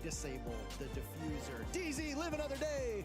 disable the diffuser. DZ, live another day.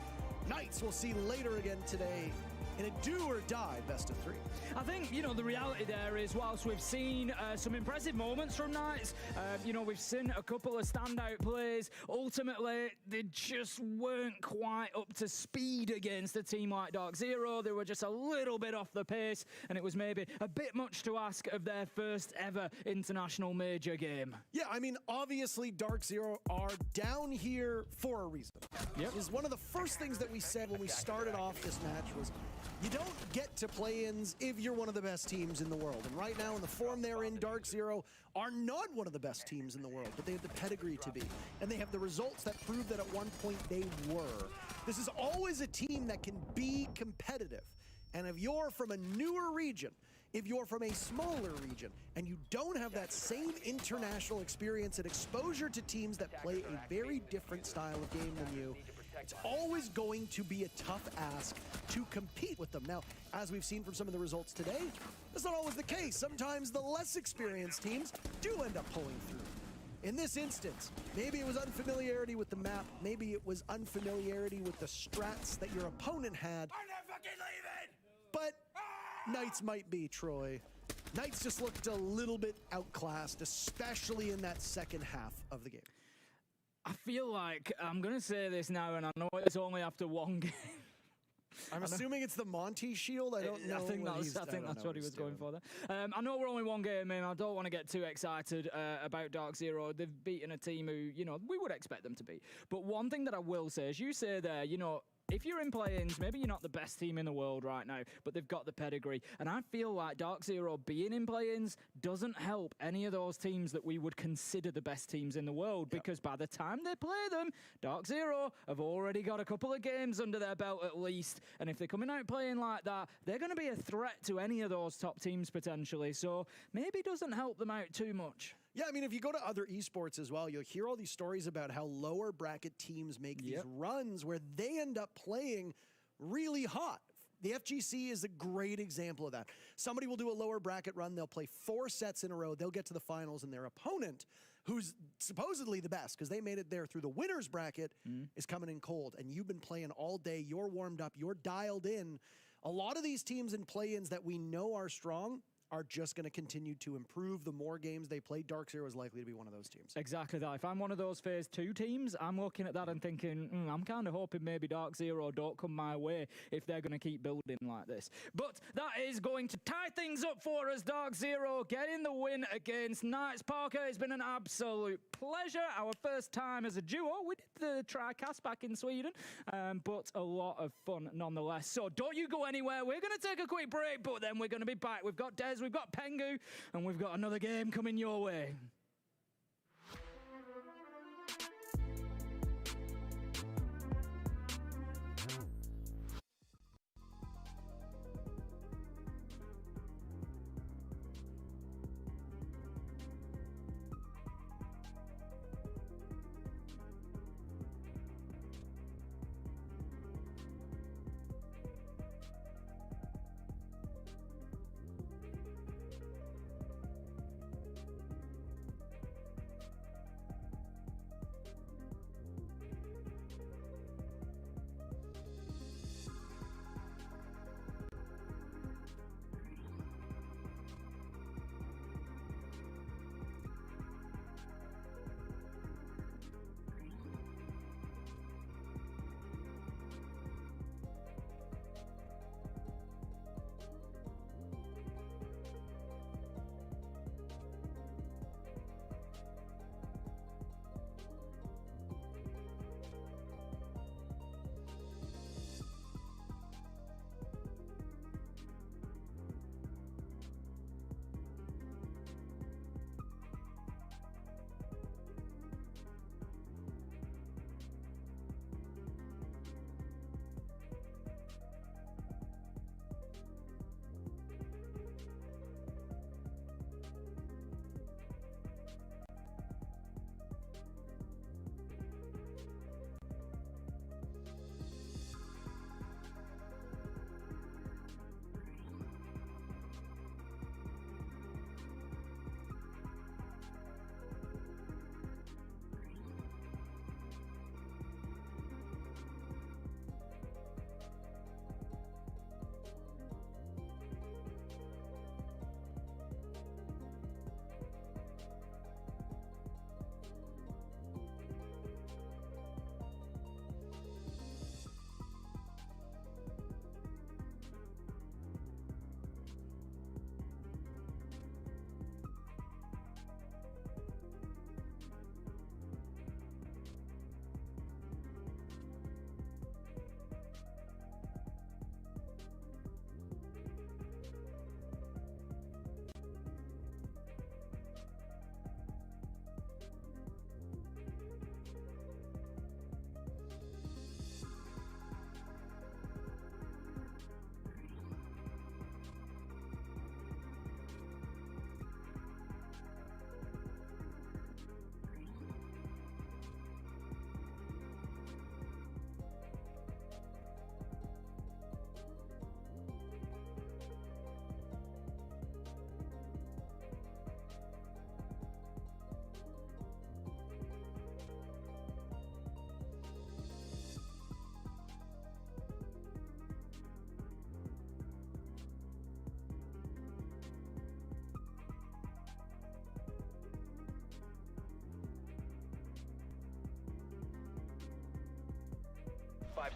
Knights we'll see later again today in a do or die best of 3. I think, you know, the reality there is, whilst we've seen some impressive moments from Knights, you know, we've seen a couple of standout plays, ultimately they just weren't quite up to speed against a team like Dark Zero. They were just a little bit off the pace, and it was maybe a bit much to ask of their first ever international major game. Yeah, I mean, obviously Dark Zero are down here for a reason. Yep. Is one of the first things that we said when we started off this match was, you don't get to play-ins if you're one of the best teams in the world. And right now, in the form they're in, Dark Zero are not one of the best teams in the world, but they have the pedigree to be. And they have the results that prove that at one point they were. This is always a team that can be competitive. And if you're from a newer region, if you're from a smaller region, and you don't have that same international experience and exposure to teams that play a very different style of game than you, it's always going to be a tough ask to compete with them. Now, as we've seen from some of the results today, that's not always the case. Sometimes the less experienced teams do end up pulling through. In this instance, maybe it was unfamiliarity with the map, maybe it was unfamiliarity with the strats that your opponent had. I'm not fucking leaving! But Knights might be, Troy. Knights just looked a little bit outclassed, especially in that second half of the game. I feel like, I'm going to say this now, and I know it's only after one game. I'm assuming it's the Monty shield. I don't know. I think that's what he was going for there. I know we're only one game in. I don't want to get too excited about Dark Zero. They've beaten a team who, you know, we would expect them to beat. But one thing that I will say, as you say there, you know, if you're in play-ins, maybe you're not the best team in the world right now, but they've got the pedigree. And I feel like Dark Zero being in play-ins doesn't help any of those teams that we would consider the best teams in the world, because by the time they play them, Dark Zero have already got a couple of games under their belt at least. And if they're coming out playing like that, they're going to be a threat to any of those top teams potentially. So maybe it doesn't help them out too much. Yeah, I mean, if you go to other esports as well, you'll hear all these stories about how lower bracket teams make these runs where they end up playing really hot. The FGC is a great example of that. Somebody will do a lower bracket run, they'll play 4 sets in a row, they'll get to the finals, and their opponent, who's supposedly the best, because they made it there through the winner's bracket, is coming in cold. And you've been playing all day, you're warmed up, you're dialed in. A lot of these teams in play-ins that we know are strong are just going to continue to improve. The more games they play, Dark Zero is likely to be one of those teams. Exactly that. If I'm one of those Phase 2 teams, I'm looking at that and thinking, I'm kind of hoping maybe Dark Zero don't come my way if they're going to keep building like this. But that is going to tie things up for us. Dark Zero getting the win against Knights. Parker, it's been an absolute pleasure. Our first time as a duo. We did the tri-cast back in Sweden, but a lot of fun nonetheless. So don't you go anywhere. We're going to take a quick break, but then we're going to be back. We've got Des, we've got Pengu, and we've got another game coming your way.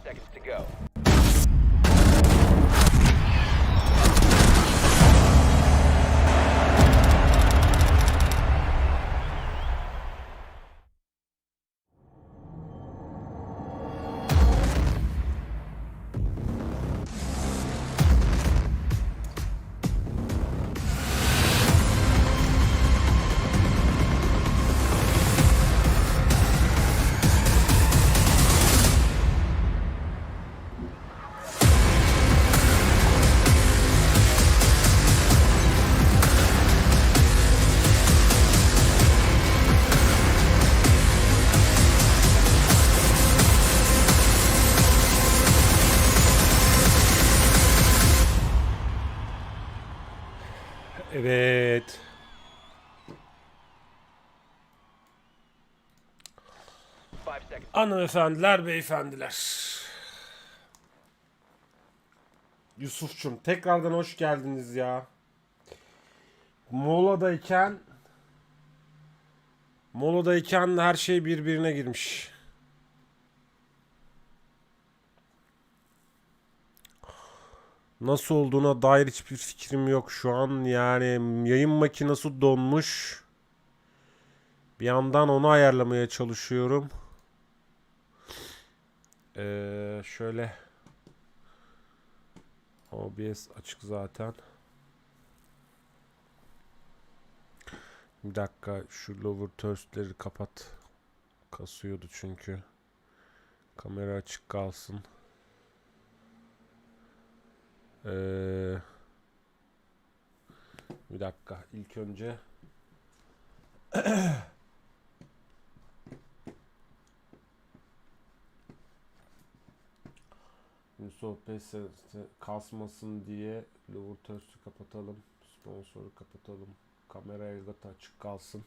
seconds to go. Evet. Hanımefendiler, beyefendiler. Yusuf'cum tekrardan hoş geldiniz ya. Moladayken her şey birbirine girmiş. Nasıl olduğuna dair hiçbir fikrim yok şu an. Yani yayın makinesi donmuş. Bir yandan onu ayarlamaya çalışıyorum. Şöyle. OBS açık zaten. Bir dakika şu lower thirst'leri kapat. Kasıyordu çünkü. Kamera açık kalsın. Bir dakika. İlk önce sohbet kasmasın diye lower thirst'ü kapatalım. Sponsoru kapatalım. Kamera elbette açık kalsın.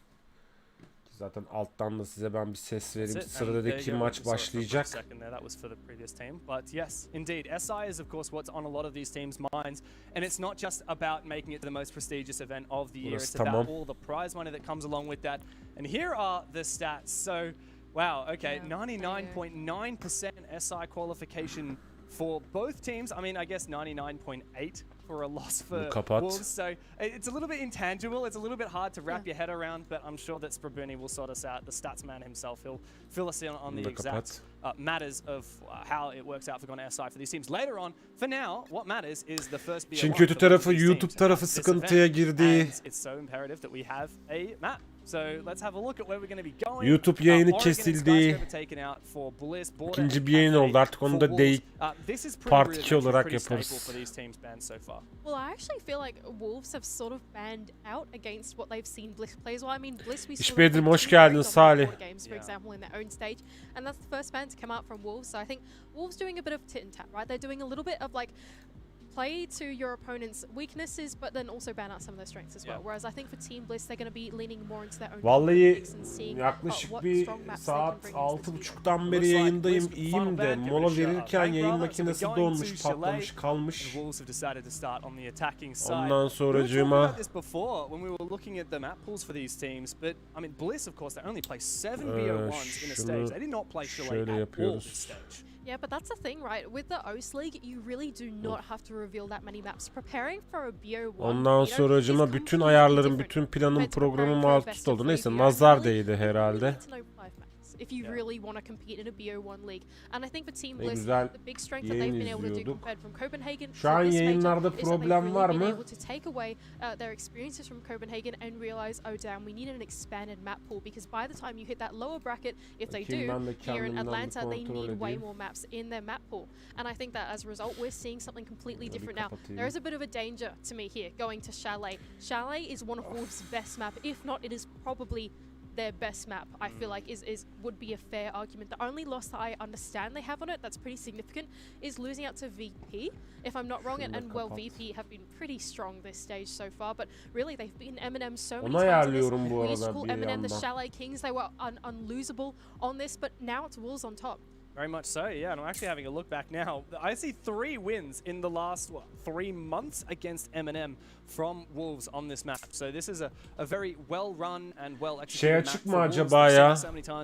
Zaten alttan da size ben bir ses vereyim. Sıradaki maç başlayacak. That was for the previous team. But yes, indeed, SI is of course what's on a lot of these teams' minds, and it's not just about making it to the most prestigious event of the year. It's about all the prize money that comes along with that. And here are the stats. So, wow, okay, 99.9% SI qualification for both teams. I mean, I guess 99.8 for a loss for Wolves. So it's a little bit intangible. It's a little bit hard to wrap your head around, but I'm sure that Sprabuni will sort us out. The stats man himself, he'll fill us in on the exact matters of how it works out for going to SI for these teams later on. For now, what matters is the first Çin kötü tarafı YouTube tarafı sıkıntıya girdi. It's so imperative that we have a map. So let's have a look at where we're going to be going. YouTube yayını kesildi. İkinci bir yayın oldu. Artık onu da değil. Part 2 olarak yaparız. Well, I actually feel like Wolves have sort of banned out against what they've seen Bliss plays. Well, I mean, Bliss we saw İşbirliğim hoş geldin Salih. games, for example, in their own stage, and that's the first ban to come out from Wolves. So I think Wolves doing a bit of tit and tat, right? They're doing a little bit of like play to your opponent's weaknesses, but then also ban out some of their strengths as well. Whereas I think for Team Bliss, they're going to be leaning more into their own. Vallahi yaklaşık bir saat 6.30'dan beri yayındayım. İyiyim de mola verirken yayın makinesi donmuş, patlamış, kalmış. Ondan sonracığıma şöyle yapıyoruz. Yeah, but that's the thing, right? With the OS League, you really do not have to reveal that many maps. Preparing for a BO1. Ondan sonracığıma bütün ayarlarım, bütün planım, programım alt üst oldu. Neyse nazar değdi herhalde. If you really want to compete in a BO1 league. And I think for Team Bliss, the big strength that they've been able to do compared from Copenhagen Şu an yayınlarda problem var mı? Able to take away their experiences from Copenhagen and realize, oh damn, we need an expanded map pool, because by the time you hit that lower bracket, if they do, here in Atlanta, they need way more maps in their map pool. And I think that as a result, we're seeing something completely different now. There is a bit of a danger to me here going to Chalet. Chalet is one of Wolves' best map, if not, it is probably their best map. I feel like would be a fair argument. The only loss that I understand they have on it that's pretty significant is losing out to VP, if I'm not wrong, and well, VP have been pretty strong this stage so far, but really they've beaten Eminem so many times in this. We used to call Eminem the Chalet Kings. They were unlosable on this, but now it's Wolves on top. Very much so, yeah. And I'm actually having a look back now. I see 3 wins in the last 3 months against M&M from Wolves on this map. So this is a very well run and well executed map. Açık mı acaba ya?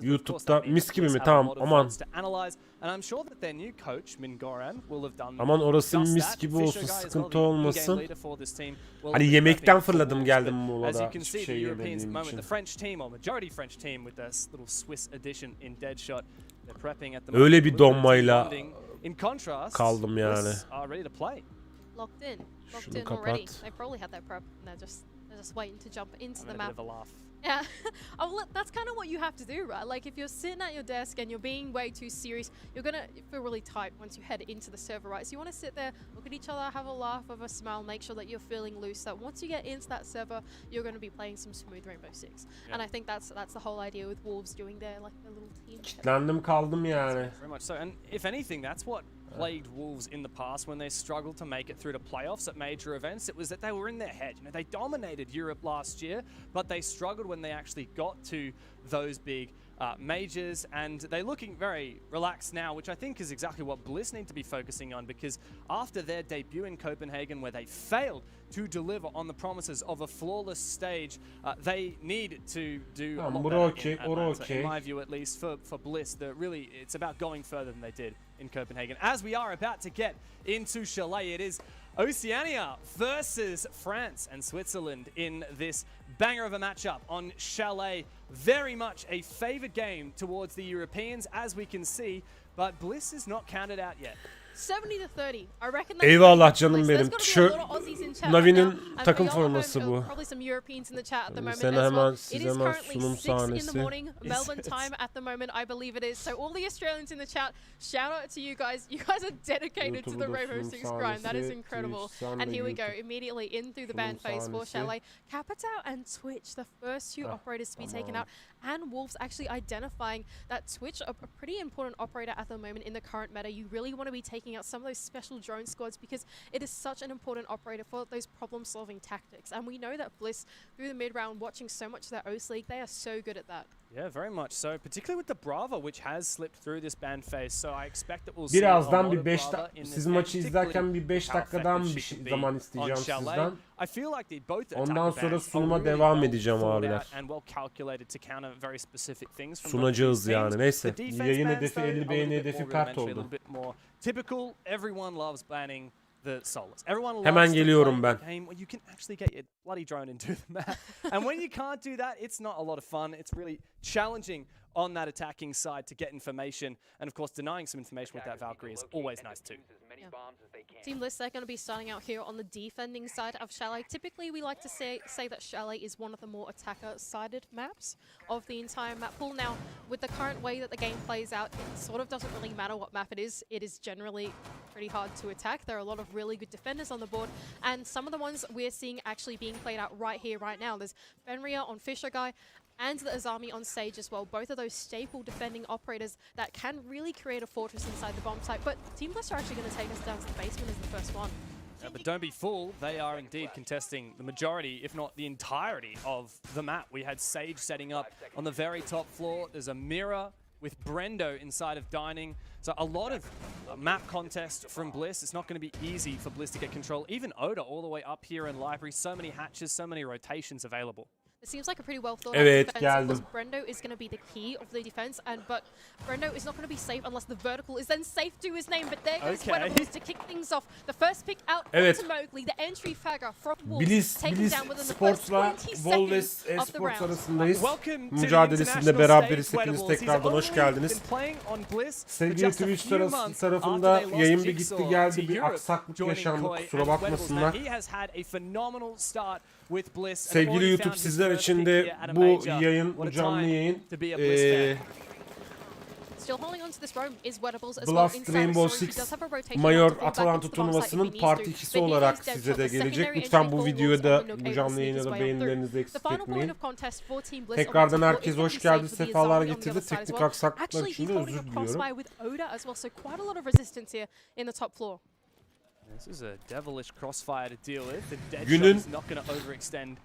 YouTube'da mis gibi mi? Tamam, aman. And I'm sure that their new coach Mingoran will have done. Aman orası mis gibi olsun, sıkıntı olmasın. Hani yemekten fırladım geldim Muğla'da. Hiçbir şey yemediğim için. The French team, or majority French team, with their little Swiss edition in Deadshot. Öyle bir donmayla kaldım yani. Locked in already. They probably had their prep and they're just waiting to jump into the map. Yeah. Oh, look, that's kind of what you have to do, right? Like, if you're sitting at your desk and you're being way too serious, you're going to feel really tight once you head into the server, right? So you want to sit there, look at each other, have a laugh, have a smile, make sure that you're feeling loose, that once you get into that server, you're going to be playing some smooth Rainbow Six. Yeah. And I think that's the whole idea with Wolves doing their little team. Kitlendim kaldım yani. Very much so. And if anything, that's what plagued Wolves in the past when they struggled to make it through to playoffs at major events. It was that they were in their head. You know, they dominated Europe last year, but they struggled when they actually got to those big majors, and they're looking very relaxed now, which I think is exactly what Bliss need to be focusing on, because after their debut in Copenhagen, where they failed to deliver on the promises of a flawless stage, they need to do a lot better in Atlanta, in my view at least, for Bliss. Really, it's about going further than they did in Copenhagen. As we are about to get into Chalet, it is Oceania versus France and Switzerland in this banger of a matchup on Chalet. Very much a favored game towards the Europeans, as we can see, but Bliss is not counted out yet. 70-30. I reckon Eyvallah canım benim. Navi'nin takım forması bu. Sen hemen size hemen sunum sahnesi. Melbourne time at the moment, I believe it is. So all the Australians in the chat, shout out to you guys. You guys are dedicated to the Rainbow Six grind. That is incredible. And here we go, immediately in through the ban phase for Chalet. Capitao and Twitch, the first 2 operators to be taken out. And Wolves actually identifying that Twitch, a pretty important operator at the moment in the current meta. You really want to be taking out some of those special drone squads because it is such an important operator for those problem-solving tactics. And we know that Bliss, through the mid-round, watching so much of their OS League, they are so good at that. Yeah, very much so. Particularly with the Brava, which has slipped through this ban phase. So I expect that we'll see birazdan bir 5 siz maçı izlerken bir 5 dakikadan bir zaman isteyeceğim sizden. I feel like they both ondan sonra sunuma devam edeceğim abiler. Sunacağız yani. Neyse. Yayın hedefi 50 beğeni hedefi kart oldu. Typical, everyone loves banning the solos. Hemen geliyorum ben. You can actually get your bloody drone into the map. And when you can't do that, it's not a lot of fun. It's really challenging on that attacking side to get information. And of course, denying some information with that Valkyrie is always nice too. Yeah. Team Bliss, they're going to be starting out here on the defending side of Chalet. Typically, we like to say that Chalet is one of the more attacker-sided maps of the entire map pool. Now, with the current way that the game plays out, it sort of doesn't really matter what map it is generally pretty hard to attack. There are a lot of really good defenders on the board, and some of the ones we're seeing actually being played out right here, right now. There's Fenrir on Fisher Guy, and the Azami on stage as well. Both of those staple defending operators that can really create a fortress inside the bomb site. But Team Bliss are actually going to take us down to the basement as the first one. Yeah, but don't be fooled, they are indeed contesting the majority, if not the entirety of the map. We had Sage setting up on the very top floor. There's a mirror with Brendo inside of Dining. So a lot of map contest from Bliss. It's not going to be easy for Bliss to get control. Even Oda all the way up here in Library. So many hatches, so many rotations available. It seems like a pretty well thought out defense because Brendo is going to be the key of the defense, but Brendo is not going to be safe unless the vertical is then safe to his name. But there goes Sweatables to kick things off. The first pick out to Mowgli, the entry fagger from Wolves, taken down within the first 20 seconds of the round. Mücadelesinde beraberiz. Hepiniz tekrardan hoş geldiniz. Sevgili Twitch tarafında yayın bir gitti geldi, bir aksaklık yaşandı, kusura bakmasınlar. Sevgili YouTube, sizler için de bu yayın, bu canlı yayın Blast Rainbow Six Mayor Atalanta turnuvasının Part 2'si olarak size de gelecek. Lütfen bu videoya da, bu canlı yayına da beğenilerinizi eksik etmeyin. Tekrardan herkese hoş geldi, sefalar getirdi. Teknik aksaklıklar için de özür diliyorum. This is a devilish crossfire to deal with. The Günün is not going to overextend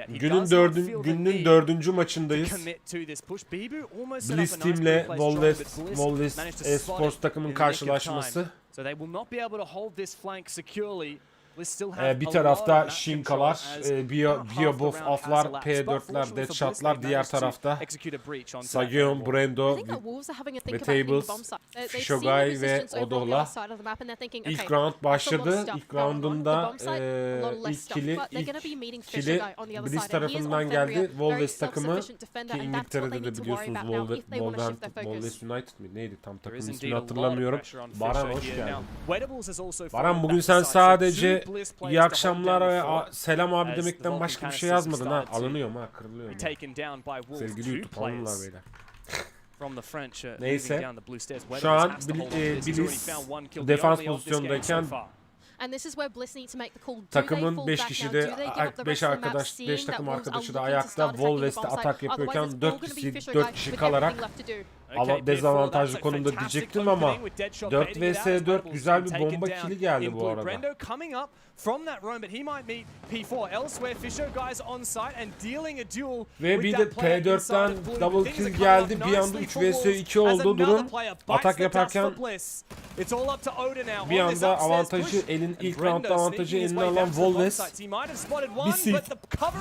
Günün dördüncü maçındayız. Bliss Team'le Volves Esports takımın karşılaşması. Bir tarafta Shinkalar, Biobuff Af'lar, P4'ler, Deadshot'lar, diğer tarafta Sagion, Brando ve Tables, Fishogay ve Odola. İlk round başladı. İlk roundunda ilk kili Bliss tarafından geldi. Volves takımı ki İngiltere'de de biliyorsunuz Volves United mi? Neydi tam takımın ismini hatırlamıyorum. Baran hoş geldin. Baran bugün sen sadece iyi akşamlar ve selam abi demekten başka bir şey yazmadın ha. Alınıyorum ha, kırılıyorum. Sevgili YouTube alınlar beyler. Neyse. Şu an Bliss defans pozisyondayken takımın 5 kişi de 5 takım arkadaşı da ayakta. Volves'te atak yapıyorken 4 kişi kalarak dezavantajlı konumda diyecektim ama 4 vs 4 güzel bir bomba kili geldi bu arada. Ve bir de P4'ten double kill geldi. Bir anda 3 vs 2 oldu durum. Atak yaparken bir anda avantajı ilk roundda avantajı eline alan Volves.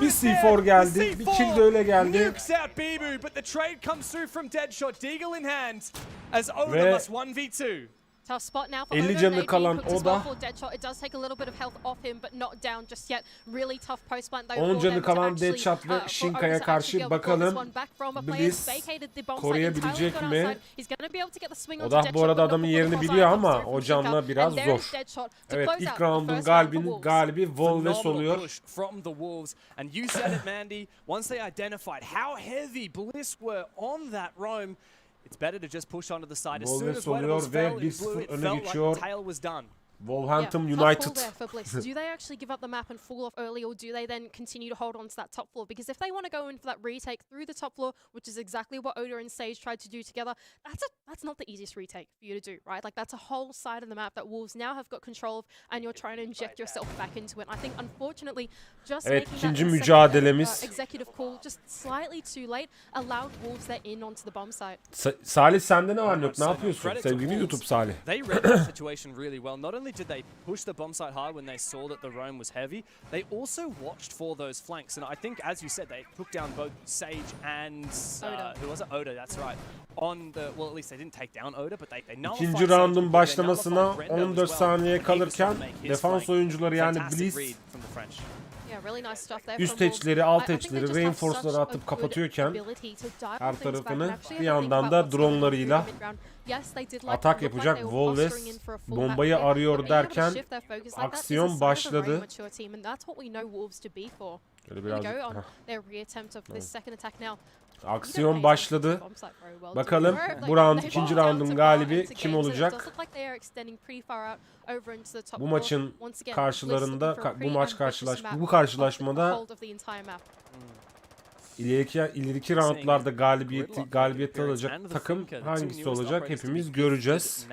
Bir C4 geldi. Bir kill de öyle geldi. Ve 50 canı kalan o da 10 canı kalan Deadshot ve Shinka'ya karşı bakalım Bliss koruyabilecek mi? O da bu arada adamın yerini biliyor ama o canla biraz zor. Evet, ilk roundun galibi Volves oluyor. Volves oluyor ve 1-0 öne geçiyor. Wolverhampton United. Do they actually give up the map and fall off early, or do they then continue to hold on to that top floor? Because if they want to go in for that retake through the top floor, which is exactly what Oda and Sage tried to do together, that's not the easiest retake for you to do, right? Like, that's a whole side of the map that Wolves now have got control of, and you're trying to inject yourself back into it. I think, unfortunately, just making that mücadelemiz executive call just slightly too late allowed Wolves their in onto the bomb site. Salih, sende ne var yok? Ne yapıyorsun? Sevgili YouTube Salih. They read the situation really well. Not only did they push the bomb site hard when they saw that the roam was heavy, they also watched for those flanks. And I think, as you said, they took down both Sage and who was it? Oda, that's right. On the, well, at least they didn't take down Oda, but they nullified. İkinci roundun başlamasına 14 saniye kalırken defans oyuncuları yani Bliss üst hatch'leri, alt hatch'leri, reinforce'ları atıp kapatıyorken her tarafını bir yandan da dronlarıyla atak yapacak Volves bombayı arıyor derken aksiyon başladı. Şöyle biraz aksiyon başladı. Bakalım bu round, ikinci roundun galibi kim olacak? Bu maçın karşılarında, bu karşılaşmada ileriki roundlarda galibiyeti alacak takım hangisi olacak hepimiz göreceğiz.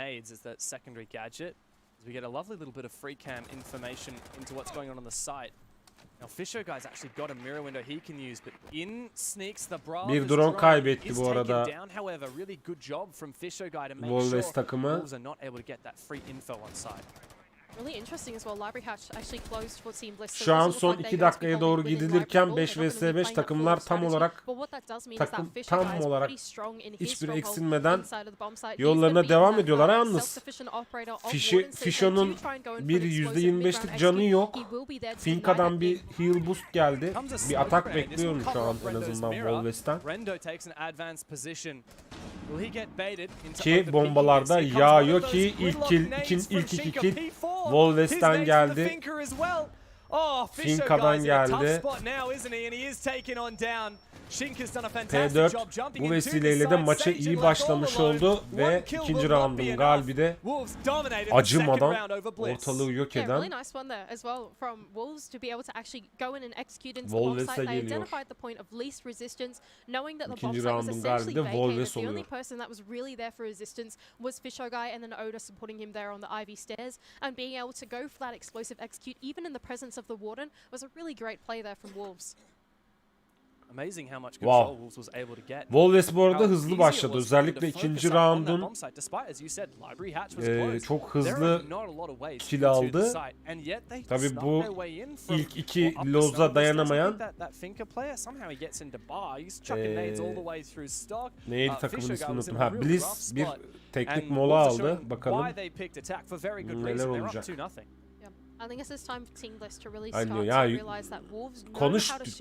Bir drone kaybetti bu arada Volves takımı. Şu an son 2 dakikaya doğru gidilirken 5 vs 5 takımlar tam olarak hiçbir eksilmeden yollarına devam ediyorlar. Yalnız Fisho'nun bir %25'lik canı yok. Finka'dan bir heal boost geldi. Bir atak bekliyorum şu an en azından Volves'ten. Ki bombalarda yağıyor ki ilk iki kill Volves'ten geldi. Finka'dan geldi. P4 bu vesileyle de maça iyi başlamış oldu ve ikinci roundun galibi de acımadan ortalığı yok eden Wolves'e geliyor. İkinci roundun galibi de Wolves oluyor. And being able to go for that explosive execute even in the presence of the Warden was a really great play there from Wolves. Amazing how much control Wolves was able to get. Wolves bu arada hızlı başladı. Özellikle ikinci roundun çok hızlı kill aldı. Tabi bu ilk iki loza dayanamayan neydi takımın ismini unuttum. Ha, Bliss bir teknik mola aldı. Bakalım neler olacak. I think it's time for Team Bliss to really start to realize that Wolves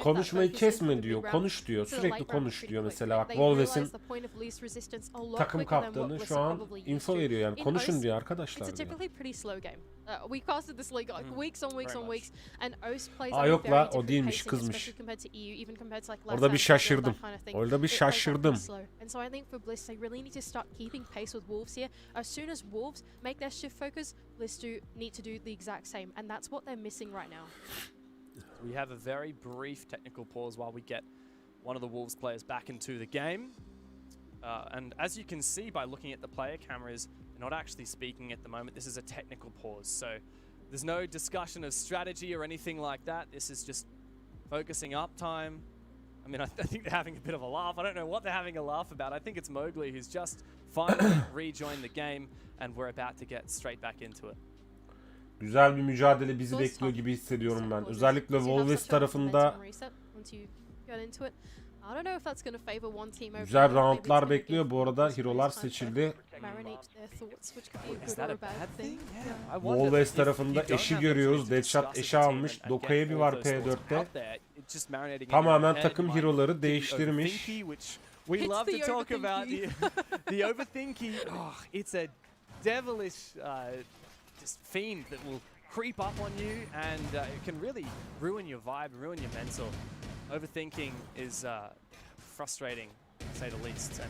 konuşmayı kesme diyor. Konuş diyor. Sürekli konuş diyor mesela. Bak Wolves'in takım kaptanı şu an info veriyor yani. Konuşun diyor arkadaşlar diyor. We casted this league like weeks on weeks on weeks and O's plays at a very different pace, especially compared to EU, even compared to like orada bir şaşırdım. Orada bir şaşırdım. And so I think for Bliss they really need to start keeping pace with Wolves here. As soon as Wolves make their shift focus, Bliss need to do the exact same, and that's what they're missing right now. We have a very brief technical pause while we get one of the Wolves players back into the game. And as you can see by looking at the player cameras, they're not actually speaking at the moment. This is a technical pause, so there's no discussion of strategy or anything like that. This is just focusing up time. I mean, I think they're having a bit of a laugh. I don't know what they're having a laugh about. I think it's Mowgli who's just finally rejoined the game, and we're about to get straight back into it. Güzel bir mücadele bizi bekliyor gibi hissediyorum ben. Özellikle Wolves tarafında güzel roundlar bekliyor. Bu arada hero'lar seçildi. Wolves tarafında eşi görüyoruz. Deadshot eşi almış. Doka'ya var P4'te. Tamamen takım hero'ları değiştirmiş. We love to talk about the overthinking. It's a devilish just fiend that will creep up on you, and it can really ruin your vibe, ruin your mental. Overthinking is frustrating, to say the least. And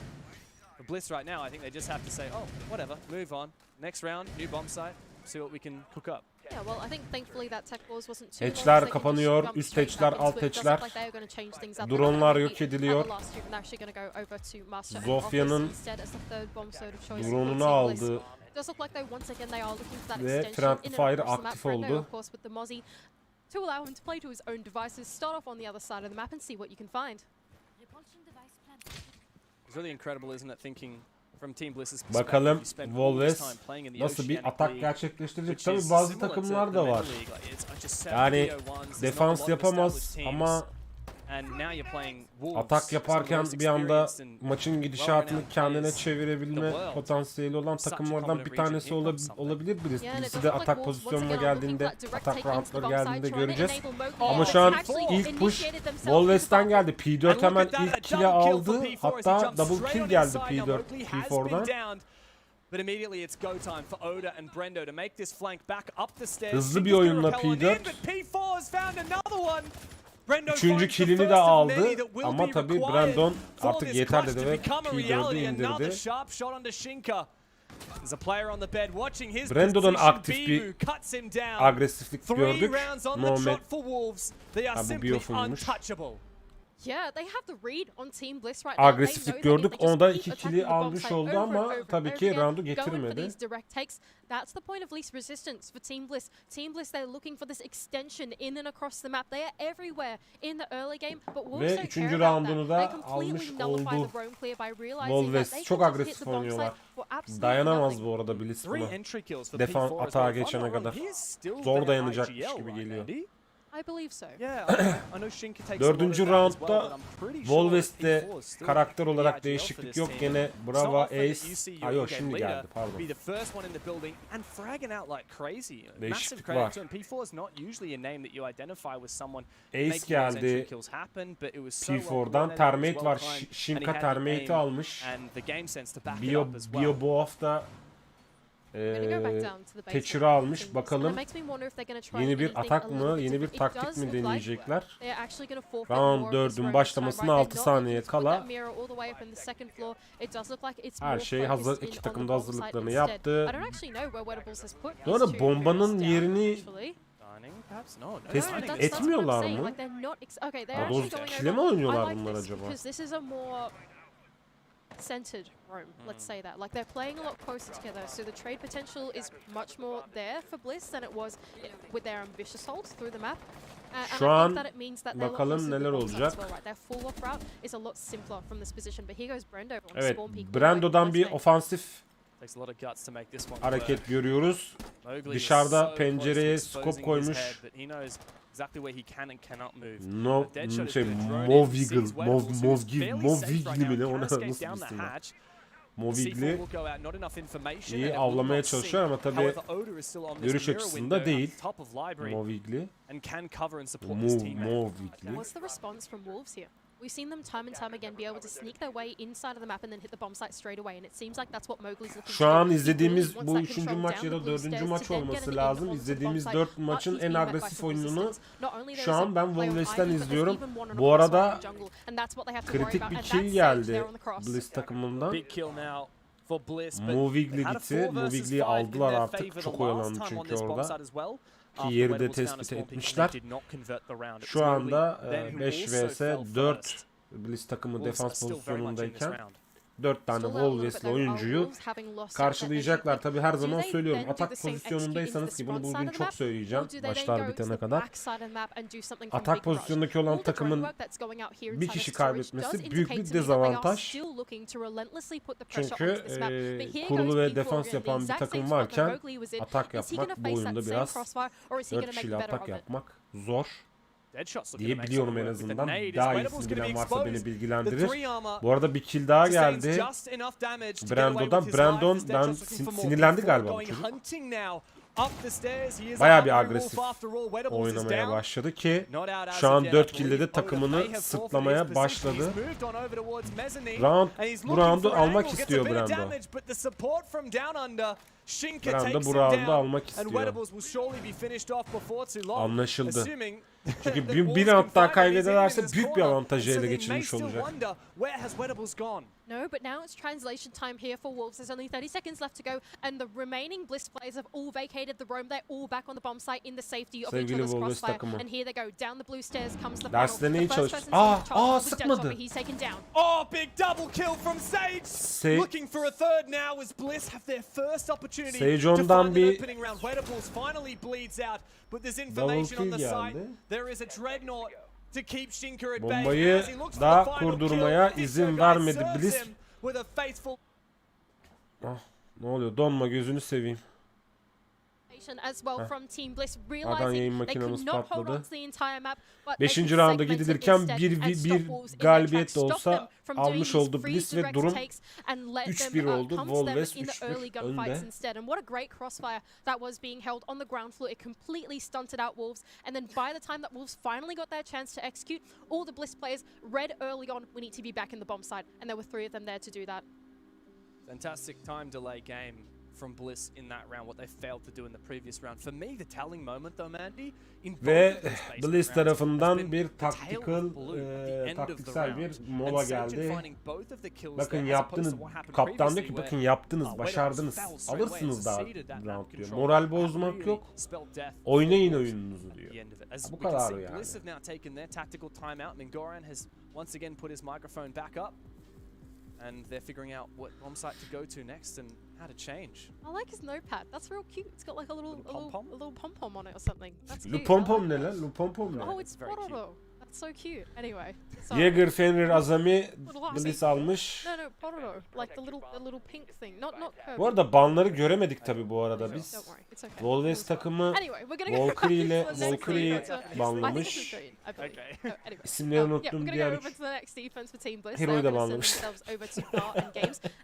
for Bliss right now, I think they just have to say, oh, whatever, move on. Next round, new bomb site, see what we can cook up. Yeah, well, I think thankfully that tech pause wasn't too long. Hatch'ler kapanıyor, üst hatch'ler, alt hatch'ler. Drone'lar yok ediliyor. Zofya'nın drone'unu aldı. Ve Friendly Fire aktif oldu. To allow him to play to his own devices, start off on the other side of the map and see what you can find. It's really incredible, isn't it, thinking from Team Bliss's perspective. Bakalım Wolves nasıl bir atak gerçekleştirecek. Tabii bazı takımlar da var. Yani defans yapamaz ama atak yaparken bir anda maçın gidişatını kendine çevirebilme potansiyeli olan takımlardan bir tanesi olabilir birisi de atak pozisyonuna geldiğinde, atak roundları geldiğinde göreceğiz. Ama şu an ilk push Wolves'ten geldi. P4 hemen ilk kill'i aldı. Hatta double kill geldi P4'dan. Hızlı bir oyunla P4. Üçüncü killini de aldı ama tabii Brandon artık yeter dedi ve P4'ü indirdi. Brandon'dan aktif bir agresiflik gördük. Nomad. Ha, bu Biof'uymuş. Agresiflik gördük. Onda 2 kill'i almış oldu ama tabii ki round'u getirmedi. That's the point of least resistance for Team Bliss. Team Bliss, they're looking for this extension in and across the map. They are everywhere in the early game, but Wolves don't care about that. They completely nullify the roam clear by realizing that they çok can just hit agresif the bomb oynuyorlar. site for absolutely Dayanamaz nothing. bu arada Bliss buna. Defans atağa geçene kadar. Zor dayanacakmış gibi geliyor. I believe so. Dördüncü roundda Wolves'te karakter olarak değişiklik yok. Gene Brava, Ace. Yok şimdi geldi pardon. Değişiklik var. Ace geldi. P4'dan Termite var. Shinka Termite'i almış. Bio bu hafta Teşekkür almış. Bakalım yeni bir atak mı, yeni bir taktik mi deneyecekler? Round 4'ün başlamasına 6 saniye kala. Her şey hazır. İki takım da hazırlıklarını yaptı. Bu arada bombanın yerini tespit etmiyorlar mı? Daha doğrusu ikili mi oynuyorlar bunlar acaba? Centered roam, let's say that. Like they're playing a lot closer together, so the trade potential is much more there for Bliss than it was with their ambitious hold through the map. Şu an bakalım neler olacak. Evet, Brando'dan bir ofansif hareket görüyoruz. Dışarıda pencereye skop koymuş. Movigli mi ne? Ona nasıl bir isim? Movigli iyi avlamaya çalışıyor ama tabi görüş açısında değil. Movigli. We've seen them time and time again be able to sneak their way inside of the map and then hit the bomb site straight away, and it seems like that's what Mowgli's looking to do. Şu an izlediğimiz bu 3. maç ya da 4. maç olması lazım. İzlediğimiz 4 maçın en agresif oyununu şu an ben Wolves'ten izliyorum. Bu arada kritik bir kill geldi Bliss takımından. Movigli gitti. Movigli'yi aldılar artık. Çok oyalandı çünkü orada. Ki yeri de tespit etmişler. Şu anda 5 vs 4 Bliss takımı defans pozisyonundayken 4 tane Wolves'li oyuncuyu karşılayacaklar. Tabi her zaman söylüyorum, atak pozisyonundaysanız, ki bunu bugün çok söyleyeceğim başlar bitene kadar, atak pozisyondaki olan takımın bir kişi kaybetmesi büyük bir dezavantaj. Çünkü kurulu ve defans yapan bir takım varken atak yapmak bu oyunda biraz 4 kişiyle atak yapmak zor diye biliyorum en azından. Daha iyisini bilen varsa beni bilgilendirir. Bu arada bir kill daha geldi Brando'dan. Brandon sinirlendi galiba bu çocuk. Bayağı bir agresif oynamaya başladı ki şu an 4 kill'de de takımını sırtlamaya başladı. Bu roundu almak istiyor Brando. Brando bu roundu almak istiyor. Anlaşıldı. Çünkü bir round daha kaybederlerse büyük bir avantajı ele geçirmiş olacak. No, but now it's translation time here for Wolves. There's only 30 seconds left to go, and the remaining Bliss players have all vacated the roam. They're all back on the bomb site in the safety of each other's crossfire. And here they go. Down the blue stairs comes the final. Derslerine iyi çalış. Sıkmadı. Oh, big double kill from Sage. Looking for a third now as Bliss have their first opportunity to find an opening round. Wedables finally bleeds out, but there's information on the site. There is a dreadnought. Bombayı da kurdurmaya izin vermedi Bliss. Ne oluyor? Donma, gözünü seveyim. Adam yayın makinamız patladı. 5. rounda gidilirken bir galibiyet de olsa almış oldu Bliss ve durum 3-1 oldu. Wolves 3-1 önde. And what a great crossfire that was being held on the ground floor. It completely stunted out Wolves. And then by the time that Wolves finally got their chance to execute, all the Bliss players read early on, we need to be back in the bomb site. And there were 3 of them there to do that. Fantastic time delay game from Bliss in that round, what they failed to do in the previous round. For me, the telling moment though, Mandy, ve Bliss tarafından bir taktiksel bir mola geldi. Bakın yaptınız, kaptan diyor ki bakın yaptınız, başardınız, alırsınız daha round diyor. Moral bozmak yok, oynayın oyununuzu diyor. Bu kadar yani. And they're figuring out what bomb site to go to next and how to change. I like his notepad. That's real cute. It's got like a little pom pom on it or something. That's cute. Lu pom pom ne lan? Lu pom pom ne? Oh, it's Pororo. That's so cute. Anyway. Jäger Fenrir Azami Bliss almış. No, Pororo. Like the little pink thing. Not Kirby. Bu arada banları göremedik tabi bu arada biz. Wolves takımı Valkyrie'yi banlamış. İsimlerini unuttum, diğer hero'yu da banlamış.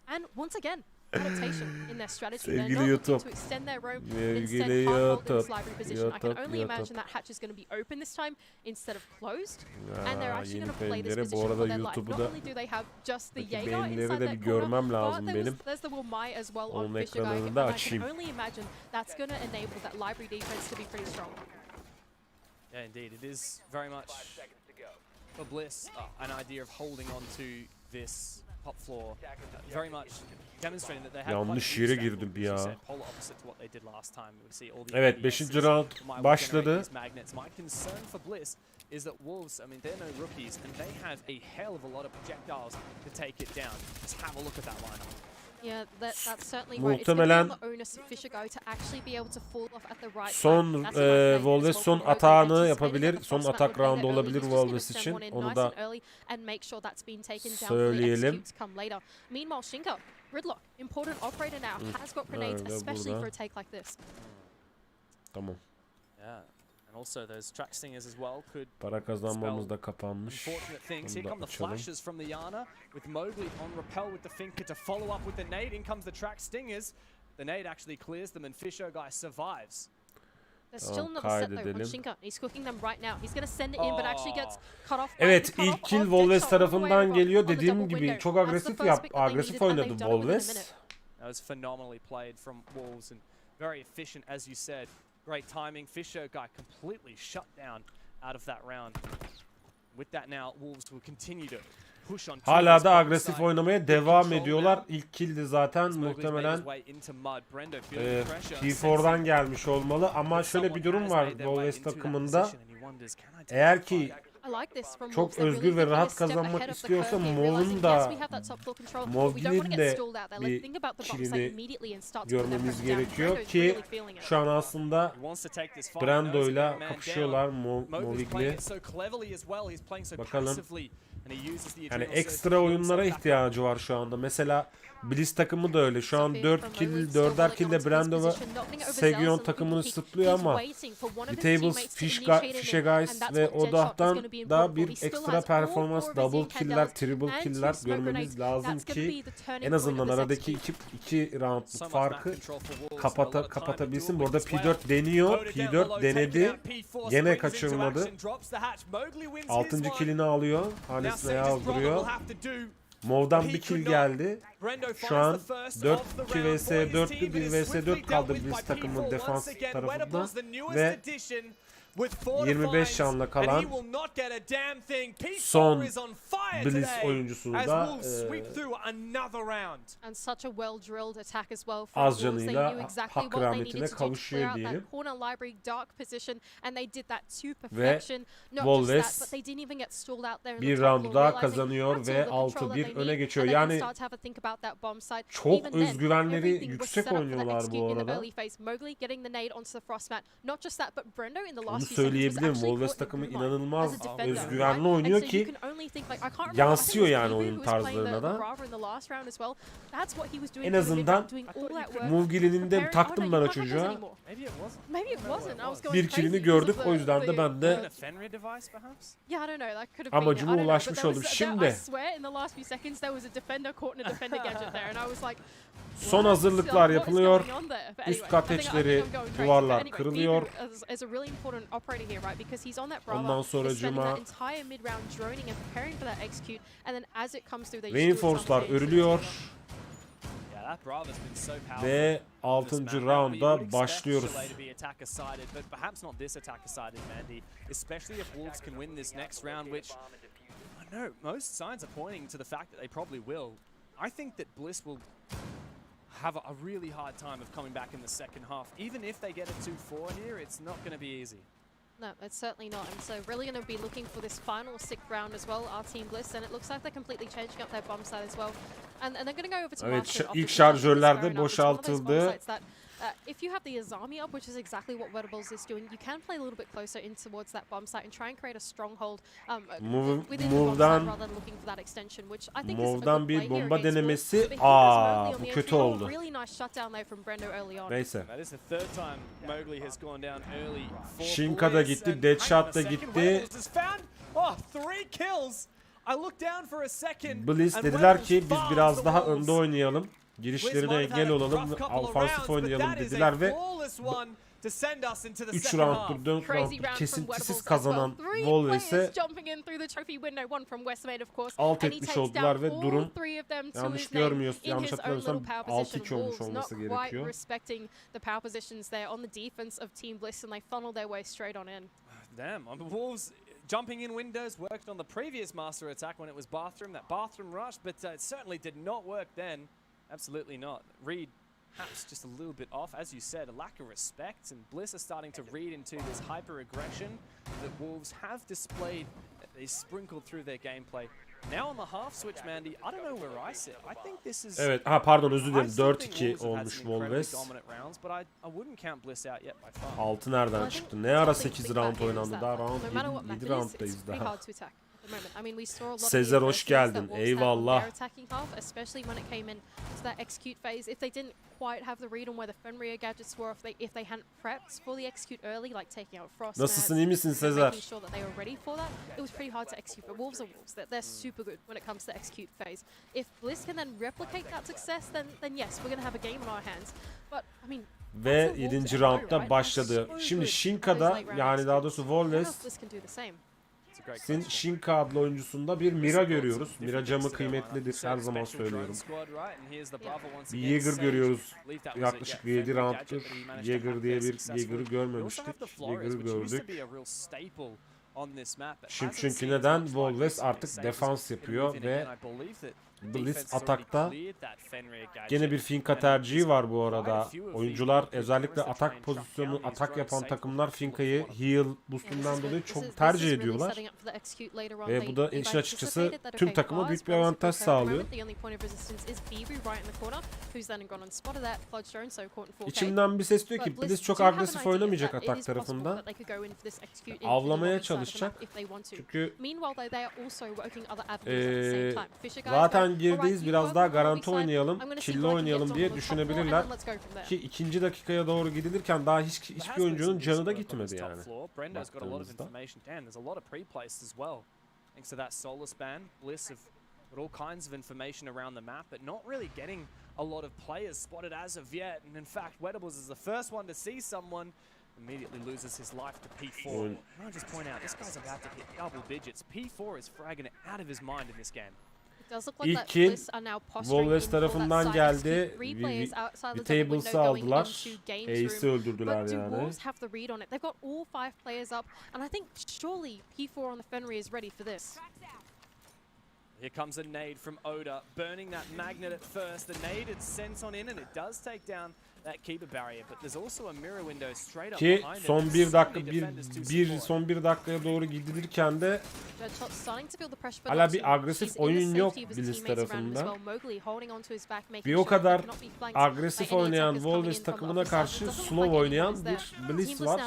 And once again, adaptation in their strategy. They're Sevgili not looking YouTube. to extend their roam, Sevgili instead hard hold in this YouTube. library position. I can only YouTube. imagine that hatch is going to be open this time instead of closed. Ya, And they're actually yeni going to play this peyniri bu position arada for their life. YouTube'u Not da only do they have just the Peki Jaeger beğenileri inside de that bir corner, görmem lazım but benim. there's the Olmayı as well Onun on Fisher Guy. ekranını And da I açayım. can only imagine that's going to enable that library defense to be pretty strong. Yeah, indeed. It is very much for Bliss an idea of holding on to this top floor. Very much demonstrating that they have Yanlış yere girdim ya. polar opposite to what they did last time. We see all the Evet 5. round başladı. My concern for Bliss is that Wolves, I mean, they're no rookies and they have a hell of a lot of projectiles to take it down. Just have a look at that lineup. Yeah, that's certainly right. Muhtemelen son Wolves son atağını yapabilir. Son atak roundu olabilir Wolves için. Onu da söyleyelim. Gridlock, important operator now, has got grenades, especially for a take like this. Tamam. Yeah. And also those track stingers as well could Para kazanmamız da kapanmış. unfortunate things. Onu Here da come the açalım. flashes from the Yana with Mowgli on rappel with the Finker to follow up with the nade. In comes the track stingers. The nade actually clears them and Fisher Guy survives. There's still another set though on Shinka. He's cooking them right now. He's going to send it in but actually gets cut off. Evet ilk kill Wolves tarafından geliyor. Dediğim gibi çok agresif oynadı Wolves. That was phenomenally played from Wolves and very efficient as you said. Great timing. Fisher Guy completely shut down out of that round. With that now Wolves will continue to push on. Hala da agresif oynamaya devam ediyorlar. İlk kill'di zaten muhtemelen P4'dan gelmiş olmalı ama şöyle bir durum var Wolves takımında. Eğer ki çok özgür ve rahat kazanmak istiyorsa Mow'un da Mowgli'nin de bir killini görmemiz gerekiyor ki şu an aslında Brando'yla kapışıyorlar Mowgli. Bakalım. Yani ekstra oyunlara ihtiyacı var şu anda. Mesela Bliss takımı da öyle. Şu an 4'er kill'de Brando ve Segion takımını sırtlıyor ama Vitables, Fisher Guys ve Odah'tan da bir ekstra performans, double kill'ler, triple kill'ler görmemiz lazım ki en azından aradaki iki roundluk farkı kapatabilsin. Bu arada P4 deniyor. P4 denedi. Gene kaçırmadı. 6. kill'ini alıyor. Hanesine yazdırıyor. Mow'dan bir kill geldi. Şu an 4 vs 4'lü 1 vs 4 kaldı Bliss takımının defans tarafından ve 25 canla kalan son Bliss oyuncusu da az canıyla hak rahmetine kavuşuyor diyelim. Ve Wolves bir roundu daha kazanıyor ve 6-1 öne geçiyor. Yani çok özgüvenleri yüksek oynuyorlar bu arada. Onu söyleyebilirim. Wolves takımı inanılmaz özgüvenli oynuyor ki yansıyor yani oyun tarzlarına da. En azından Mowgli'nin de taktım ben o çocuğa. Bir killini gördük o yüzden de ben de amacıma ulaşmış oldum. Şimdi son hazırlıklar yapılıyor. Üst kat hatchleri, duvarlar kırılıyor. Ondan sonracığıma reinforce'lar örülüyor. Ve 6. round'a başlıyoruz. Most signs are pointing to the fact that they probably will. I think that Bliss will have a really hard time of coming back in the second half. Even if they get a 2-4 here, it's not going to be easy. No, it's certainly not. And so really going to be looking for this final 6th round as well, our Team Bliss, and it looks like they're completely changing up their bomb side as well. And they're going to go over to evet, ilk şarjörler de boşaltıldı. If you have the Azami up, which is exactly what Vertibles is doing, you can play a little bit closer in towards that bomb site and try and create a stronghold within the bomb site rather than looking for that extension, which I think is a good play bir bomba here denemesi. Bu kötü oldu. Neyse. Shinka da gitti, Deadshot da gitti. Bliss dediler ki biz biraz daha önde oynayalım. girişlerine engel olalım, ofansif oynayalım dediler ve 3 round'dur 4 round'dur kesintisiz kazanan Wolves'e alt etmiş oldular ve durum yanlış hatırlamıyorsam 6-2 olmuş olması gerekiyor. Damn, Wolves jumping in windows worked on the previous master attack when it was bathroom, that bathroom rush, but it certainly did not work then. Absolutely not. Reed perhaps just a little bit off, as you said, a lack of respect, and Bliss are starting to read into this hyper-aggression that Wolves have displayed, they sprinkled through their gameplay. Now on the half switch, Mandy, I don't know where I sit. I think this is... Evet, pardon özür dilerim. 4-2 olmuş Wolves. 6 nereden çıktı? Ne ara 8 round oynandı? Daha round 7 rounddayız daha. Sezer hoş geldin. Eyvallah. Nasılsın, iyi misin Sezer? Ve 7. roundda başladı. Şimdi Shinka'da, yani daha doğrusu Wolves'in Shinka adlı oyuncusunda bir Mira görüyoruz. Mira camı kıymetlidir, her zaman söylüyorum. Bir Jäger görüyoruz. Yaklaşık 7 round'tur Jäger diye bir Jäger'ı görmemiştik. Jäger'ı gördük. Çünkü neden? Wolves artık defans yapıyor ve Blitz atakta gene bir Finka tercihi var bu arada. Oyuncular özellikle atak pozisyonu, atak yapan takımlar Finka'yı heal boostundan dolayı çok tercih ediyorlar. Ve bu da işin açıkçası tüm takıma büyük bir avantaj sağlıyor. İçimden bir ses diyor ki Blitz çok agresif oynamayacak atak tarafında. Avlamaya çalışacak. Çünkü zaten girdiğiz, biraz daha garanti oynayalım, killi oynayalım diye düşünebilirler. Ki 2. dakikaya doğru gidilirken daha hiçbir oyuncunun canı da gitmedi yani. Baktığımızda. All kinds of information around the map, but not really getting a lot of players spotted as of yet. And in fact, Wedables is the first one to see someone. Immediately loses his life to P4. I'll just point out, this guy's about to hit double digits. P4 is fragging it out of his mind in this game. İlk kill Wolves tarafından geldi. Bir tables'ı aldılar. Ace'i öldürdüler yani. Here comes a nade from Oda, burning that magnet at first. The nade it's sent on in and it does take down that keeper barrier, but there's also a mirror window straight up behind it. Ki son son bir dakikaya doğru gidilirken de hala bir agresif oyun yok Blitz tarafında. Bir o kadar agresif oynayan Wolves takımına karşı slow oynayan bir Blitz var.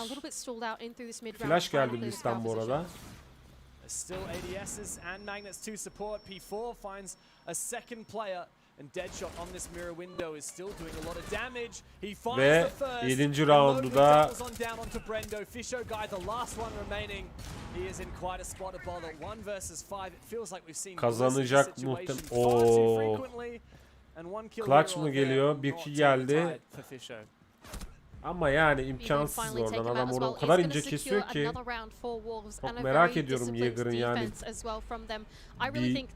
Flash geldi Blitz'ten bu arada. Still ADS's and magnets to support. P4 finds a second player. And Deadshot on this mirror window is still doing a lot of damage. He finds the first. 7. roundu da Fisho guy, the last one remaining. He is in quite a spot of bother. 1 versus 5. It feels like we've seen kazanacak muhtemelen. Clutch mı geliyor? Bir kill geldi. Ama yani imkansız oradan. Adam orada o kadar ince kesiyor ki. Çok merak ediyorum Jäger'ın yani bir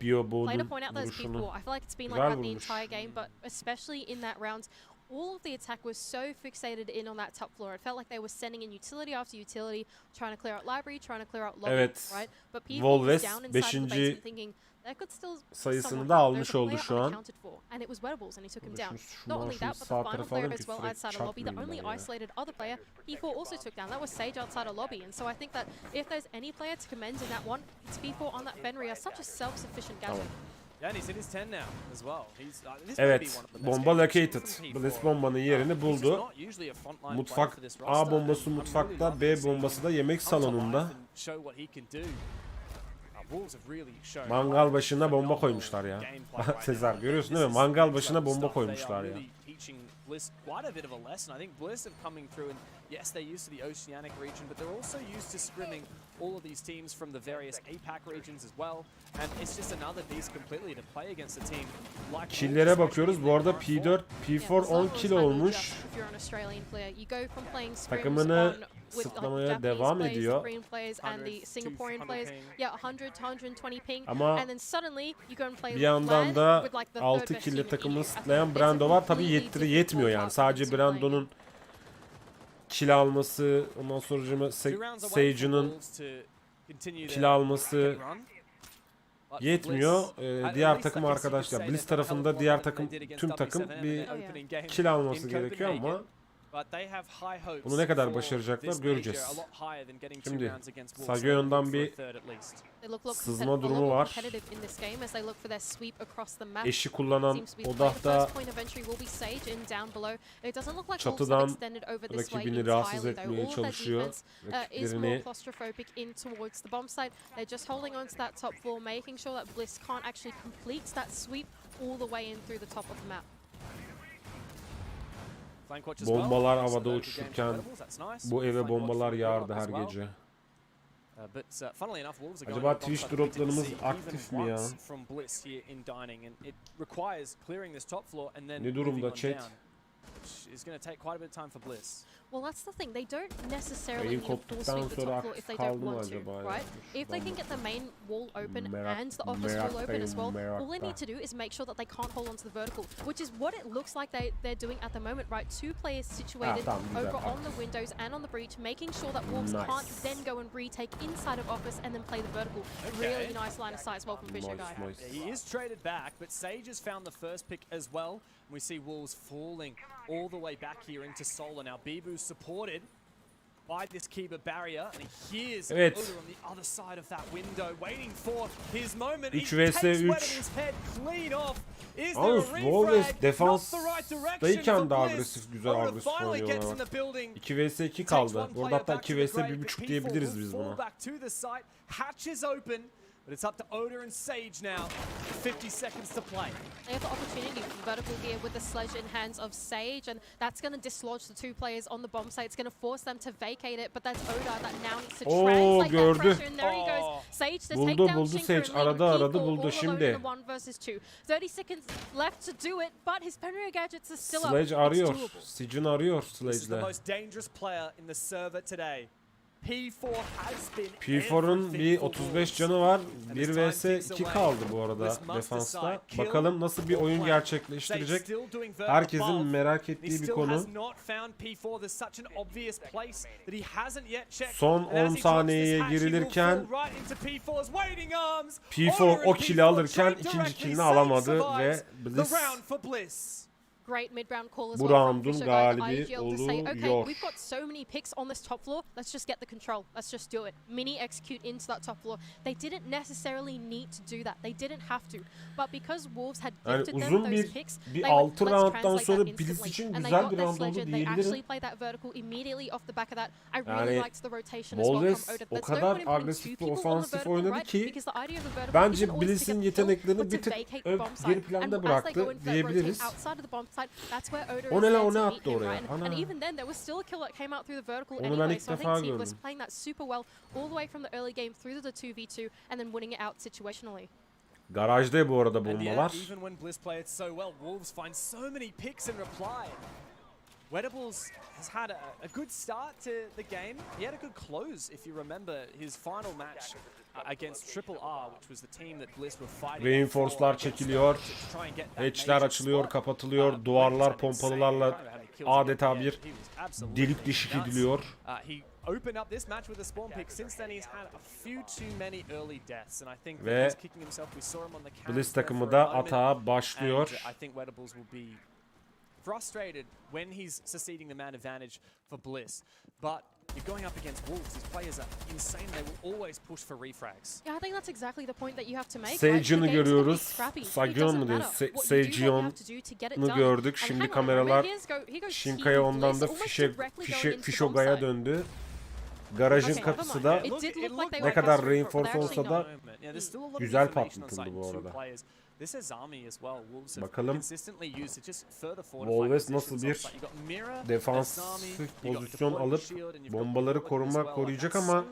Biobo'nun vuruşunu. Güzel vurmuş. All of the attack was so fixated in on that top floor. It felt like they were sending in utility after utility, trying to clear out library, trying to clear out lobby, right? But people was down inside the basement thinking there could still sayısını da almış oldu şu an. And it was Wedables and he took him down. Not only that, but the final player as well outside of lobby, the only isolated other player, P4 also took down. That was Sage outside of lobby. And so I think that if there's any player to commend in that one, it's P4 on that Fenrir, such a self-sufficient gadget. Evet, bomba located. Blitz bombanın yerini buldu. Mutfak, A bombası mutfakta, B bombası da yemek salonunda. Mangal başına bomba koymuşlar ya. Sezar görüyorsun değil mi? Mangal başına bomba koymuşlar ya. Bliss quite a bit of a lesson. I think Bliss have coming through, and yes, they're used to the Oceanic region, but they're also used to scrimming all of these teams from the various APAC regions as well. And it's just another beast completely to play against a team like. Kill'lere bakıyoruz. Bu arada P4, P4 10 kill olmuş. Takımını sıtlamaya devam ediyor. Ama bir yandan da 6 kill'le takımını sıtlayan Brando var. Tabii yetmiyor yani. Sadece Brando'nun kill alması, ondan sonra Sage'nin kill alması yetmiyor. Diğer takım arkadaşlar, Bliss tarafında diğer takım, tüm takım bir kill alması gerekiyor ama bunu ne kadar başaracaklar göreceğiz. Şimdi Sagoyon'dan bir sızma durumu var. Eşi kullanan Odah'da çatıdan rakibini rahatsız etmeye çalışıyor. Rakiplerini bombalar havada uçuşurken bu eve bombalar yağardı her gece. Acaba Twitch droplarımız aktif mi ya? Ne durumda chat? Well, that's the thing. They don't necessarily need to force feed the top floor if they don't want to, right? If they can get the main wall open and the office wall open as well, all they need to do is make sure that they can't hold on to the vertical, which is what it looks like they're doing at the moment, right? 2 players situated over on the windows and on the breach, making sure that Wolves can't then go and retake inside of office and then play the vertical. Really nice line of sight as well from Fisher Guy. He is traded back, but Sage has found the first pick as well. We see Wolves falling all the way back here into Solar. Now Bibu's supported by this Kiba barrier, and he hears Oda on the other side of that window, waiting for his moment. 3 vs 3. Yalnız Wolves defanstayken de agresif, güzel agresif oynuyorlar. 2 vs 2 kaldı. Burada hatta 2 vs 1.5 diyebiliriz biz buna. But it's up to Oda and Sage now. 50 seconds to play. They have the opportunity for vertical here with the sledge in hands of Sage, and that's going to dislodge the 2 players on the bomb site. It's going to force them to vacate it, but that's Oda that now needs to translate that pressure, and there he goes. Sage to take down Sage. Aradı buldu şimdi. 30 seconds left to do it, but his Penrio gadgets are still up. Sledge arıyor. Sage'in arıyor Sledge'le. This is the most dangerous player in the server today. P4'un bir 35 canı var. 1 vs 2 kaldı bu arada defansta. Bakalım nasıl bir oyun gerçekleştirecek. Herkesin merak ettiği bir konu. Son 10 saniyeye girilirken P4 o kill'i alırken ikinci kill'ini alamadı ve Bliss bu round'un galibi oluyor. We've got so many picks on this top floor. Let's just get the control. Let's just do it. Mini execute into that top floor. They didn't necessarily need to do that. They didn't have to. But because Wolves had gifted them those picks, bir 6 round'dan sonra Bliss için güzel bir round oldu diyebilirim. Wolves o kadar agresif ve ofansif oynadı ki bence Bliss'in yeteneklerini bir tık geri planda bıraktı diyebiliriz. O ne lan, o ne attı oraya? Ana. Onu ben ilk defa gördüm. Garajda bu arada bombalar. Wedables has had a good start to the game. He had a good close, if you remember his final match against Triple R, which was the team that Bliss were fighting. Reinforce'lar çekiliyor, hatch'ler açılıyor, kapatılıyor, duvarlar pompalılarla adeta bir delik deşik ediliyor. Opened up this match with a spawn pick. Since then he's had a few too many early deaths, and I think he's kicking himself. We saw him on the camera. Bliss takımı da atağa başlıyor. I think Wedables will be frustrated when he's succeeding the man advantage for Bliss. But you're going up against Wolves. These players are insane. They will always push for refrags. Yeah, I think that's exactly the point that you have to make. Sage'ını görüyoruz. Sageon mu diyor? Sageon'u gördük. Şimdi kameralar Shinka'ya, ondan da Fishoga'ya döndü. garajın kapısı da ne kadar reinforce olsa da güzel patlatıldı bu arada. Bakalım Wolves nasıl bir defansif pozisyon alıp bombaları koruyacak ama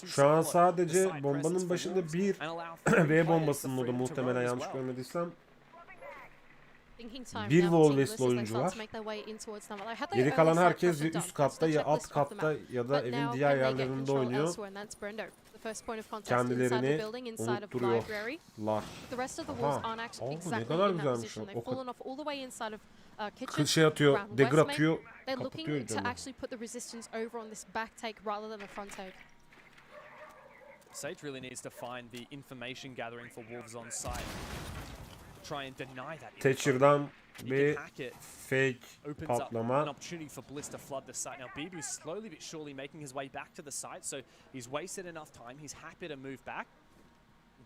şu an sadece bombanın başında bir B bombasının o da muhtemelen yanlış görmediysem bir Wolves'li oyuncu var. Geri kalan herkes ya üst katta ya alt katta ya da evin diğer yerlerinde oynuyor. Kendilerini unutturuyorlar. Aha. Ne kadar güzelmiş o. Şey atıyor, dagger atıyor, kapatıyor canım. Sage really needs to find the information gathering for Wolves on site. Try and deny that. Thatcher'dan bir fake patlama. An opportunity for Bliss to flood the site. Now Bibu's slowly but surely making his way back to the site, so he's wasted enough time. He's happy to move back.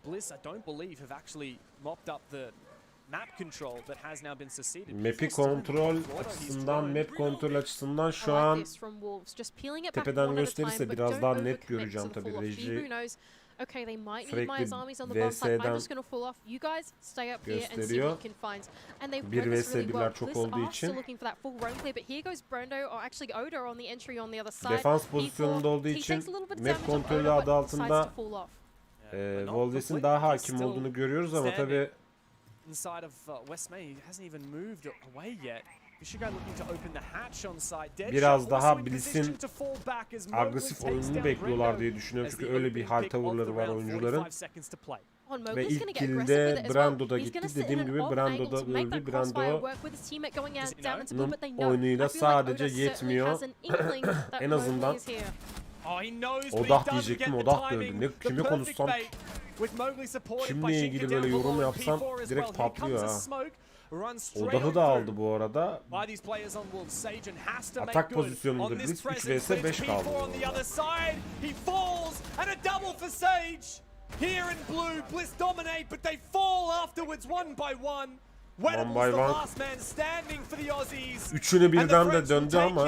Bliss, I don't believe, have actually mopped up the map control that has now been seceded. Map'i kontrol açısından şu an tepeden gösterirse biraz daha net göreceğim tabii reji. Okay, they might need my armies on the bomb site. I'm just going to fall off. You guys stay up here and see what you can find. And they've read this really well. Çok olduğu için still looking for that full roam clear, but here goes Brando, or actually Oda on the entry on the other side. Defans pozisyonunda olduğu için map kontrolü adı altında Wolves'in daha hakim olduğunu görüyoruz ama tabii inside of West May, he hasn't even moved away yet. Biraz daha Bliss'in agresif oyununu bekliyorlar diye düşünüyorum çünkü öyle bir hal tavırları var oyuncuların. Ve ilk kilde Brando'da gitti. Dediğim gibi Brando'da öldü. Brando'nun oyunuyla sadece yetmiyor. En azından Odah diyecektim, Odah da öldü. Ne, kime konuşsam, kimle ilgili böyle yorum yapsam direkt patlıyor ha. Odah'ı da aldı bu arada. Atak pozisyonunda Blitz 3 vs 5 kaldı. Here in blue, Bliss dominate, but they fall afterwards one by one. One by the one. last man standing for the Aussies. Üçünü birden de döndü ama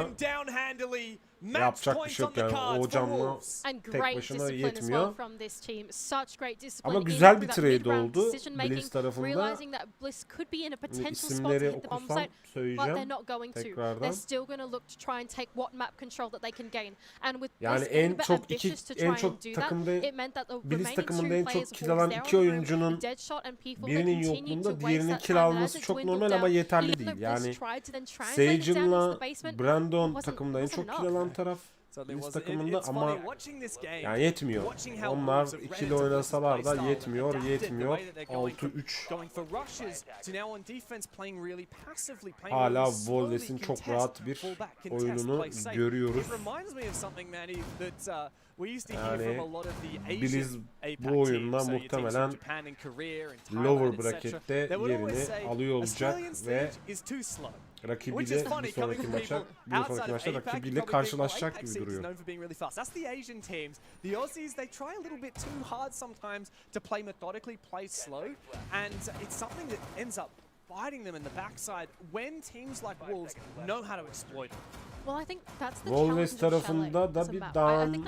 yapacak bir şey yok yani. O canlı tek başına yetmiyor. Ama güzel bir trade oldu Bliss tarafında. İsimleri okursam söyleyeceğim tekrardan. Yani en çok takımda Bliss takımında en çok kill alan iki oyuncunun birinin yokluğunda diğerinin kill alması çok normal ama yeterli değil. Yani Sage'ınla Brandon takımda en çok kill alan taraf Bliss takımında ama yani yetmiyor. Onlar ikili oynasalar da yetmiyor. 6-3. Hala Wolves'in çok rahat bir oyununu görüyoruz. Yani Blizz bu oyunla muhtemelen lower bracket'te yerini alıyor olacak ve rakibiyle bir sonraki maçta rakibiyle karşılaşacak gibi duruyor. The Aussies, they try a little bit too hard sometimes to play methodically, play slow, and it's something that ends up biting them in the backside when teams like Wolves know how to exploit it. Well, I think that's the Wolves tarafında da bir dağılım.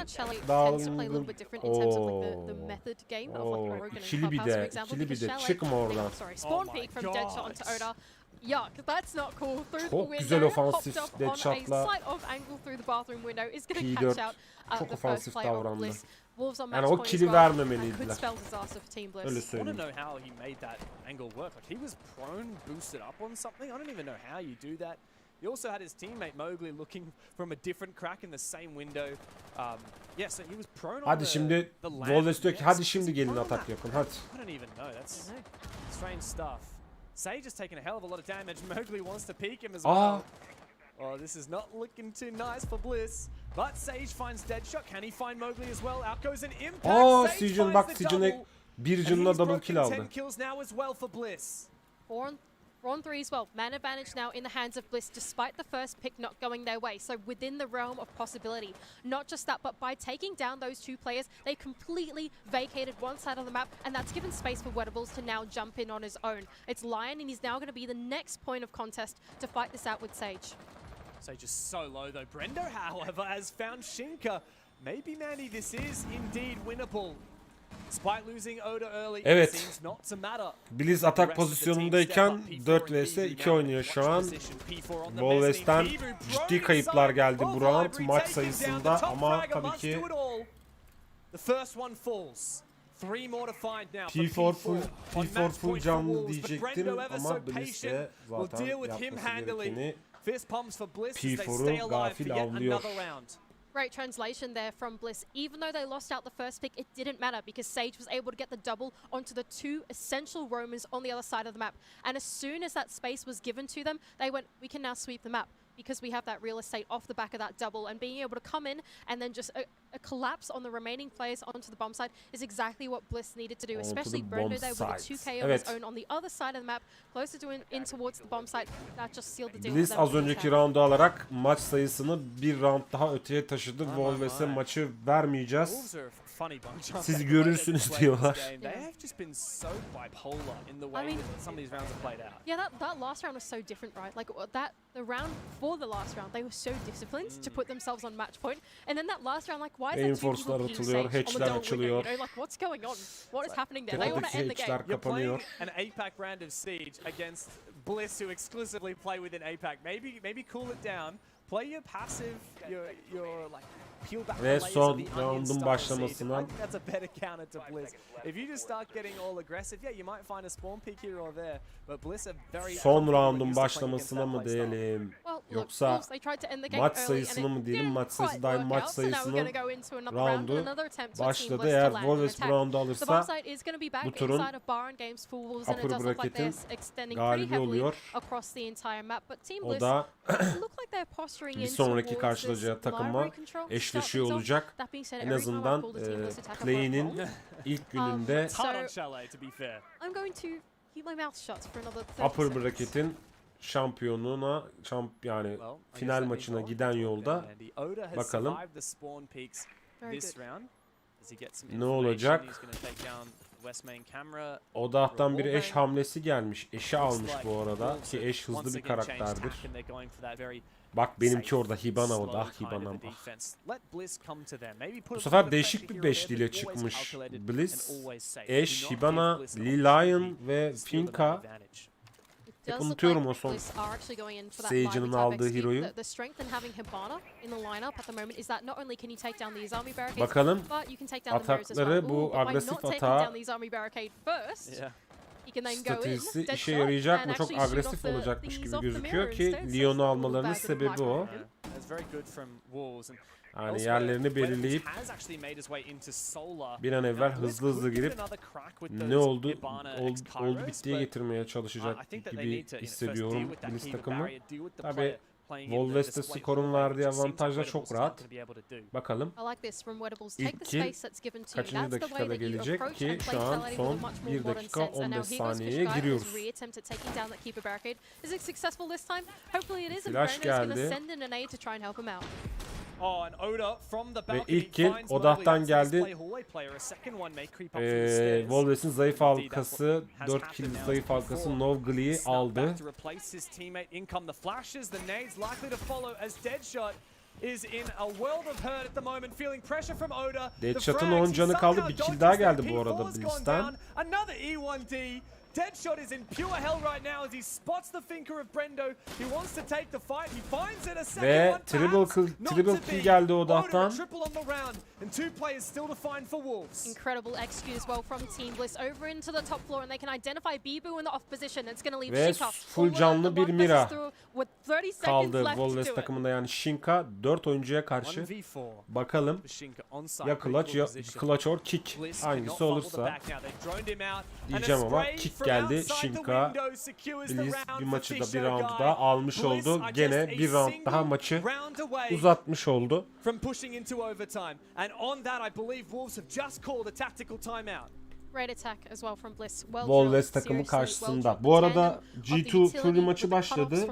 İkili bir de çıkma oradan. Çok güzel ofansif deadshot'la P4 çok ofansif davrandı. Yani o kill'i vermemeliydiler. Öyle söyleyeyim. He also had his teammate Mowgli looking from a different crack in the same window. Yeah, so he was prone on hadi şimdi Wolves diyor ki hadi şimdi gelin atak yapın hadi. I don't even know. That's strange stuff. Sage has taken a hell of a lot of damage. Mowgli wants to peek him as well. Oh, this is not looking too nice for Bliss. But Sage finds Deadshot. Can he find Mowgli as well? Out goes an impact. Siegen bak Siegen'e bir canla double kill aldı. 10 kills now as well for Bliss. Round 3 as well. Man advantage now in the hands of Bliss despite the first pick not going their way. So within the realm of possibility. Not just that, but by taking down those two players, they completely vacated one side of the map, and that's given space for Wettables to now jump in on his own. It's Lion, and he's now going to be the next point of contest to fight this out with Sage. Sage is so low though. Brendo, however, has found Shinka. maybe Mandy, this is indeed winnable. Despite losing Oda early, it Evet. seems not to matter. Blizz atak pozisyonundayken 4 vs 2 oynuyor şu an. Wolves'ten ciddi kayıplar geldi bu round maç sayısında ama tabii ki P4 full canlı diyecektim ama Blizz de zaten yapması gerekeni P4'u gafil avlıyor. Great translation there from Bliss. Even though they lost out the first pick, it didn't matter because Sage was able to get the double onto the two essential roamers on the other side of the map. And as soon as that space was given to them, they went, we can now sweep the map because we have that real estate off the back of that double. And being able to come in and then just a collapse on the remaining players onto the bomb site is exactly what Bliss needed to do. Especially Brendo there with a 2k of his own on the other side of the map, closer to in towards the bomb site. That just sealed the deal. Blizz az önceki roundu alarak maç sayısını bir round daha öteye taşıdı. Wolves'e maçı vermeyeceğiz. Siz görürsünüz diyorlar. Yeah, that last round was so different, right? Like the round before the last round, they were so disciplined to put themselves on match point, and then that last round, like, why is there two people picking Sage on the double window? You know, like, what's going on? What is happening there? They want to end the game. You're playing an APAC round of Siege against Bliss, who exclusively play within APAC. Maybe cool it down. Play your passive, your like. Ve son roundun başlamasına That's a better counter to Bliss. If you just start getting all aggressive, yeah, you might find a spawn pick here or there, but Bliss are very son roundun başlamasına mı diyelim yoksa maç sayısını mı diyelim? Maç sayısı daim maç sayısının roundu başladı. Eğer Wolves bu roundu alırsa bu turun upper bracket'in galibi oluyor. O da bir sonraki karşılayacağı takıma eşleşiyor olacak. En azından play'inin ilk gününde upper bracket'in şampiyonluğuna yani final maçına giden yolda bakalım ne olacak. Odah'tan bir eş hamlesi gelmiş. Eşi almış bu arada ki eş hızlı bir karakterdir. Bak benimki orada Hibana o da. Ah Hibana'm. Bu sefer değişik bir beşliyle çıkmış Blizz. Eş, Hibana, Lion ve Finka. Hep unutuyorum o son Sage'nin aldığı hero'yu. Bakalım atakları bu agresif atağa stratejisi işe yarayacak mı? Çok agresif olacakmış gibi gözüküyor ki Leon'u almalarının sebebi o. Yani yerlerini belirleyip bir an evvel hızlı girip ne oldu bittiye getirmeye çalışacak gibi hissediyorum Blizz takımı. Tabi Wolves'te skorun verdiği avantajla çok rahat. Bakalım ilk kill kaçıncı dakikada gelecek ki şu an son 1 dakika 15 saniyeye giriyoruz. Flash geldi. Ve ilk kill Odah'tan geldi. Wolves'in zayıf halkası 4 kill zayıf halkası Novgli'yi aldı. Deadshot'un 10 canı kaldı. Bir kill daha geldi bu arada Blizz'ten. Deadshot is in pure hell right now as he spots the finger of Brendo. He wants to take the fight. He finds it a second ve one. triple kill geldi Odah'tan. Triple on the round and two players still to find for Wolves. Incredible execute as well from Team Bliss over into the top floor and they can identify Bibu in the off position. It's going to leave ve Shinka full canlı bir Mira kaldı Wolves takımında, yani Shinka 4 oyuncuya karşı. Bakalım ya clutch or kick hangisi olursa diyeceğim ama kick geldi. Shinka Blizz bir maçı da bir round daha almış oldu. Gene bir round daha maçı uzatmış oldu. Great attack as well from Bliss. Well Wolves takımı karşısında. Bu arada G2 Fury maçı başladı.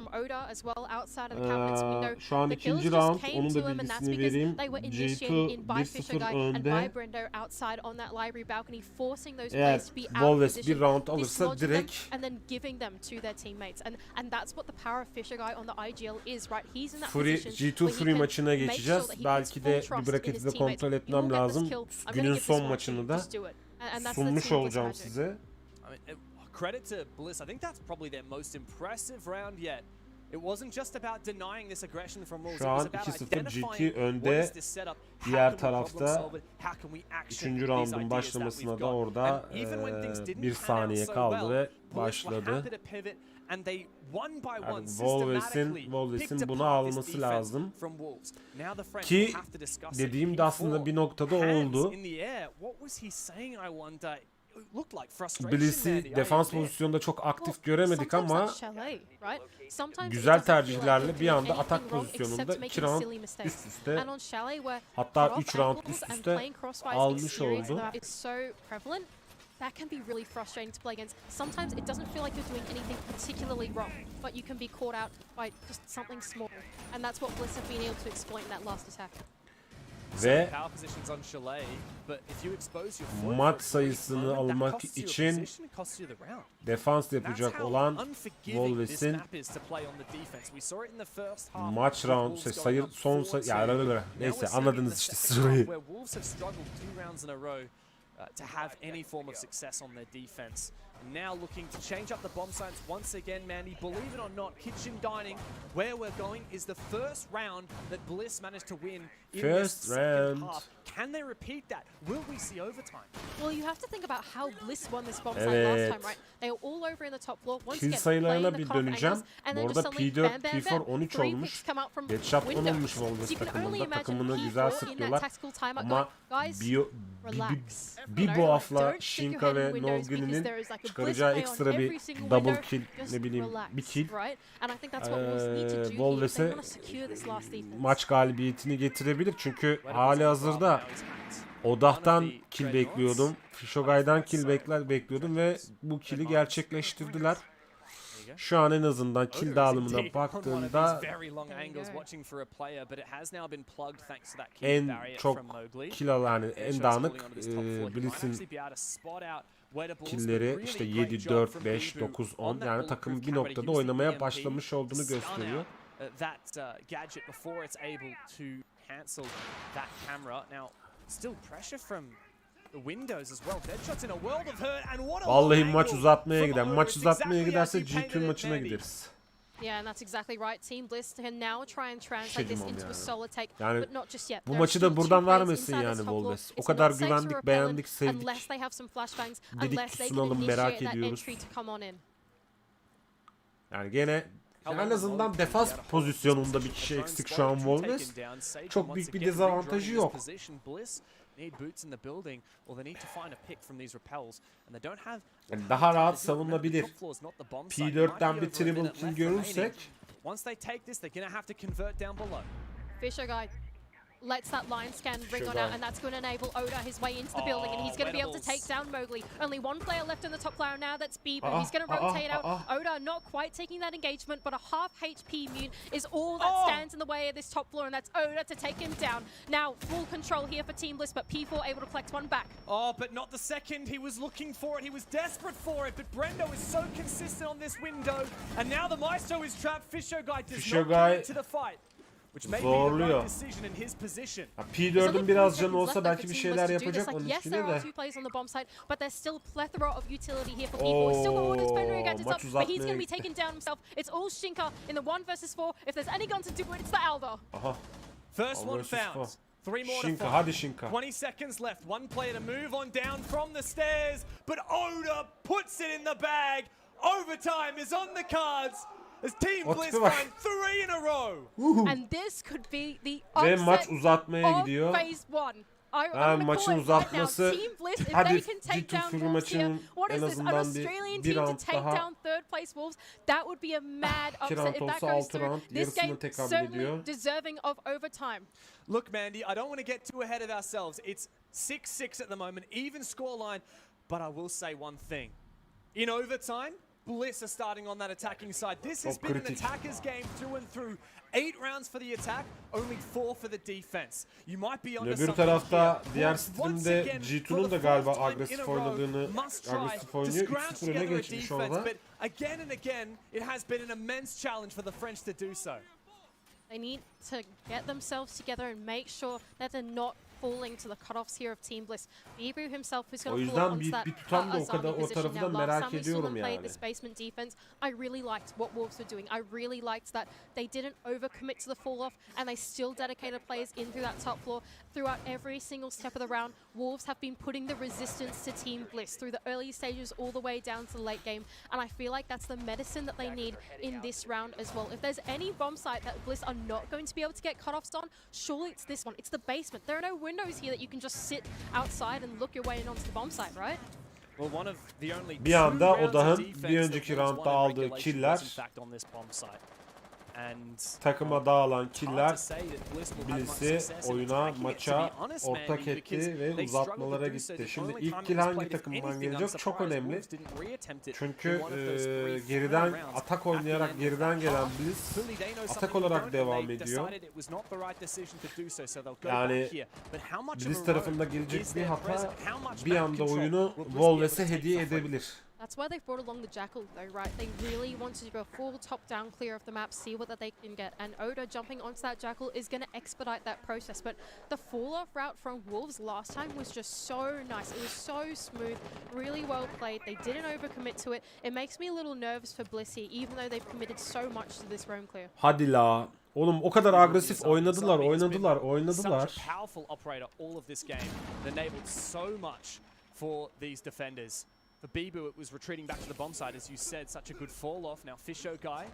Şu an ikinci round. Onun da bilgisini vereyim. G2 1-0 önde. Eğer Wolves bir round alırsa direkt Fury, G2 Fury maçına geçeceğiz. Belki de bir braketi de kontrol etmem lazım. Günün son maçını da sunmuş olacağım size. Credit to Bliss. I think that's probably their most impressive round yet. It wasn't just about denying this aggression from Wolves. Şu an 2-0 G2 önde. Diğer tarafta 3. roundun başlamasına da orada 1 saniye kaldı ve başladı. Yani Wolves'in bunu alması lazım. Ki dediğimde aslında bir noktada oldu. Bliss'i defans pozisyonunda çok aktif göremedik ama güzel tercihlerle bir anda atak pozisyonunda 2 round üst üste, hatta 3 round üst üste almış oldu. That can be really frustrating to play against. Sometimes it doesn't feel like you're doing anything particularly wrong, but you can be caught out by just something small. And that's what Bliss have been able to exploit in that last attack. Ve maç sayısını almak için defans yapacak olan Wolves'in maç round sayı son sayı yani neyse anladınız işte sırayı. To have any form of success on their defense. Now looking to change up the bomb sites once again, Mandy. Believe it or not, kitchen dining, where we're going is the first round that Bliss managed to win in this second half. Can they repeat that? Will we see overtime? Well, you have to think about how Bliss won this bomb site last time, right? They were all over in the top floor. Once kill sayılarına bir döneceğim. Bu arada P4, P4 13 olmuş. Headshot 10 olmuş Wolves takımında. Takımını güzel sıkıyorlar. Ama bir buff'la Shinka ve Nolguni'nin çıkaracağı ekstra bir double kill, ne bileyim bir kill Wolves'e maç galibiyetini getirebilir. Çünkü hali hazırda Odah'tan kill bekliyordum. Fishogai'dan kill bekliyordum ve bu kill'i gerçekleştirdiler. Şu an en azından kill dağılımına baktığımda en çok kill alan, en dağınık Bliss'in killleri işte 7, 4, 5, 9, 10 yani takım bir noktada oynamaya başlamış olduğunu gösteriyor. Vallahi maç uzatmaya gider. Maç uzatmaya giderse G2 maçına gideriz. Yeah, and that's exactly right. Team Bliss can now try and translate this into a solo take, yani but not just yet. Bu maçı da buradan vermesin yani Wolves. O kadar güvendik, beğendik, sevdik. Dedik sunalım, merak ediyoruz. Yani gene en azından defans pozisyonunda bir kişi eksik şu an Wolves. Çok büyük bir dezavantajı yok. Yani daha rahat savunabilir. P4'ten bir triple kill görürsek. Lets that line scan ring on out, and that's going to enable Oda his way into the building, and he's going to be able to take down Mowgli. Only one player left in the top floor now, that's B, but he's going to rotate out. Oda not quite taking that engagement, but a half HP immune is all that stands in the way of this top floor, and that's Oda to take him down. Now, full control here for Team Bliss, but P4 able to collect one back. Oh, but not the second. He was looking for it. He was desperate for it, but Brendo is so consistent on this window, and now the Maestro is trapped. Fishogai does not come into the fight. Zorluyor. P4'ün biraz canı olsa belki bir şeyler yapacak onun üstüne de. Maç uzatmaya gitti. Aha. First one found. 3 more to fight. Hadi Shinka. 20 seconds left. One player to move on down from the stairs, but Oda puts it in the bag. Overtime is on the cards. As Team Bliss find 3 in a row. And this could be the ve maç uzatmaya gidiyor. Maçın uzatması. Hadi G2 Fury maçının en azından bir round daha. 2 round olsa 6 round yarısını tekabül ediyor. Look Mandy, I don't want to get too ahead of ourselves. It's 6-6 at the moment, even scoreline. But I will say one thing. In overtime, Bliss are starting on that attacking side. This has been an attacker's game through and through. 8 rounds for the attack, only 4 for the defense. You might be onto Öbür tarafta diğer streamde G2'nun da galiba agresif oynadığını, agresif oynuyor. 3-0 öne geçmiş orada. But again and again, it has been an immense challenge for the French to do so. They need to get themselves together and make sure that they're not falling to the cutoffs here of Team Bliss. Bibu himself is going to pull onto that Azami position now. Last time we saw them play this basement defense, I really liked what Wolves were doing. I really liked that they didn't overcommit to the fall off and they still dedicated players in through that top floor. Throughout every single step of the round, Wolves have been putting the resistance to Team Bliss through the early stages all the way down to the late game. And I feel like that's the medicine that they need in this round as well. If there's any bomb site that Bliss are not going to be able to get cutoffs on, surely it's this one. It's the basement. There are no windows here that you can just sit outside and look your way in onto the bomb site, right? Well, one of the only bir anda Odah'ın bir önceki roundda aldığı killer, takıma dağılan killer Bliss'i oyuna, maça ortak etti ve uzatmalara gitti. Şimdi ilk kill hangi takımdan gelecek çok önemli. Çünkü geriden atak oynayarak geriden gelen Bliss atak olarak devam ediyor. Yani Bliss tarafında gelecek bir hata bir anda oyunu Wolves'e hediye edebilir. That's why they've brought along the Jackal though, right? They really want to do a full top-down clear of the map, see what they can get. And Oda jumping onto that Jackal is going to expedite that process. But the fall-off route from Wolves last time was just so nice. It was so smooth, really well played. They didn't overcommit to it. It makes me a little nervous for Bliss here, even though they've committed so much to this roam clear. Hadi la. Oğlum o kadar agresif oynadılar. Such a powerful operator all of this game. It enabled so much for these defenders. For Bibu, it was retreating back to the bomb site, as you said. Such a good fall off. Now Fisho guy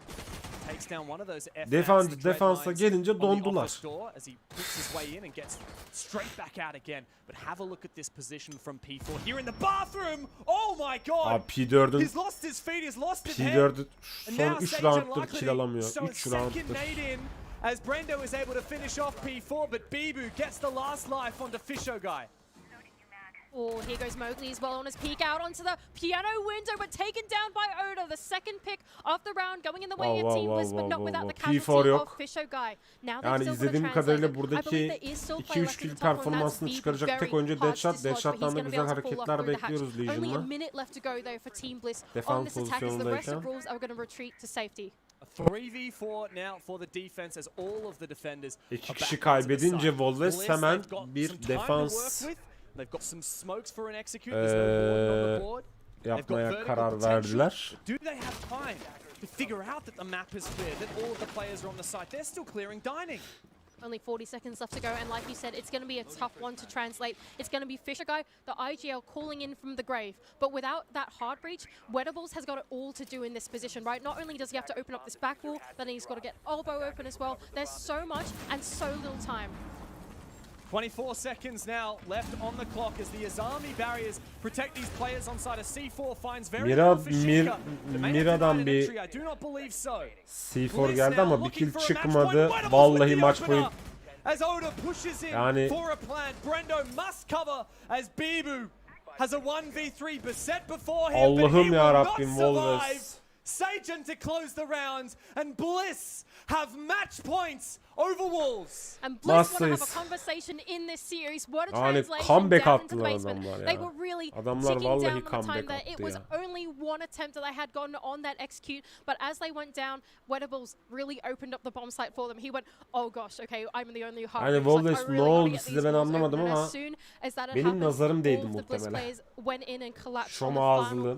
takes down one of those defansa gelince dondular. As he puts his way in and gets straight back out again. But have a look at this position from P4 here in the bathroom. Oh my god. Abi P4'ün he's lost his feet, he's lost his head. P4'ün son 3 round'dır kill alamıyor. 3 round'dır. As Brendo is able to finish off P4, but Bibu gets the last life onto Fisho guy. Oh, here goes Mowgli as well on his peek out onto the piano window, but taken down by Oda. The second pick of the round going in the way of Team Bliss, but not without the casualty of Fisho guy. Yani izlediğim kadarıyla buradaki 2-3 kill performansını çıkaracak tek oyuncu Deadshot. Deadshot'tan da güzel hareketler bekliyoruz Legion'la. Defans pozisyonundayken. A 3v4 now for the defense as all of the defenders. 2 kişi kaybedince Wolves hemen bir defans They've got some smokes for an execute. There's no warning on the board. Yapmaya karar verdiler. Do they have time to figure out that the map is clear, that all of the players are on the site? They're still clearing dining. Only 40 seconds left to go, and like you said, it's going to be a tough one to translate. It's going to be Fisher guy, the IGL calling in from the grave. But without that hard breach, Wedables has got it all to do in this position, right? Not only does he have to open up this back wall, but he's got to get elbow open as well. There's so much and so little time. 24 seconds now left on the clock as the Azami barriers protect these players on side. A C4 finds very Mira'dan bir C4 geldi ama bir kill çıkmadı. Vallahi maç boyu. As Oda pushes in for a plant, Brendo must cover as Bibu has a 1v3 beset before him. Allah'ım ya Rabbim Wolves. Sagen to close the round, and Bliss have match points over Wolves. And Bliss want to have a conversation in this series. What a translation down into the basement. They were really ticking down on the time there. It was only one attempt that they had gotten on that execute, but as they went down, Wedables really opened up the bomb site for them. He went, oh gosh, okay, I'm the only hard. Yani Wolves ne oldu size ben anlamadım ama benim nazarım değdi muhtemelen. Şom ağzılı.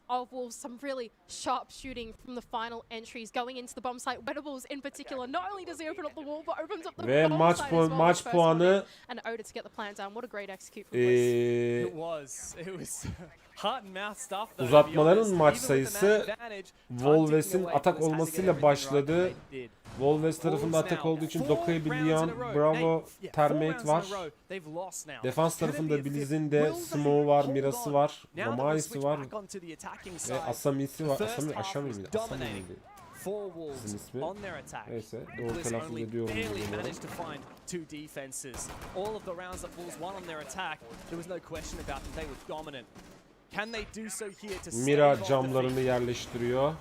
Of Wolves, some really sharp shooting from the final entries going into the bomb site. Wedables in particular, not only does he open up the wall, but opens up the bomb site as well. Maç puanı and Oda to get the plan down. What a great execute from Bliss. It was heart and mouth stuff. Uzatmaların maç sayısı Wolves'in atak olmasıyla başladı. Wolves tarafında atak olduğu için Doka'yı Billion, Bravo, Termate var. Defans tarafında Blizz'in de Smoke'u var, Mira'sı var, Mamai'si var ve Asami'si var. Asami miydi? Asami miydi? Sizin ismi. Neyse, doğru telaffuz ediyorum. Can they do so here to Mira camlarını yerleştiriyor.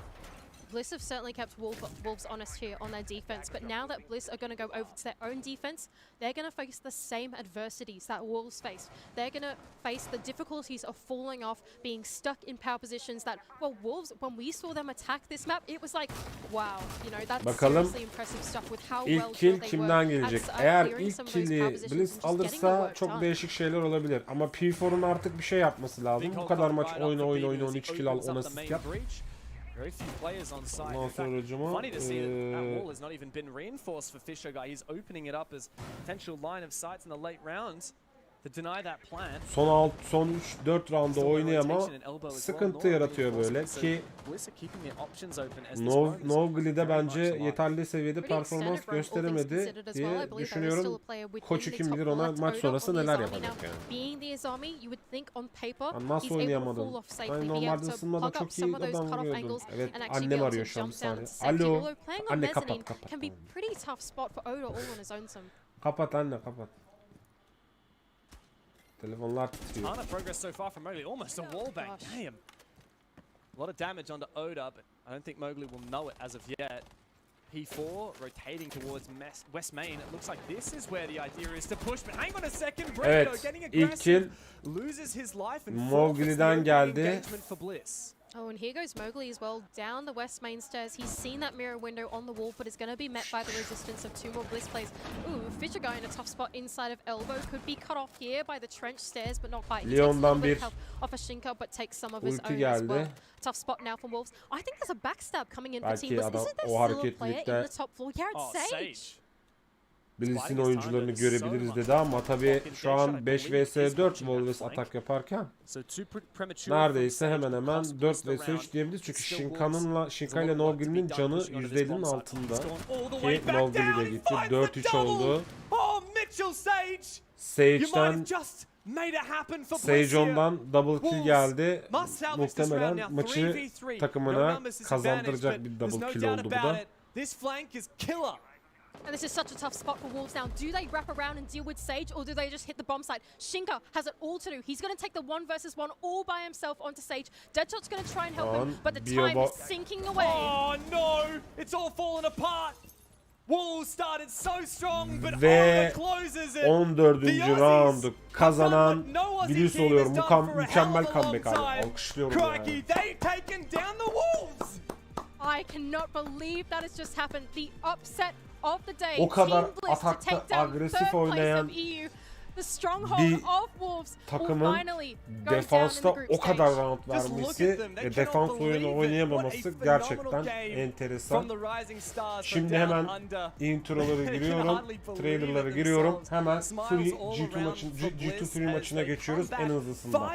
Bliss have certainly kept Wolves honest here on their defense, but now that Bliss are going to go over to their own defense, they're going to face the same adversities that Wolves faced. They're going to face the difficulties of falling off, being stuck in power positions that, well, Wolves, when we saw them attack this map, it was like, wow, you know, that's seriously impressive stuff with how well kill kimden gelecek? Eğer ilk kill'i Bliss alırsa çok değişik şeyler olabilir. Ama P4'un artık bir şey yapması lazım. Bu kadar maç oyna 13 kill al, 10 asist yap. Very few players on site. Ondan sonracıma Funny to see that wall has not even been reinforced for Fisher Guy. He's opening it up as potential line of sights in the late rounds to deny that plan. Son 3-4 roundda oynuyor ama sıkıntı yaratıyor böyle ki Novgli'de bence yeterli seviyede performans gösteremedi diye düşünüyorum. Koçu kim bilir ona maç sonrası neler yapacak yani. Nasıl oynayamadım? Ben normalde ısınmada çok iyi adam vuruyordum. Evet, annem arıyor şu an bir saniye. Alo. Anne kapat. Kapat anne kapat. Telefonlar titriyor. Ton of progress so far from Mowgli, almost a wallbang. Damn. A lot of damage onto Oda, but I don't think Mowgli will know it as of yet. P4 rotating towards West Main. It looks like this is where the idea is to push. But hang on a second, Brendo getting aggressive. Loses his life and Mowgli'den geldi. Engagement for Bliss. Oh, and here goes Mowgli as well, down the west main stairs. He's seen that mirror window on the wall, but is going to be met by the resistance of 2 more Bliss plays. Ooh, Fisher Guy in a tough spot inside of elbow. Could be cut off here by the trench stairs, but not quite. He takes a little bit of help off a Shinka, but takes some of his own as well. Tough spot now from Wolves. I think there's a backstab coming in for Team Bliss. Isn't there still a player in the top floor? Yeah, it's Sage. Bliss'in oyuncularını görebiliriz dedi ama tabii şu an 5 vs 4 Wolves atak yaparken neredeyse hemen 4 vs 3 diyebiliriz çünkü Shinka ile Novgli'nin canı %50'nin altında ki Novgli de gitti. 4-3 oldu. Sage ondan double kill geldi. Muhtemelen maçı takımına kazandıracak bir double kill oldu bu da. And this is such a tough spot for Wolves now. Do they wrap around and deal with Sage, or do they just hit the bomb site? Shinka has it all to do. He's going to take the 1 versus 1 all by himself onto Sage. Deadshot's going to try and help him, but the time is sinking away. Oh no! It's all falling apart. Wolves started so strong, but ve closes it. 14. roundu kazanan birisi oluyor. Mükemmel comeback abi. Alkışlıyorum yani. I cannot believe that has just happened. The upset of the day. O kadar atakta agresif oynayan bir takımın defansta o kadar round vermesi ve defans oyunu oynayamaması gerçekten enteresan. Şimdi hemen introları giriyorum, trailerları giriyorum. Hemen G2 Free maçına geçiyoruz en hızlısından.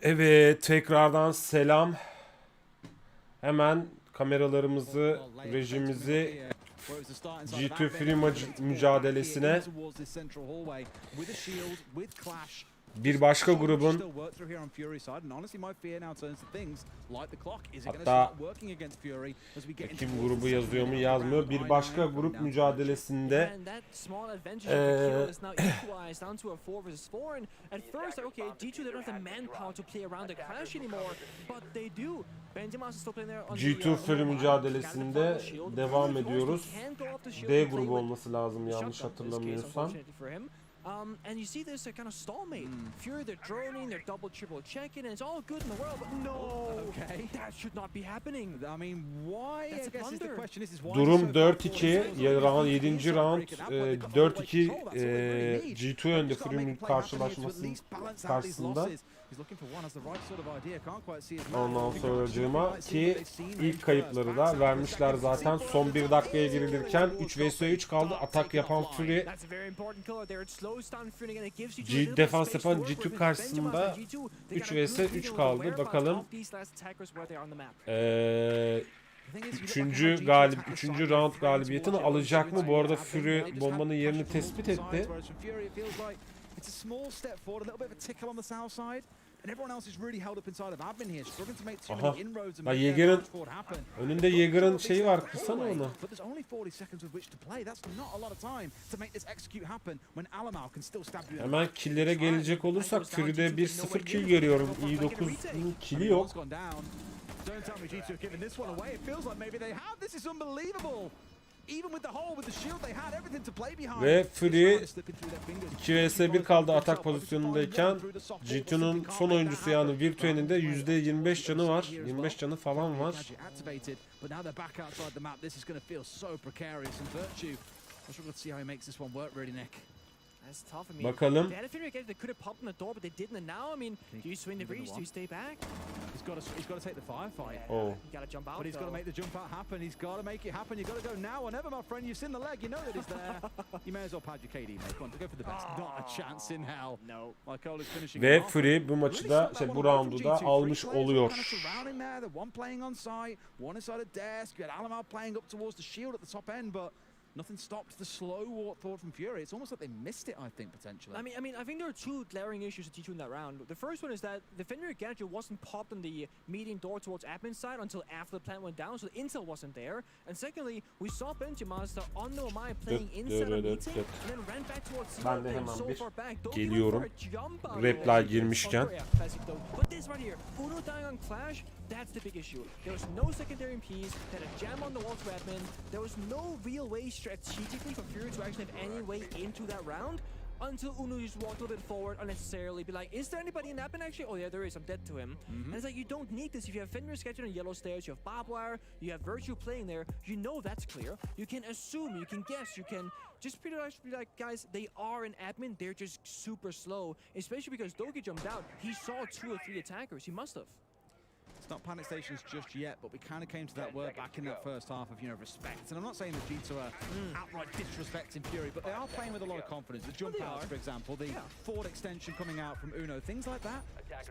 Evet, tekrardan selam. Hemen kameralarımızı, rejimizi G2 Free mücadelesine bir başka grubun, hatta kim grubu yazıyor mu yazmıyor, bir başka grup mücadelesinde G2 Free mücadelesinde devam ediyoruz. D grubu olması lazım yanlış hatırlamıyorsam. And you see this kind of stalemate. Fury, they're droning, they're double, triple checking, and it's all good in the world, but no, okay, that should not be happening. I mean, why? That's I guess is the question. This is why. Durum 4-2. Round 7. round 4-2 G2 önde Fury'nin karşılaşmasının karşısında. Ondan sonracığıma ki ilk kayıpları da vermişler zaten. Son 1 dakikaya girilirken 3 vs 3 kaldı. Atak yapan Fury, defans yapan G2 karşısında 3 vs 3 kaldı. Bakalım 3. round galibiyetini alacak mı? Bu arada Fury bombanın yerini tespit etti. Aha. Ya Yeager'ın önünde Yeager'ın şeyi var. Kırsana onu. Hemen kill'lere gelecek olursak Fury'de 1-0 kill görüyorum. i9'un kill'i yok. Don't tell me G2 have given this one away. It feels like maybe they have. This is unbelievable. Even with the hole, with the shield, they had everything to play behind. Ve Fury 2 vs 1 kaldı atak pozisyonundayken G2'nun son oyuncusu yani Virtue'nin de %25 canı var. 25 canı falan var. Bakalım. He's got to take the firefight. Oh. But he's got to make the jump out happen. He's got to make it happen. You've got to go now or never, my friend. You've seen the leg. You know that he's there. You may as well pad your KD, mate. Come on, go for the best. Not a chance in hell. No. Ve Fury bu maçı da, bu roundu da almış oluyor. One playing on site, one inside a desk. You had Alamar playing up towards the shield at the top end, but nothing stopped the slow walk forward from Fury. It's almost like they missed it, I think, potentially. I think there are two glaring issues with G2 in that round. The first one is that the Fenrir gadget wasn't popped on the meeting door towards admin side until after the plant went down, so the intel wasn't there. And secondly, we saw Benjimaster on the Omai playing inside a meeting, and then ran back towards Ben de hemen bir geliyorum. Reply girmişken. But this right here, Uno dying on Clash, that's the big issue. There was no secondary piece, they had a jam on the wall to admin, there was no real way strategically for Fury to actually have any way into that round until Uno just walked a little bit forward unnecessarily, be like, is there anybody in admin actually? Oh yeah, there is, I'm dead to him. And it's like, you don't need this. If you have Fenrir sketching on yellow stairs, you have barbed wire, you have Virtue playing there, you know that's clear. You can assume, you can guess, you can just pretty much be like, guys, they are in admin, they're just super slow, especially because Doki jumped out. He saw 2 or 3 attackers, he must have. It's not panic stations just yet, but we kind of came to that word back in that first half of, respect. And I'm not saying that G2 are outright disrespecting Fury, but they are playing with a lot of confidence. The jump outs, for example, the forward extension coming out from Uno, things like that.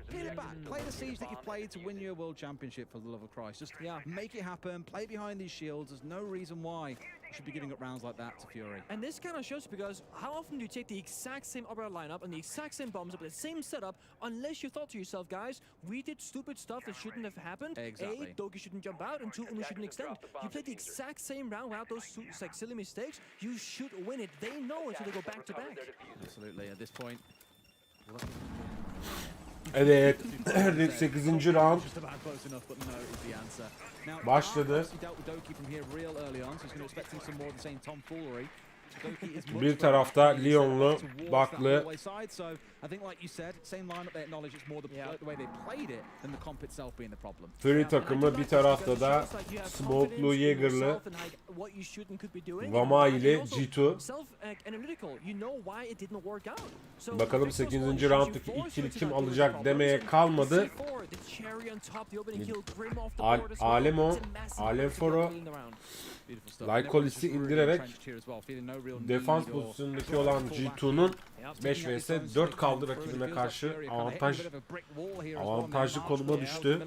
Pin it back. Play the siege that you've played to win your world championship, for the love of Christ. Just make it happen. Play behind these shields. There's no reason why you should be giving up rounds like that to Fury. And this kind of shows because how often do you take the exact same upper lineup and the exact same bombs up with the same setup unless you thought to yourself, guys, we did stupid stuff that shouldn't have happened. Exactly. A, Doki shouldn't jump out, and 2, Uno shouldn't extend. You played the exact same round without those like silly mistakes. You should win it. They know until they go back to back. Absolutely. At this point. Evet, 8. round başladı. Bir tarafta Lyonlu, Baklı, Fury takımı, bir tarafta da Smoke'lu, Yeager'lı, Vama ile G2. Bakalım 8. rounddaki ilk kill'i kim alacak demeye kalmadı. Alemforo Lycolis'i indirerek defans pozisyonundaki olan G2'nun 5 vs 4 kaldı rakibine karşı avantajlı konuma düştü.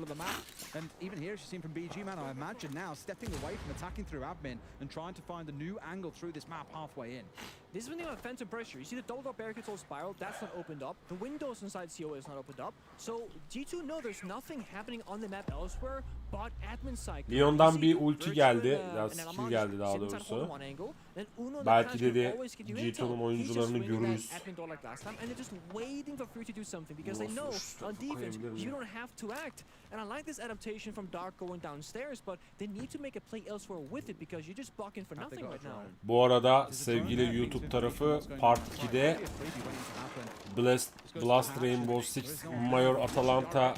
And even here, she's seen from BG, man, I imagine now stepping away from attacking through admin and trying to find a new angle through this map halfway in. This is one thing about phantom pressure. You see the double door barricades all spiral, that's not opened up. The windows inside CO is not opened up. So G2 know there's nothing happening on the map elsewhere but admin side. Lyon'dan bir ulti geldi, ya skill geldi daha doğrusu. Belki dedi G2'nun oyuncularını görürüz. And I like this adaptation from Dark going downstairs, but they need to make a play elsewhere with it because you're just blocking for nothing right now. Bu arada sevgili YouTube G2 tarafı Part 2'de Blast Rainbow Six Major Atalanta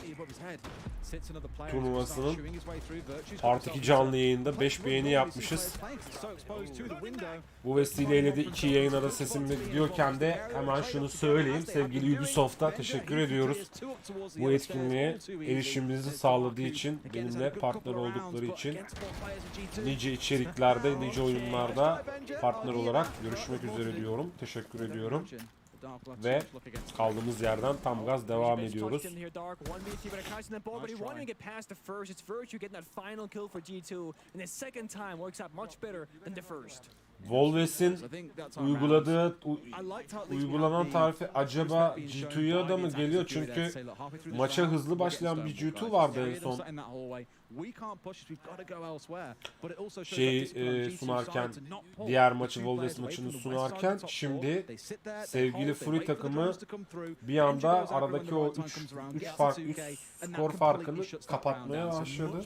turnuvasının Part 2 canlı yayında 5 beğeni yapmışız. Bu vesileyle de 2 yayına da sesim gidiyorken de hemen şunu söyleyeyim. Sevgili Ubisoft'a teşekkür ediyoruz. Bu etkinliğe erişimimizi sağladığı için, benimle partner oldukları için nice içeriklerde, nice oyunlarda partner olarak görüşmek üzere diyorum. Teşekkür ediyorum. Ve kaldığımız yerden tam gaz devam ediyoruz. Volves'in uygulanan tarifi acaba G2'ya da mı geliyor? Çünkü maça hızlı başlayan bir G2 vardı en son. Sunarken, diğer maçı, Volves maçını sunarken, şimdi sevgili Fury takımı bir anda aradaki o 3 skor farkını kapatmaya başladı.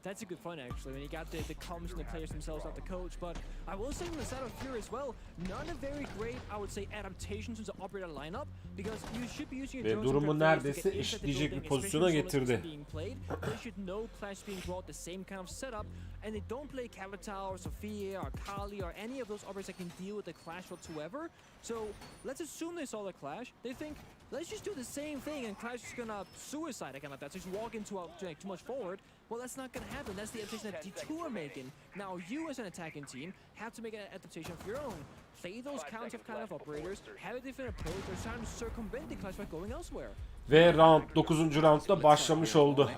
That's a good point, actually. When you got the comms from the players themselves, not the coach. But I will say from the side of Fury as well, not a very great, I would say, adaptation to the operator lineup, because you should be using your Ve durumu neredeyse eşitleyecek bir pozisyona getirdi. They should know Clash being brought the same kind of setup, and they don't play Cavita or Sophia or Kali or any of those operators that can deal with the Clash whatsoever. So let's assume they saw the Clash. They think, let's just do the same thing, and Clash is gonna suicide again like that. So just walk into too much forward. Well, that's not gonna happen. That's the adaptation that G2 are making. Now you as an attacking team have to make an adaptation of your own. Play those counter kind of operators, have a different approach, or trying to circumvent the Clash by going elsewhere. Ve round 9. roundda başlamış oldu.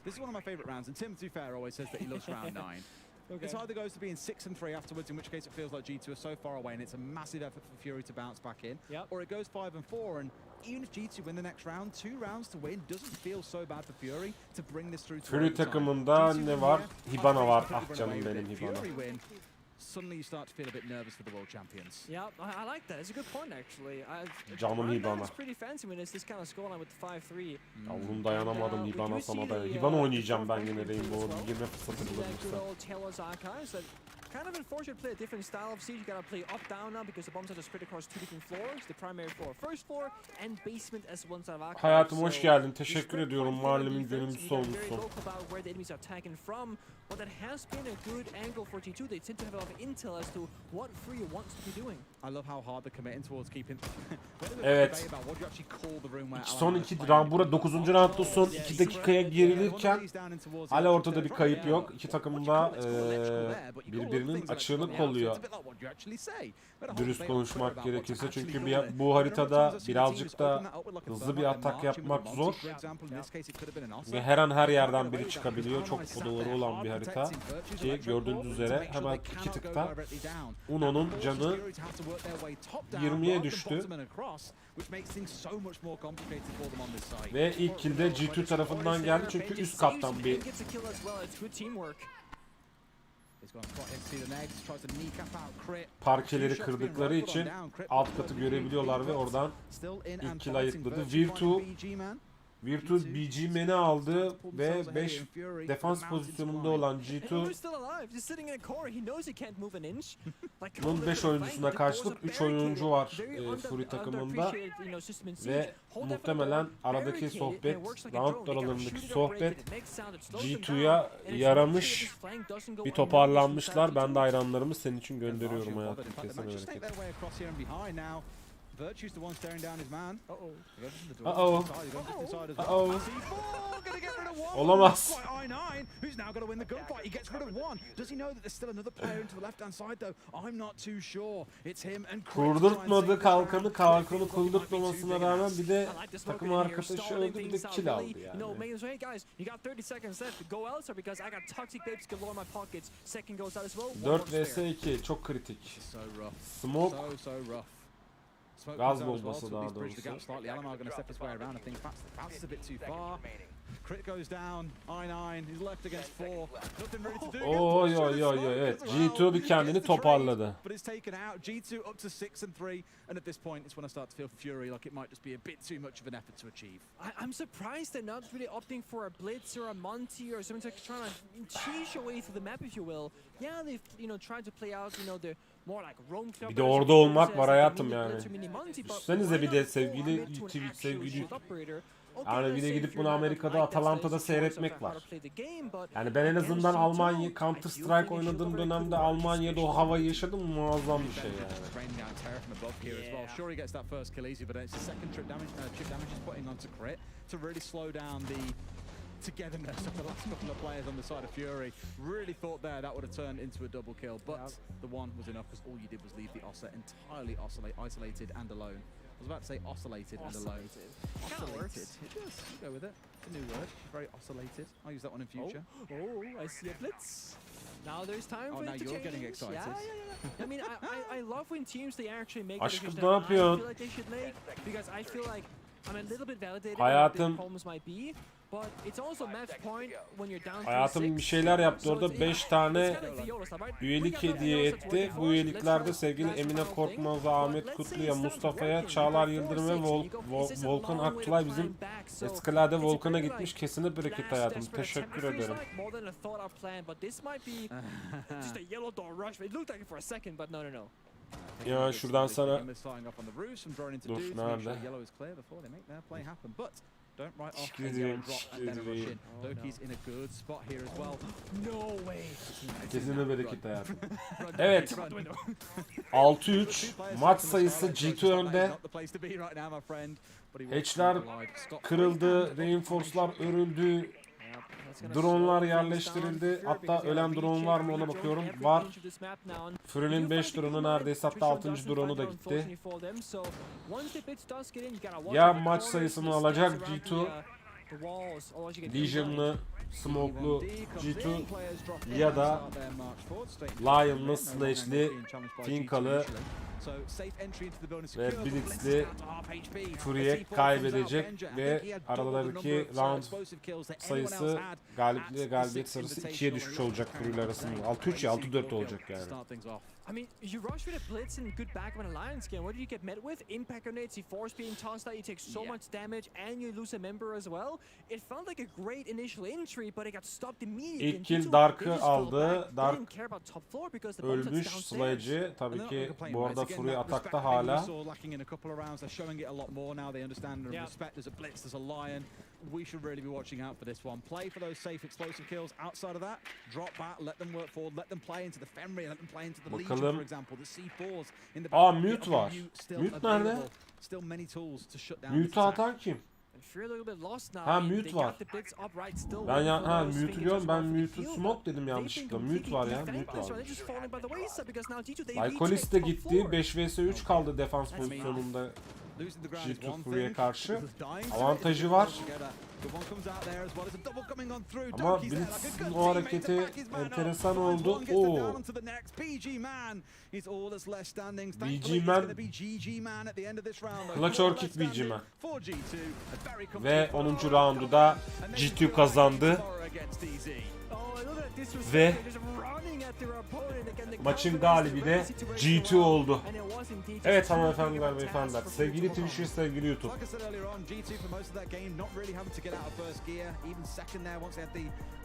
This is one of my favorite rounds, and Tim, to be fair, always says that he loves round 9. Okay. It's either goes to being 6 and 3 afterwards, in which case it feels like G2 are so far away and it's a massive effort for Fury to bounce back in, or it goes 5 and 4, and even if G2 win the next round, 2 rounds to win doesn't feel so bad for Fury to bring this through to Fury takımında ne var? Hibana var. Ah canım benim Hibana. Suddenly you start to feel a bit nervous for the world champions. Yeah, I like that. It's a good point actually. Canım Hibana. It's pretty fancy when it's this kind of scoreline with 5-3. Yavrum dayanamadım Hibana sana dayan. Hibana oynayacağım ben yine Rainbow'da. Girme fırsatı bulabilirsem. Kind of unfortunate to play a different style of siege. You gotta play up down now because the bombs are spread across 2 different floors. The primary floor, first floor, and basement as one side of archive. Hayatım hoş geldin. Teşekkür ediyorum. Mahallemin gönüllüsü olmuşsun. But that has been a good angle for G2. They tend to have a lot of intel as to what Fury wants to be doing. I love how hard they're committing towards keeping. Evet. Son 2 round, burada 9. roundda son 2 dakikaya girilirken hala ortada bir kayıp yok. İki takım da birbirinin açığını kolluyor. Dürüst konuşmak gerekirse, çünkü bu haritada birazcık da hızlı bir atak yapmak zor. Ve her an her yerden biri çıkabiliyor. Çok odaları olan bir harita. Ki gördüğünüz üzere hemen 2 tıkta Uno'nun canı 20'ye düştü. Ve ilk kill de G2 tarafından geldi çünkü üst kattan bir parkeleri kırdıkları için alt katı görebiliyorlar ve oradan ilk kill ayıkladı. Virtu BG Man'i aldı ve 5 defans pozisyonunda olan G2'nun 5 oyuncusuna karşılık 3 oyuncu var Fury takımında ve muhtemelen aradaki sohbet, round aralarındaki sohbet G2'ya yaramış, bir toparlanmışlar. Ben de hayranlarımı senin için gönderiyorum hayatım. Kesene bereket. Virtue's the one staring down his man. Olamaz. Who's now going to win the gunfight? He gets rid of one. Does he know that there's still another player into the left-hand side though? I'm not too sure. It's him and kurdurtmadı kalkanı kurdurtmamasına rağmen bir de takım arkadaşı öldü, bir de kill aldı yani. 4 vs 2 çok kritik. Smoke. Gaz bombası daha doğrusu. Crit goes down. I9 he's left against 4. Nothing really to do. Oy evet. G2 bir kendini toparladı. But it's taken out. G2 up to 6-3, and at this point it's when I start to feel for Fury like it might just be a bit too much of an effort to achieve. I'm surprised they're not really opting for a blitz or a Monty or something like trying to cheese your way through the map, if you will. Yeah, they've tried to play out the more like roam club. Bir de orada olmak var hayatım yani. Düşünsenize bir de sevgili Twitch, sevgili yani bir de gidip bunu Amerika'da Atalanta'da seyretmek var. Yani ben en azından Almanya Counter Strike oynadığım dönemde Almanya'da o havayı yaşadım, muazzam bir şey yani. Togetherness of the last couple of players on the side of Fury. Really thought there that would have turned into a double kill, but the one was enough because all you did was leave the Ossa entirely isolated and alone. I was about to say oscillated and alone. Oscillated. It does. You go with it. It's a new word. She's very oscillated. I'll use that one in future. Oh, I see a blitz. Now there's time for it to change. Now you're getting excited. Yeah. I mean, I love when teams they actually make Aşkım decisions ne that I yapıyorsun? feel like they should make, because I feel like I'm a little bit validated Hayatım. what the problems might be. But it's also match point when you're down. Hayatım bir şeyler yaptı orada, 5 tane üyelik hediye etti. Bu üyeliklerde sevgili Emine Korkmaz, Ahmet Kutlu'ya, Mustafa'ya, Çağlar Yıldırım ve Volkan Aktulay bizim Eskalade Volkan'a gitmiş. Kesine bereket hayatım. Teşekkür ederim. Ya şuradan sana... Dur nerede? Don't write off and drop and then a rush in. Doki's in a good spot here as well. No way. Kesine bereket hayatım. Evet. 6-3. Maç sayısı G2 önde. Hatch'ler kırıldı. Reinforce'lar örüldü. Dronlar yerleştirildi. Hatta ölen drone var mı ona bakıyorum. Var. Fury'nin 5 drone'u neredeyse, hatta 6. drone'u da gitti. Ya maç sayısını alacak G2, Legion'lı, Smoke'lu G2 ya da Lion'lı, Sledge'li, Finkalı ve Blitz'li Fury'e kaybedecek ve aralarındaki round sayısı, galibiyet sayısı 2'ye düşmüş olacak Fury'ler arasında. 6-3 ya 6-4 olacak yani. I mean, you rush with a blitz and good back of an alliance game. What do you get met with? Impact grenades, C4's being tossed out, you take so much damage and you lose a member as well. It felt like a great initial entry, but it got stopped immediately. İlk kill Dark'ı aldı. Dark ölmüş, Sledge'i. Tabii ki bu arada Fury atakta hala. We should really be watching out for this one. Play for those safe explosive kills. Outside of that, drop back, let them work forward, let them play into the Fenrir, let them play into the Legion, for example. The C4s in the back. Mute var. Mute nerede? Still many tools to shut down. Mute atan kim? Ha mute var. Ben ya mute diyorum, ben mute smoke dedim yanlışlıkla. Mute var ya, mute var. Lycolis de gitti. 5 vs 3 kaldı defans pozisyonunda. G2 Fury'e karşı avantajı var. Ama Blitz'in o hareketi enteresan oldu. Oo. BG Man, Clutch or Kick BG Man. Ve 10. roundu da G2 kazandı. Ve maçın galibi de G2 oldu. Evet hanımefendiler, beyefendiler, sevgili Twitch, sevgili YouTube.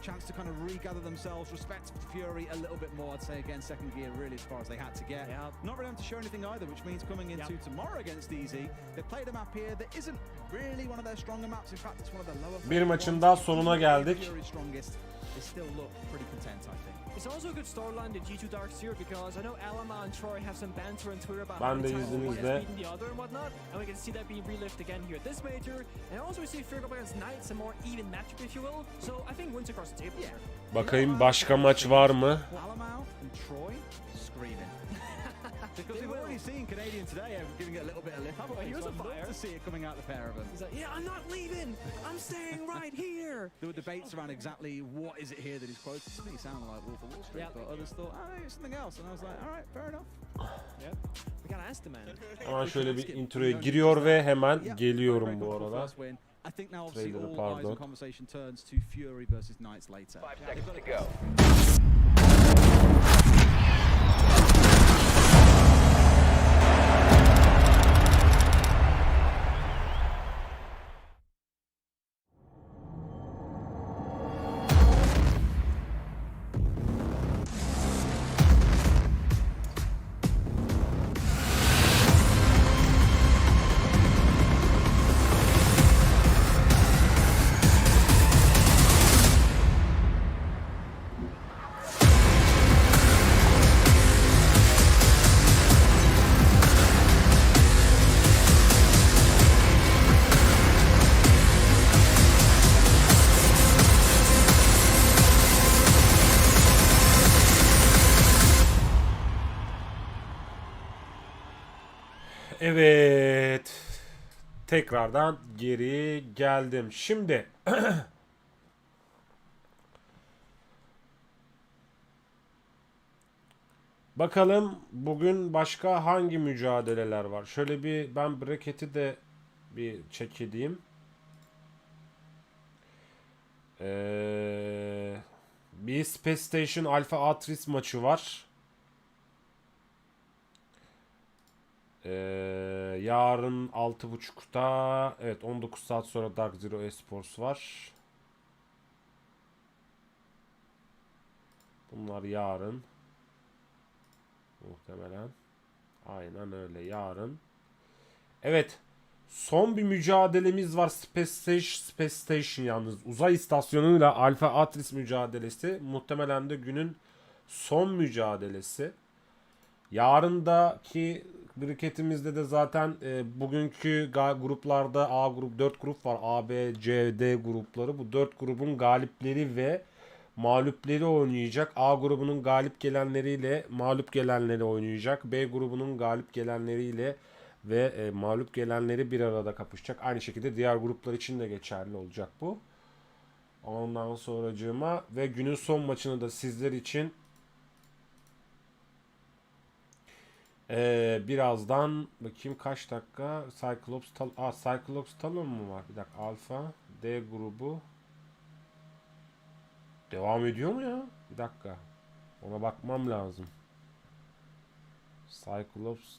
Chance to kind of regather themselves, respect Fury a little bit more, I'd say, again, second gear really as far as they had to get. Not really able to show anything either, which means coming into tomorrow against DZ, they played a map here that isn't really one of their stronger maps. In fact, it's one of their lower. Bir maçın daha sonuna geldik. They still look pretty content, I think. It's also a good storyline to G2 Dark Zero because I know Alama and Troy have some banter on Twitter about how izninizle the other and whatnot, and we can see that being relived again here at this major. And also we see Fury up against Knights, a more even matchup, if you will. So I think wins across the table here. Bakayım başka maç var mı? Alama and Troy screaming. Because we've already seen Canadian today giving it a little bit of lift. He was a fire to see it coming out the pair of them. He's like, yeah, I'm not leaving. I'm staying right here. There were debates around exactly what is it here that he's quoted. To me, sounded like Wolf of Wall Street, but others thought, oh, it's something else. And I was like, all right, fair enough. Yep. We gotta ask the man. Hemen şöyle bir introya giriyor ve hemen geliyorum bu arada. I think now obviously Trailer'ı, all eyes pardon. and conversation turns to Fury versus Knights later. 5 seconds to go. Evet. Tekrardan geri geldim. Şimdi bakalım bugün başka hangi mücadeleler var. Şöyle bir ben bracket'i de bir check edeyim. Bir Space Station Alpha Atris maçı var. Yarın 6.30'da evet 19 saat sonra Dark Zero Esports var. Bunlar yarın. Muhtemelen. Aynen öyle yarın. Evet. Son bir mücadelemiz var. Space Station yalnız. Uzay istasyonuyla Alpha Atris mücadelesi. Muhtemelen de günün son mücadelesi. Yarındaki briketimizde de zaten bugünkü gruplarda A grup 4 grup var. A, B, C, D grupları. Bu 4 grubun galipleri ve mağlupleri oynayacak. A grubunun galip gelenleriyle mağlup gelenleri oynayacak. B grubunun galip gelenleriyle ve mağlup gelenleri bir arada kapışacak. Aynı şekilde diğer gruplar için de geçerli olacak bu. Ondan sonracığıma ve günün son maçını da sizler için birazdan bakayım kaç dakika Cyclops Talon mu var? Bir dakika Alfa D grubu devam ediyor mu ya? Bir dakika. Ona bakmam lazım. Cyclops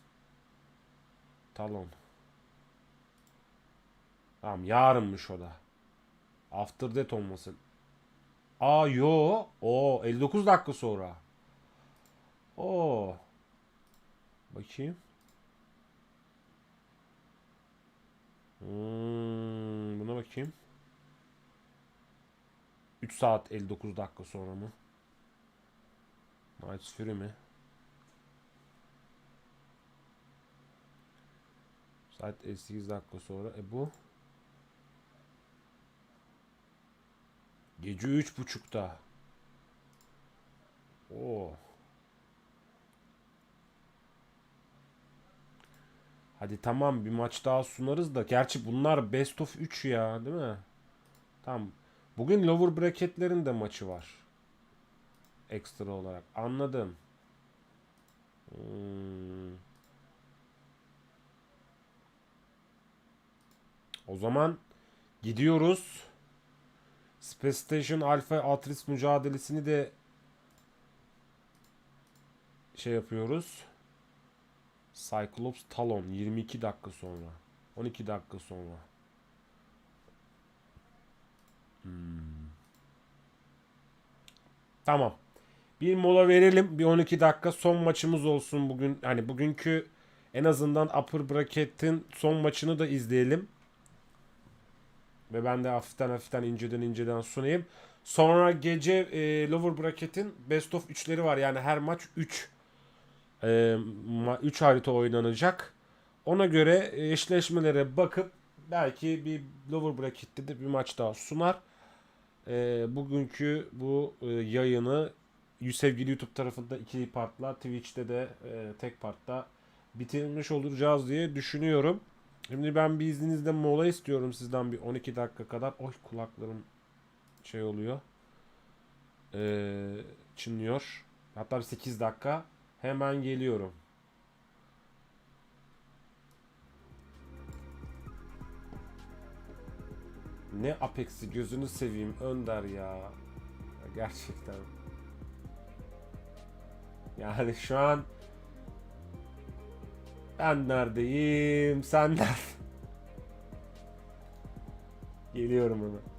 Talon. Tamam yarınmış o da. After Death olmasın. Yo. 59 dakika sonra. Bakayım. Buna bakayım. 3 saat 59 dakika sonra mı? Night Fury mi? Saat 58 dakika sonra. Bu? Gece 3.30'da. Hadi tamam bir maç daha sunarız da. Gerçi bunlar best of 3 ya değil mi? Tamam. Bugün lower bracketlerin de maçı var. Ekstra olarak. Anladım. O zaman gidiyoruz. Space Station Alpha Atris mücadelesini de şey yapıyoruz. Cyclops Talon 22 dakika sonra. 12 dakika sonra. Tamam. Bir mola verelim. Bir 12 dakika son maçımız olsun bugün. Hani bugünkü en azından upper bracket'in son maçını da izleyelim. Ve ben de hafiften inceden sunayım. Sonra gece lower bracket'in best of 3'leri var. Yani her maç 3 harita oynanacak. Ona göre eşleşmelere bakıp belki bir lower bracket'te de bir maç daha sunar. Bugünkü bu yayını sevgili YouTube tarafında 2 partla, Twitch'te de tek partta bitirmiş olacağız diye düşünüyorum. Şimdi ben bir izninizle mola istiyorum sizden bir 12 dakika kadar. Kulaklarım şey oluyor. Çınlıyor. Hatta bir 8 dakika. Hemen geliyorum. Ne Apex'i gözünü seveyim Önder ya. Gerçekten. Yani şu an ben neredeyim? Sen nerede? Geliyorum hemen.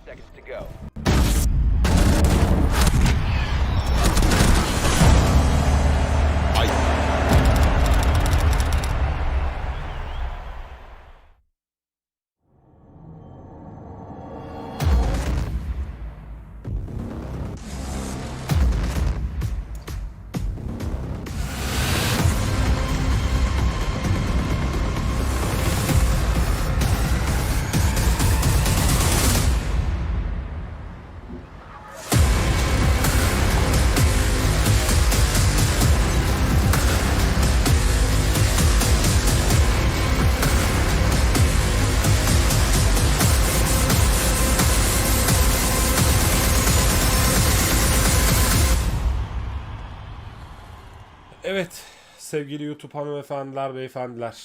seconds to go. Evet sevgili YouTube hanımefendiler, beyefendiler.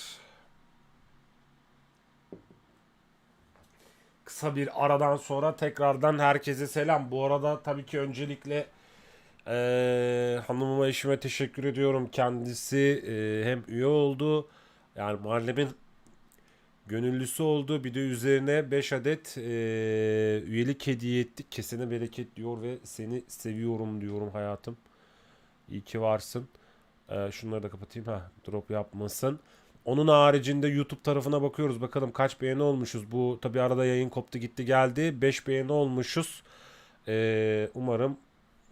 Kısa bir aradan sonra tekrardan herkese selam. Bu arada tabii ki öncelikle hanımıma, eşime teşekkür ediyorum. Kendisi hem üye oldu, yani mahallemin gönüllüsü oldu. Bir de üzerine 5 adet üyelik hediye ettik. Kesene bereket diyor ve seni seviyorum diyorum hayatım. İyi ki varsın. Şunları da kapatayım. Drop yapmasın. Onun haricinde YouTube tarafına bakıyoruz. Bakalım kaç beğeni olmuşuz. Bu tabi arada yayın koptu gitti geldi. 5 beğeni olmuşuz. Umarım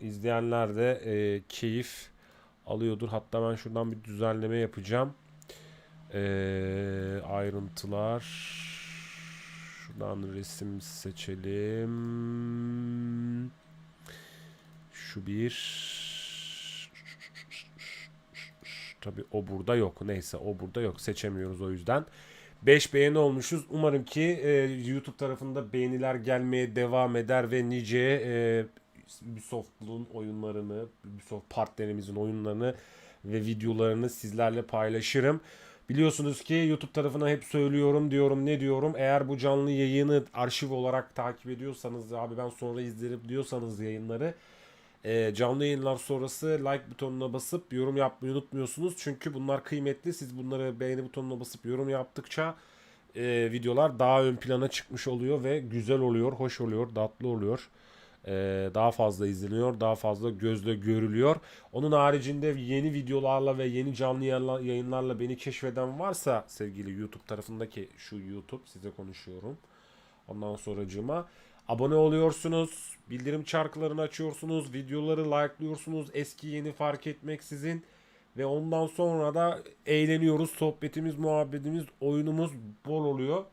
izleyenler de keyif alıyordur. Hatta ben şuradan bir düzenleme yapacağım. Ayrıntılar. Şuradan resim seçelim. Şu bir. Tabii o burada yok. Neyse o burada yok. Seçemiyoruz o yüzden. 5 beğeni olmuşuz. Umarım ki YouTube tarafında beğeniler gelmeye devam eder ve nice Ubisoft'un oyunlarını, Ubisoft partnerimizin oyunlarını ve videolarını sizlerle paylaşırım. Biliyorsunuz ki YouTube tarafına hep söylüyorum, diyorum, ne diyorum. Eğer bu canlı yayını arşiv olarak takip ediyorsanız, abi ben sonra izlerim diyorsanız yayınları, canlı yayınlar sonrası like butonuna basıp yorum yapmayı unutmuyorsunuz. Çünkü bunlar kıymetli. Siz bunları beğeni butonuna basıp yorum yaptıkça videolar daha ön plana çıkmış oluyor ve güzel oluyor, hoş oluyor, tatlı oluyor. Daha fazla izleniyor, daha fazla gözle görülüyor. Onun haricinde yeni videolarla ve yeni canlı yayınlarla beni keşfeden varsa sevgili YouTube tarafındaki şu YouTube, size konuşuyorum. Ondan sonracığıma abone oluyorsunuz, bildirim çarklarını açıyorsunuz, videoları like'lıyorsunuz, eski yeni fark etmeksizin ve ondan sonra da eğleniyoruz. Sohbetimiz, muhabbetimiz, oyunumuz bol oluyor.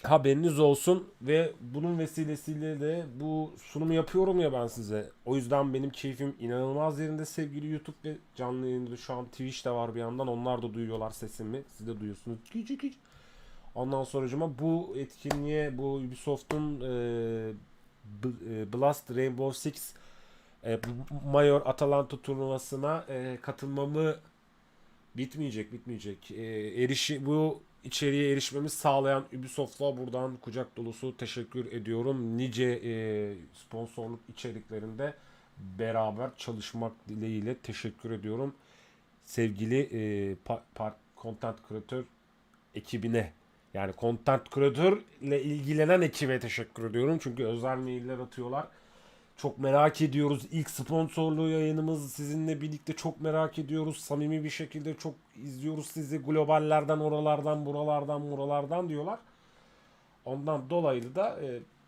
Haberiniz olsun ve bunun vesilesiyle de bu sunumu yapıyorum ya ben size. O yüzden benim keyfim inanılmaz yerinde sevgili YouTube ve canlı yayında şu an Twitch de var bir yandan. Onlar da duyuyorlar sesimi. Siz de duyuyorsunuz. Ondan sonracıma bu etkinliğe, bu Ubisoft'un Blast Rainbow Six Mayor Atalanta turnuvasına katılmamı bitmeyecek. Bu içeriğe erişmemi sağlayan Ubisoft'a buradan kucak dolusu teşekkür ediyorum. Nice sponsorluk içeriklerinde beraber çalışmak dileğiyle teşekkür ediyorum. Sevgili content creator ekibine, yani content creator ile ilgilenen ekibe teşekkür ediyorum. Çünkü özel mailler atıyorlar. Çok merak ediyoruz. İlk sponsorlu yayınımız sizinle birlikte, çok merak ediyoruz. Samimi bir şekilde çok izliyoruz sizi. Globallerden, oralardan, buralardan diyorlar. Ondan dolayı da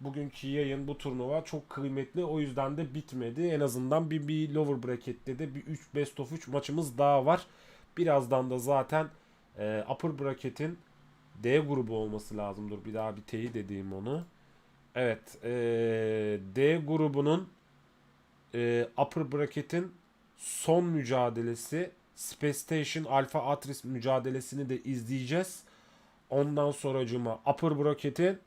bugünkü yayın, bu turnuva çok kıymetli. O yüzden de bitmedi. En azından bir lower bracket'te de bir 3 best of 3 maçımız daha var. Birazdan da zaten upper bracket'in D grubu olması lazımdır. Bir daha bir teyit edeyim onu. Evet, D grubunun upper bracket'in son mücadelesi Space Station Alpha Atris mücadelesini de izleyeceğiz. Ondan sonracığıma upper bracket'in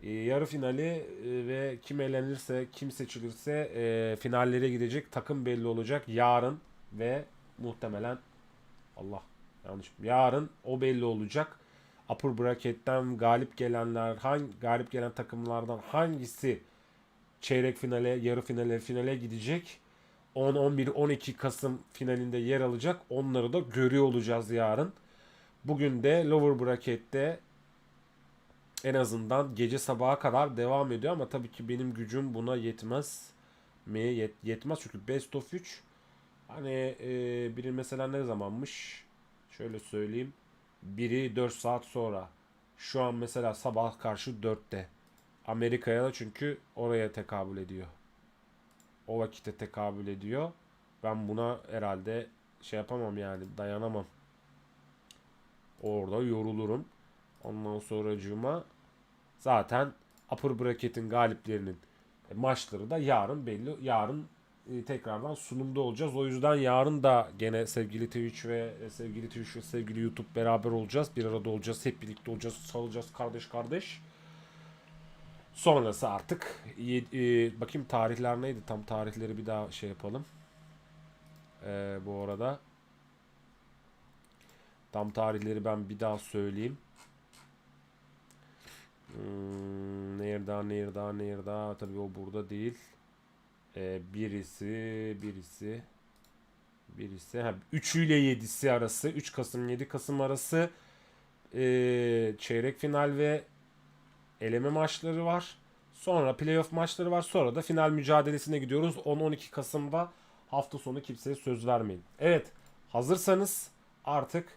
yarı finali ve kim elenirse, kim seçilirse finallere gidecek takım belli olacak yarın ve muhtemelen yarın o belli olacak. Upper bracket'ten galip gelen takımlardan hangisi çeyrek finale, yarı finale gidecek? 10, 11, 12 Kasım finalinde yer alacak. Onları da görüyor olacağız yarın. Bugün de lower bracket'te En azından gece sabaha kadar devam ediyor ama tabii ki benim gücüm buna yetmez. Yetmez çünkü best of 3 hani biri mesela ne zamanmış? Şöyle söyleyeyim. Biri 4 saat sonra. Şu an mesela sabah karşı 4'te. Amerika'ya da çünkü oraya tekabül ediyor. O vakite tekabül ediyor. Ben buna herhalde şey yapamam yani, dayanamam. Orada yorulurum. Ondan sonracığıma zaten upper bracket'in galiplerinin maçları da yarın belli. Yarın tekrardan sunumda olacağız. O yüzden yarın da gene sevgili Twitch ve sevgili YouTube beraber olacağız. Bir arada olacağız. Hep birlikte olacağız. Salacağız kardeş. Sonrası artık bakayım tarihler neydi? Tam tarihleri bir daha şey yapalım. Bu arada tam tarihleri ben bir daha söyleyeyim. Nerede? Tabii o burada değil. Birisi 3 ile 7'si arası, 3 Kasım 7 Kasım arası çeyrek final ve eleme maçları var. Sonra playoff maçları var. Sonra da final mücadelesine gidiyoruz. 10-12 Kasım'da hafta sonu kimseye söz vermeyin. Evet, hazırsanız artık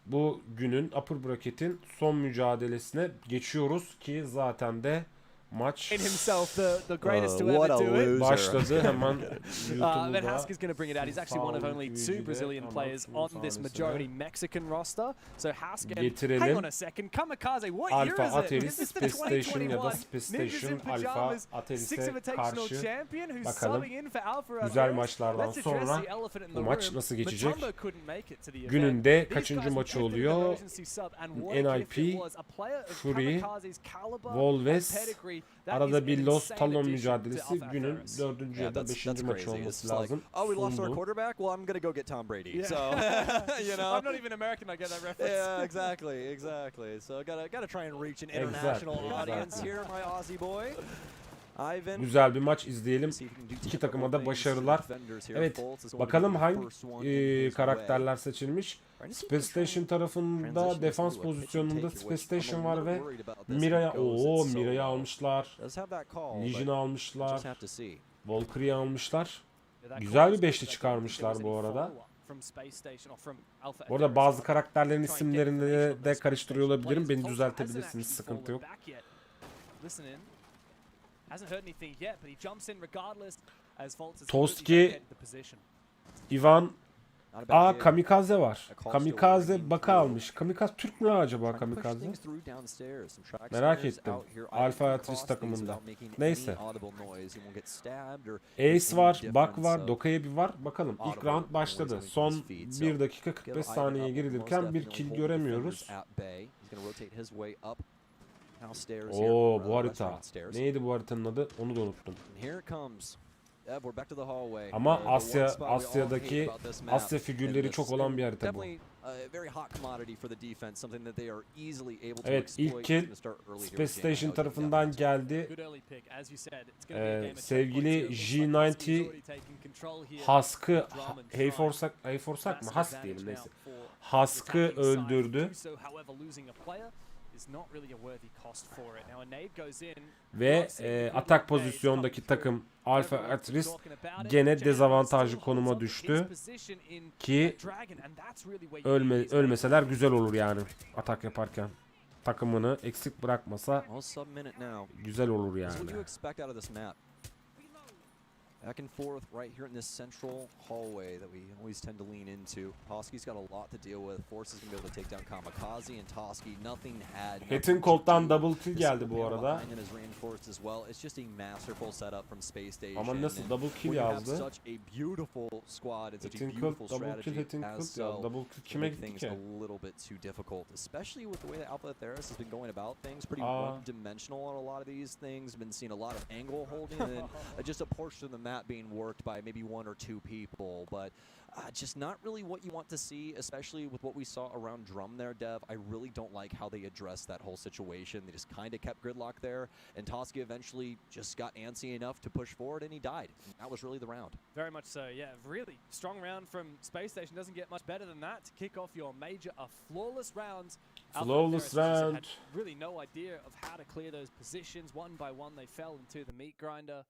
bu günün upper bracket'in son mücadelesine geçiyoruz ki zaten de maç başladı hemen But Haskell's going to bring it out. He's actually one of only 2 Brazilian players on this majority Mexican roster. So Haskell, hang on a second, Kamikaze, what Alpha year is Ateris, it? Is this the Space Station ya da 2021 Space Ninjas Station in Alpha Pajamas Ateris'e Six Invitational karşı Champion who's bakalım subbing in for Alpha güzel Ateris? maçlardan Let's address sonra the elephant in bu the maç room. nasıl geçecek? Matumbo couldn't make it to the event. Gününde These kaçıncı guys maçı gifted the oluyor? emergency sub, and what a gift NIP, it was. A player of Fury, Kamikaze's caliber and Volves, pedigree. That arada is bir an Los insane Talon addition to mücadelesi Alpha günün Ateris. 4. ya da 5. maçı olması lazım. Oh, we lost our Sundu. quarterback? Well, I'm going to go get Tom Brady. Yeah. So, you know. I'm not even American, I get that reference. Yeah, exactly. So, gotta try and reach an international audience here, my Aussie boy. Ivan. Güzel bir maç izleyelim. İki takıma da başarılar. Evet, bakalım hangi karakterler seçilmiş. Space Station tarafında defans pozisyonunda Space Station var ve Mira'yı almışlar. Legion'ı almışlar. Valkyrie'yi almışlar. Güzel bir beşli çıkarmışlar bu arada. Bu arada bazı karakterlerin isimlerini de karıştırıyor olabilirim. Beni düzeltebilirsiniz, sıkıntı yok. Toski, Ivan, Kamikaze var. Kamikaze Baka almış. Kamikaze Türk mü acaba Kamikaze? Merak ettim. Alpha Ateris takımında. Neyse. Ace var, Bak var, Dokayebi var. Bakalım ilk round başladı. Son 1 dakika 45 saniyeye girilirken bir kill göremiyoruz. Bu harita. Neydi bu haritanın adı? Onu da unuttum. Ama Asya'daki Asya figürleri çok olan bir harita bu. Evet, ilk kill Space Station tarafından geldi. Sevgili G90 Husk'ı Hayforsak mı? Husk diyelim neyse. Husk'ı öldürdü. Ve atak pozisyondaki takım Alpha Ateris gene dezavantajlı konuma düştü ki ölmeseler güzel olur yani atak yaparken. Takımını eksik bırakmasa güzel olur yani. Back and forth right here in this central hallway that we always tend to lean into. Toski's got a lot to deal with. Force is going to be able to take down Kamikaze and Toski. Nothing had. Hetin Colt'tan double kill geldi bu arada. It's just a masterful setup from Space Station. Ama nasıl double kill yazdı? Such a beautiful squad and such a Hetin beautiful Colt double kill, Hetin Colt ya double kill kime gitti ki? A little bit too difficult, especially with the way that Alpha Ateris has been going about things. Pretty one-dimensional on a lot of these things. Been seeing a lot of angle holding and then just a portion of the map being worked by maybe 1 or 2 people, but just not really what you want to see, especially with what we saw around Drum there, Dev. I really don't like how they addressed that whole situation. They just kind of kept gridlock there, and Toski eventually just got antsy enough to push forward, and he died. And that was really the round. Very much so, yeah. Really strong round from Space Station. Doesn't get much better than that to kick off your major, a flawless round. Flawless round. Had really no idea of how to clear those positions. One by one, they fell into the meat grinder.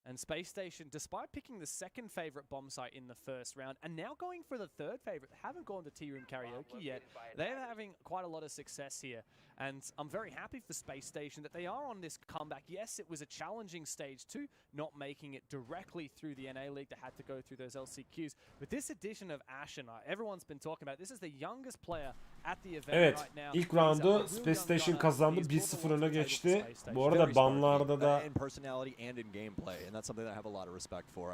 And Space Station, despite picking the second favorite bomb site in the first round, and now going for the third favorite, haven't gone to Tea Room Karaoke yet. They're having quite a lot of success here. And I'm very happy for Space Station that they are on this comeback. Yes, it was a challenging stage too, not making it directly through the NA League. They had to go through those LCQs. But this addition of Ashen, everyone's been talking about, this is the youngest player at the event right now. İlk roundu Space Station kazandı. 1-0 öne geçti. Bu arada banlarda da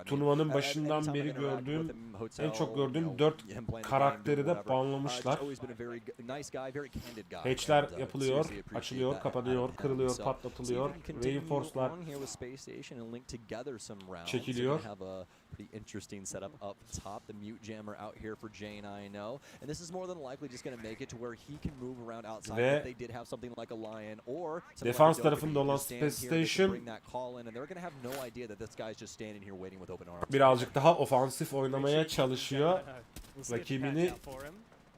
turnuvanın başından beri gördüğüm, en çok gördüğüm 4 karakteri de banlamışlar. Hatch'ler yapılıyor, açılıyor, kapanıyor, kırılıyor, patlatılıyor. Reinforce'lar çekiliyor. Pretty interesting setup up top. The mute jammer out here for Jane, I know. And this is more than likely just going to make it to where he can move around outside if they did have something like a lion or defans tarafında olan Space Station birazcık daha ofansif oynamaya çalışıyor. Rakibini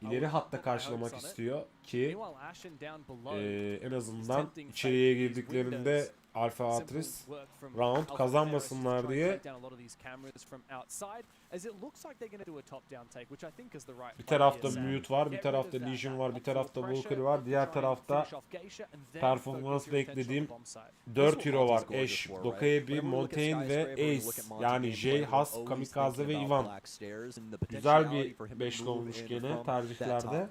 ileri hatta karşılamak istiyor ki en azından içeriye girdiklerinde Alpha Atris round kazanmasınlar diye. Bir tarafta Mute var, bir tarafta Legion var, bir tarafta Walker var, diğer tarafta performans beklediğim 4 hero var. Ash, Dokaebi, Montaigne ve Ace. Yani Jay, Husk, Kamikaze ve Ivan. Güzel bir beşli olmuş gene tercihlerde.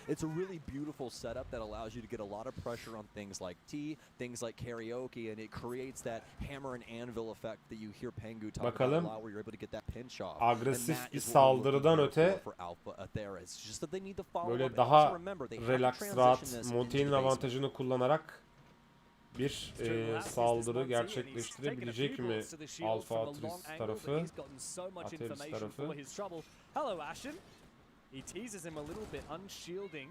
It's a really beautiful setup that allows you to get a lot of pressure on things like T, things like karaoke, and it creates that hammer and anvil effect that you hear Pengu talk about a lot, where you're able to get that pinch off. Agresif bir saldırıdan öte böyle daha relax, rahat, Montaigne'in avantajını kullanarak bir saldırı gerçekleştirebilecek mi Alpha Atris tarafı, Atris tarafı? Hello, Ashen. He teases him a little bit, unshielding.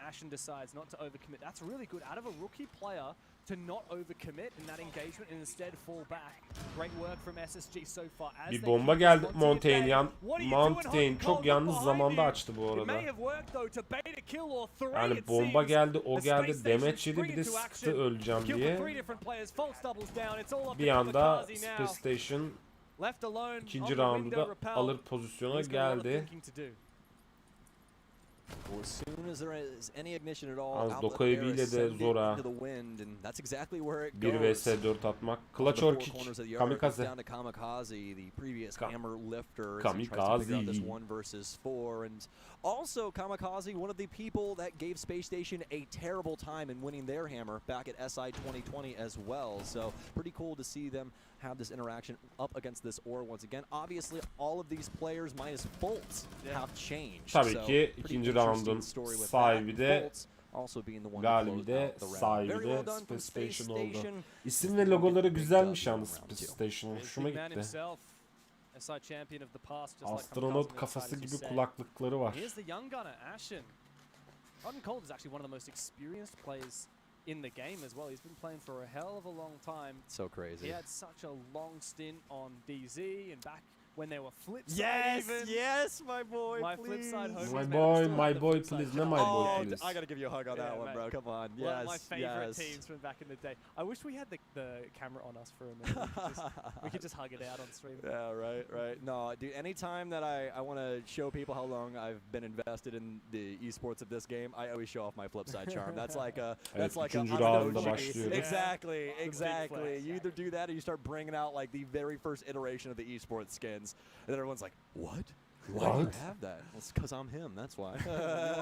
Ashen decides not to overcommit. That's really good out of a rookie player to not overcommit in that engagement and instead fall back. Great work from SSG so far. Bir bomba geldi Montaigne. Montaigne çok yalnız zamanda açtı bu arada. Yani bomba geldi, o geldi, damage yedi, bir de sıktı öleceğim diye. Bir anda Space Station ikinci roundu da alır pozisyona geldi. Az Dokaebi ile de zora 1 vs 4 atmak. Clutch or kick. Kamikaze. Kamikaze. Also, Kamikaze, one of the people that gave Space Station a terrible time in winning their hammer back at SI 2020 as well. So, pretty cool to see them have this interaction up against this ore once again. Obviously, all of these players minus Bolt have changed. Tabii ki ikinci roundun sahibi de galibi de sahibi de Space Station oldu. İsim ve logoları güzelmiş yalnız Space Station. Hoşuma gitti. Astronot kafası gibi kulaklıkları var. In the game as well. He's been playing for a hell of a long time. So crazy. He had such a long stint on DZ and back when they were Flipside. Yes, my boy, my please. Flipside homies. My boy, please. No, my boy, please. I gotta give you a hug on that one, bro. Come on. One of my favorite teams from back in the day. I wish we had the camera on us for a minute. We could just hug it out on stream. Yeah, right. No, dude, anytime that I want to show people how long I've been invested in the esports of this game, I always show off my Flipside charm. That's like a Exactly. You either do that or you start bringing out like the very first iteration of the esports skins. And everyone's like, what? Why do you have that? Well, it's because I'm him, that's why. You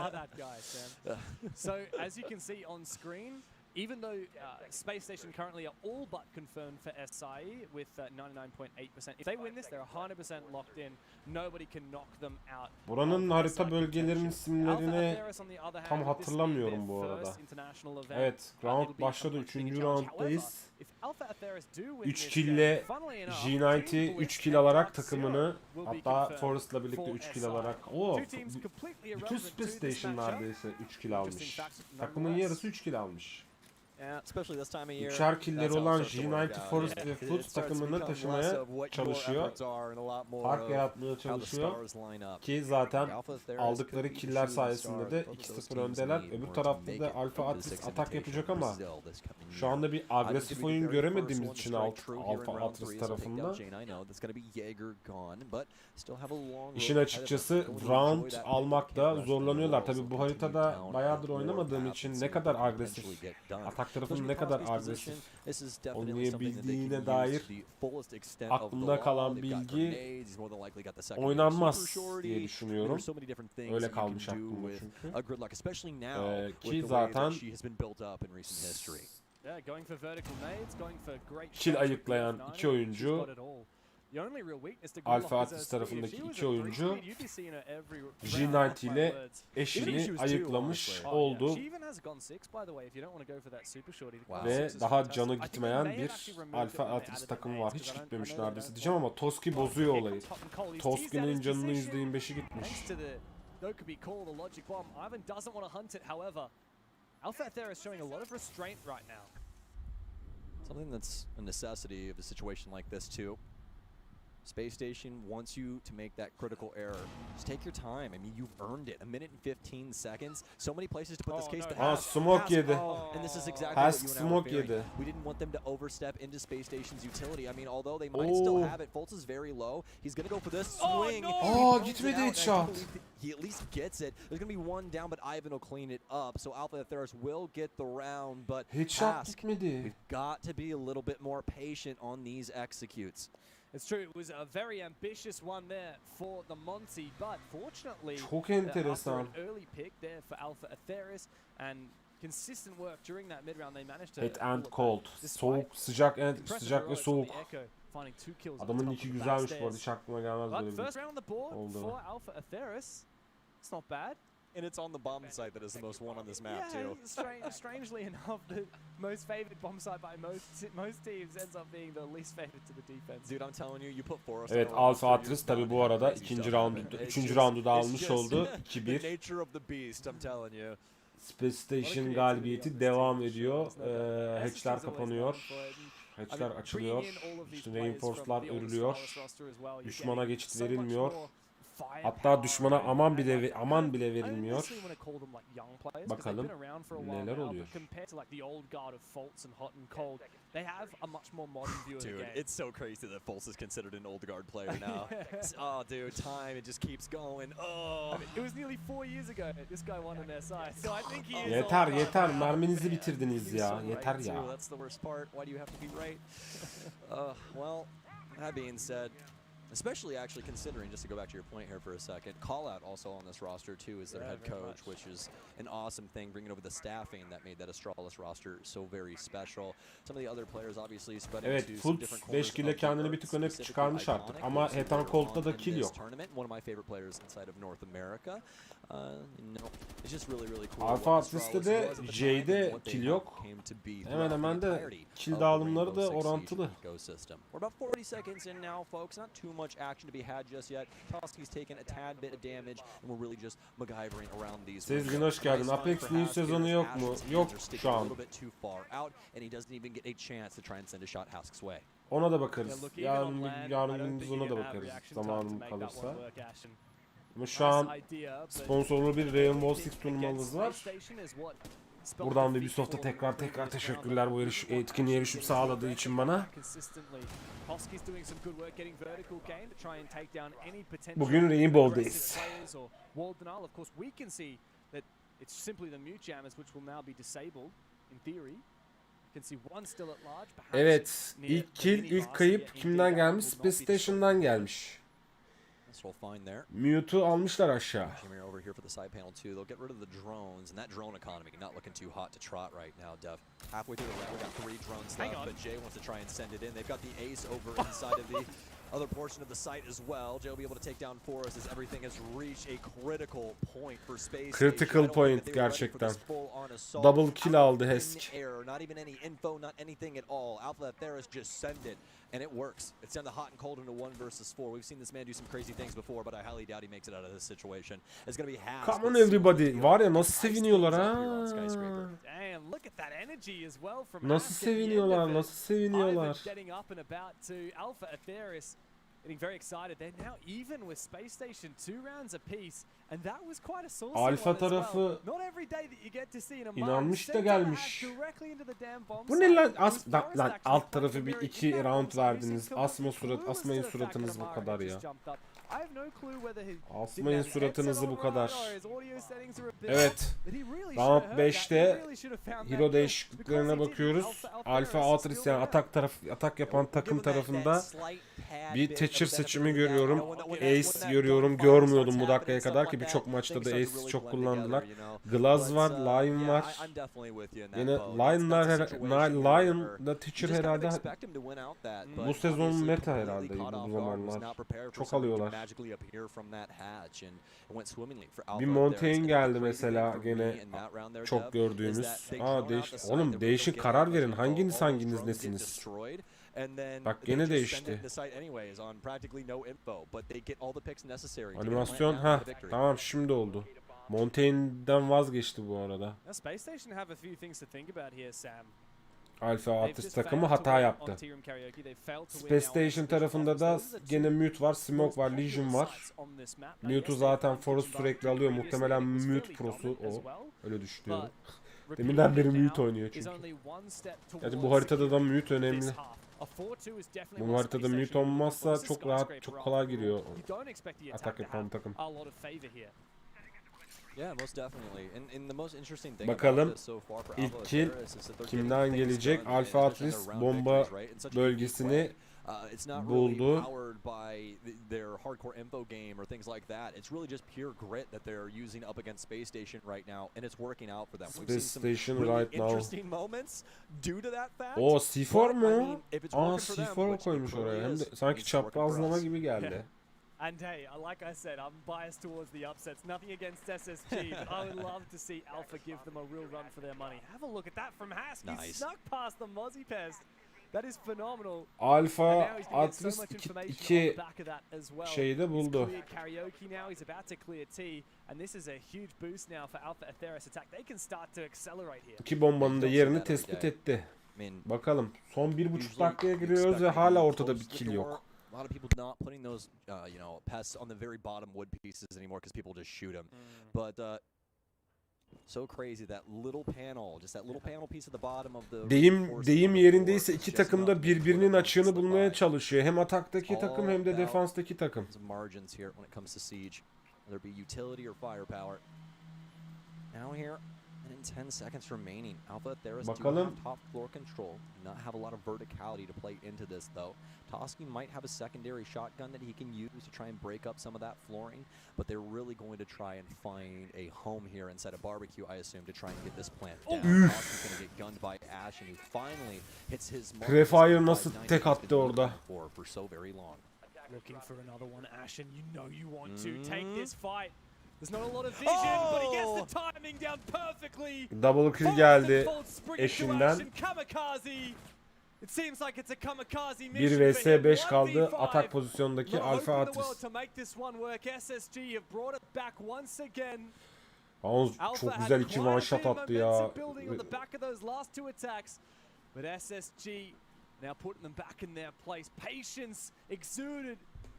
are that guy, Sam. So, as you can see on screen, even though Space Station currently are all but confirmed for SIE with 99.8%. If they win this, they're 100% locked in. Nobody can knock them out. Buranın harita bölgelerinin isimlerini tam hatırlamıyorum bu arada. Evet, round başladı. 3. rounddayız. 3 kill'le G90 3 kill alarak takımını, hatta Forest'la birlikte 3 kill alarak, bütün Space Station neredeyse 3 kill almış. Takımın yarısı 3 kill almış. Üçer killleri olan G90 Forest ve Foot takımını taşımaya çalışıyor. Fark yaratmaya çalışıyor. Ki zaten aldıkları killer sayesinde de 2-0 öndeler. Öbür tarafta da Alpha Atris atak yapacak ama şu anda bir agresif oyun göremediğimiz için Alpha Atris tarafından. İşin açıkçası round almakta zorlanıyorlar. Tabi bu haritada bayağıdır oynamadığım için ne kadar agresif, atak tarafının ne kadar agresif oynayabildiğine dair aklımda kalan bilgi oynanmaz diye düşünüyorum. Öyle kalmış aklımda çünkü. Ki zaten kill ayıklayan iki oyuncu, Alpha Atris tarafındaki iki oyuncu G90 ile eşini ayıklamış oldu ve daha canı gitmeyen bir Alpha Atris takımı var. Hiç gitmemiş neredeyse diyeceğim ama Toski bozuyor olayı. Toski'nin canının %25'i gitmiş. Something that's a necessity of a situation like this too. Space Station wants you to make that critical error. Just take your time. I mean, you've earned it. 1 minute and 15 seconds. So many places to put this case to pass. Smoke yedi. And this is exactly what you and I were fearing. We didn't want them to overstep into Space Station's utility. I mean, although they might still have it, Fultz is very low. He's going to go for this swing. Gitmedi headshot. He at least gets it. There's going to be one down, but Ivan will clean it up. So Alpha Theros will get the round, but headshot gitmedi. We've got to be a little bit more patient on these executes. It's true, it was a very ambitious one there for the Monty, but fortunately, çok enteresan. After an early pick there for Alpha Atheris and consistent work during that mid round, they managed to hot and cold. Soğuk, sıcak ve soğuk. Adamın iki güzelmiş bu arada, hiç aklıma gelmez böyle bir oldu. Alpha Atheris, it's not bad. And it's on the bomb site that is the most won on this map too. Strangely enough, the most favored bomb site by most teams ends up being the least favored to the defense. Dude, I'm telling you, you put Forrest. Evet, Alpha Atris tabi bu arada ikinci roundu, üçüncü roundu da almış oldu. 2-1. Nature of the beast, I'm telling you. Space Station galibiyeti devam ediyor. Hatchler kapanıyor. Hatchler açılıyor. İşte reinforce'lar örülüyor. Düşmana geçit verilmiyor. Hatta düşmana aman bile verilmiyor. Bakalım neler oluyor. Dude, it's so crazy that Fultz is considered an old guard player now. Oh, dude, time, it just keeps going. Oh. I mean, it was nearly 4 years ago this guy won on their side. So I think he is Yeter, merminizi bitirdiniz ya. Yeter ya. That's the worst part. Why do you have to be right? Well, that being said, especially actually considering, just to go back to your point here for a second, Call Out also on this roster too is their head coach, which is an awesome thing, bringing over the staffing that made that Astralis roster so very special. Some of the other players obviously spread into some different corners. 5 kill'e kendini bir tık öne çıkarmış artık ama Hot and Cold'da da kill yok. One of my favorite players inside of North America. It's just really cool. Alpha Atris'te de J'de kill yok. Hemen de kill dağılımları da orantılı. We're about 40 seconds in now, folks. Not too much action to be had just yet. Toski's taken a tad bit of damage, and we're really just MacGyvering around these. Sezgin hoş geldin. Apex New sezonu yok mu? Yok şu an. Ona da bakarız. Yarın gündüz ona da bakarız. Zamanım kalırsa. Ama şu an sponsorlu bir Rainbow Six turnuvamız var. Buradan da Ubisoft'a tekrar teşekkürler bu etkinliğe erişim sağladığı için bana. Bugün Rainbow'dayız. Evet, ilk kill, ilk kayıp kimden gelmiş? Space Station'dan gelmiş. Mute'u almışlar aşağı. Over here for the side panel too. They'll get rid of the drones, and that drone economy not looking too hot to trot right now. Def halfway through the round, we got 3 drones left, but Jay wants to try and send it in. They've got the ace over inside of the other portion of the site as well. Jay will be able to take down Forrest as everything has reached a critical point for space. Critical point gerçekten. Double kill aldı Hesk. Not even any info, not anything at all. Alpha Theris just send it. And it works. It's down to hot and cold into 1 versus 4. We've seen this man do some crazy things before, but I highly doubt he makes it out of this situation. It's going to be half. Come on everybody. Var ya nasıl seviniyorlar ha. Damn, look at that energy as well from Nasıl seviniyorlar, nasıl seviniyorlar. Getting up and about to Alpha Atheris. Getting very excited. They're now even with Space Station, 2 rounds apiece, and that was quite a saucy Alfa one as tarafı well. Not every day that you get to see in a inanmış da gelmiş. directly into the damn bomb. Bu ne lan? Lan alt tarafı bir 2 round verdiniz. Asmayın suratınız bu kadar ya. Asmayın suratınızı bu kadar. Evet. Round 5'te hero değişikliklerine bakıyoruz. Alfa Altris yani atak yapan takım tarafında bir Thatcher seçimi görüyorum. Ace görüyorum. Görmüyordum bu dakikaya kadar ki birçok maçta da Ace'i çok kullandılar. Glaz var, Lion var. Yine Lion'la Thatcher herhalde bu sezonun meta herhalde bu zamanlar. Çok alıyorlar. Bir Montaigne geldi mesela gene çok gördüğümüz. Oğlum değişin, karar verin. Hanginiz nesiniz? Bak gene değişti. Animasyon tamam şimdi oldu. Montaigne'den vazgeçti bu arada. Alfa Atlas takımı hata yaptı. Space Station tarafında da gene Mute var, Smoke var, Legion var. Mute'u zaten Forrest sürekli alıyor. Muhtemelen Mute Pro'su o. Öyle düşünüyorum. Deminden beri Mute oynuyor çünkü. Yani bu haritada da Mute önemli. Bu haritada Mute olmazsa çok rahat, çok kolay giriyor atak yapan takım. Bakalım ilk kill kimden gelecek? Alfa Atlas bomba bölgesini buldu. Space Station right now. O C4 mu? C4 koymuş oraya. Hem de sanki çaprazlama gibi geldi. And hey, like I said, I'm biased towards the upsets. Nothing against SSG, but I would love to see Alpha give them a real run for their money. Have a look at that from Hask. Nice. He snuck past the Mozzie Pest. That is phenomenal. Alpha Atlas 2 şeyde buldu. Karaoke now. He's about to clear T, and this is a huge boost now for Alpha Atheris attack. They can start to accelerate here. 2 bombanın da yerini tespit etti. Bakalım son 1,5 dakikaya giriyoruz ve hala ortada bir kill yok. A lot of people not putting those, pests on the very bottom wood pieces anymore because people just shoot them. But so crazy that little panel, just that little panel piece at the bottom of the. Deyim yerindeyse iki takım da birbirinin açığını bulmaya çalışıyor. Hem ataktaki takım hem de defanstaki takım. Margins here when it comes to siege, whether it be utility or firepower. Now here. In 10 seconds remaining, Alpha Theris do have top floor control. Not have a lot of verticality to play into this though. Toski might have a secondary shotgun that he can use to try and break up some of that flooring, but they're really going to try and find a home here inside a barbecue, I assume, to try and get this plant down. Toski's going to get gunned by Ash, and he finally hits his mark. Prefire nasıl tek attı orada? For so very long. Looking for another one, Ash, and you know you want to take this fight. There's not a lot of vision, but he gets the timing down perfectly. Double kill geldi eşinden. 1 vs 5 kaldı atak pozisyondaki Alfa Atlas. Çok güzel 2 one shot attı ya. But SSG now putting them back in their place. Patience exuded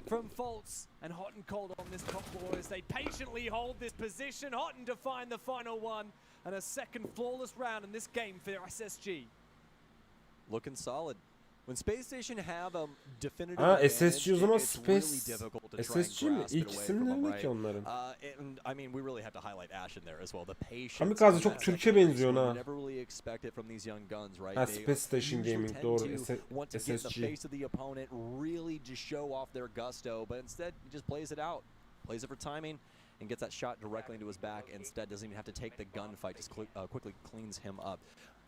from Faults and Hot and Cold on this top floor as they patiently hold this position. Hotton to find the final one and a second flawless round in this game for SSG. Looking solid. When Space Station have a definitive advantage, SSG o zaman it's really Space difficult to try and SSG mi? grasp it İlk away from them, isimleri ne right? ki onların? And I mean, we really have to highlight Ash in there as well. The patience. Kamikaze çok Türkiye benziyor ha. You never really expect it from these young guns, right? Ha, Space Station Gaming, doğru. Want to get the SSG. face of the opponent, really just show off their gusto, but instead he just plays it out, plays it for timing, and gets that shot directly into his back. Instead, doesn't even have to take the gunfight, just quickly cleans him up.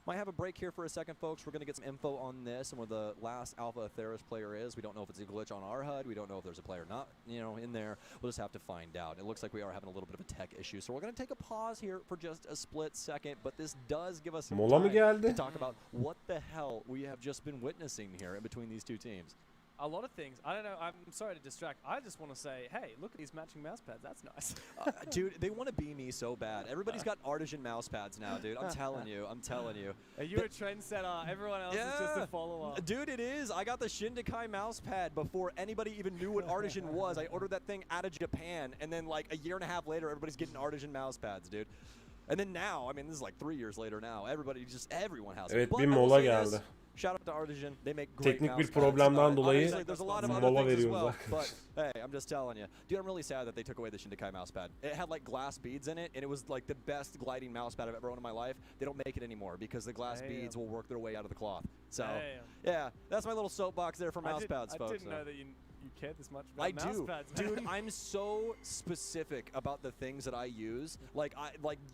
Might have a break here for a second, folks. We're going to get some info on this and where the last Alpha Theris player is. We don't know if it's a glitch on our HUD. We don't know if there's a player not, in there. We'll just have to find out. It looks like we are having a little bit of a tech issue, so we're going to take a pause here for just a split second. But this does give us some time to talk about what the hell we have just been witnessing here in between these two teams. A lot of things. I don't know. I'm sorry to distract. I just want to say, hey, look at these matching mouse pads. That's nice. Dude, they want to be me so bad. Everybody's got artisan mouse pads now, dude. I'm telling you. I'm telling you. Are you a trendsetter? Everyone else is just a follower. Dude, it is. I got the Shindekai mouse pad before anybody even knew what artisan was. I ordered that thing out of Japan, and then like a year and a half later, everybody's getting artisan mouse pads, dude. And then now, I mean, this is like 3 years later now. Everyone has it. Evet, bir mola geldi. Shout out to Artisan. They make great Teknik bir mouse problemden pads. dolayı There's a lot of other mola things as veriyoruz well, arkadaşlar. but hey, I'm just telling you. Dude, I'm really sad that they took away the Shindekai mouse pad. It had like glass beads in it, and it was like the best gliding mouse pad I've ever owned in my life. They don't make it anymore because the glass beads will work their way out of the cloth. So, yeah, that's my little soapbox there for mouse pads, folks. I didn't know that you cared this much about mouse pads. Dude. I'm so specific about the things that I use. Like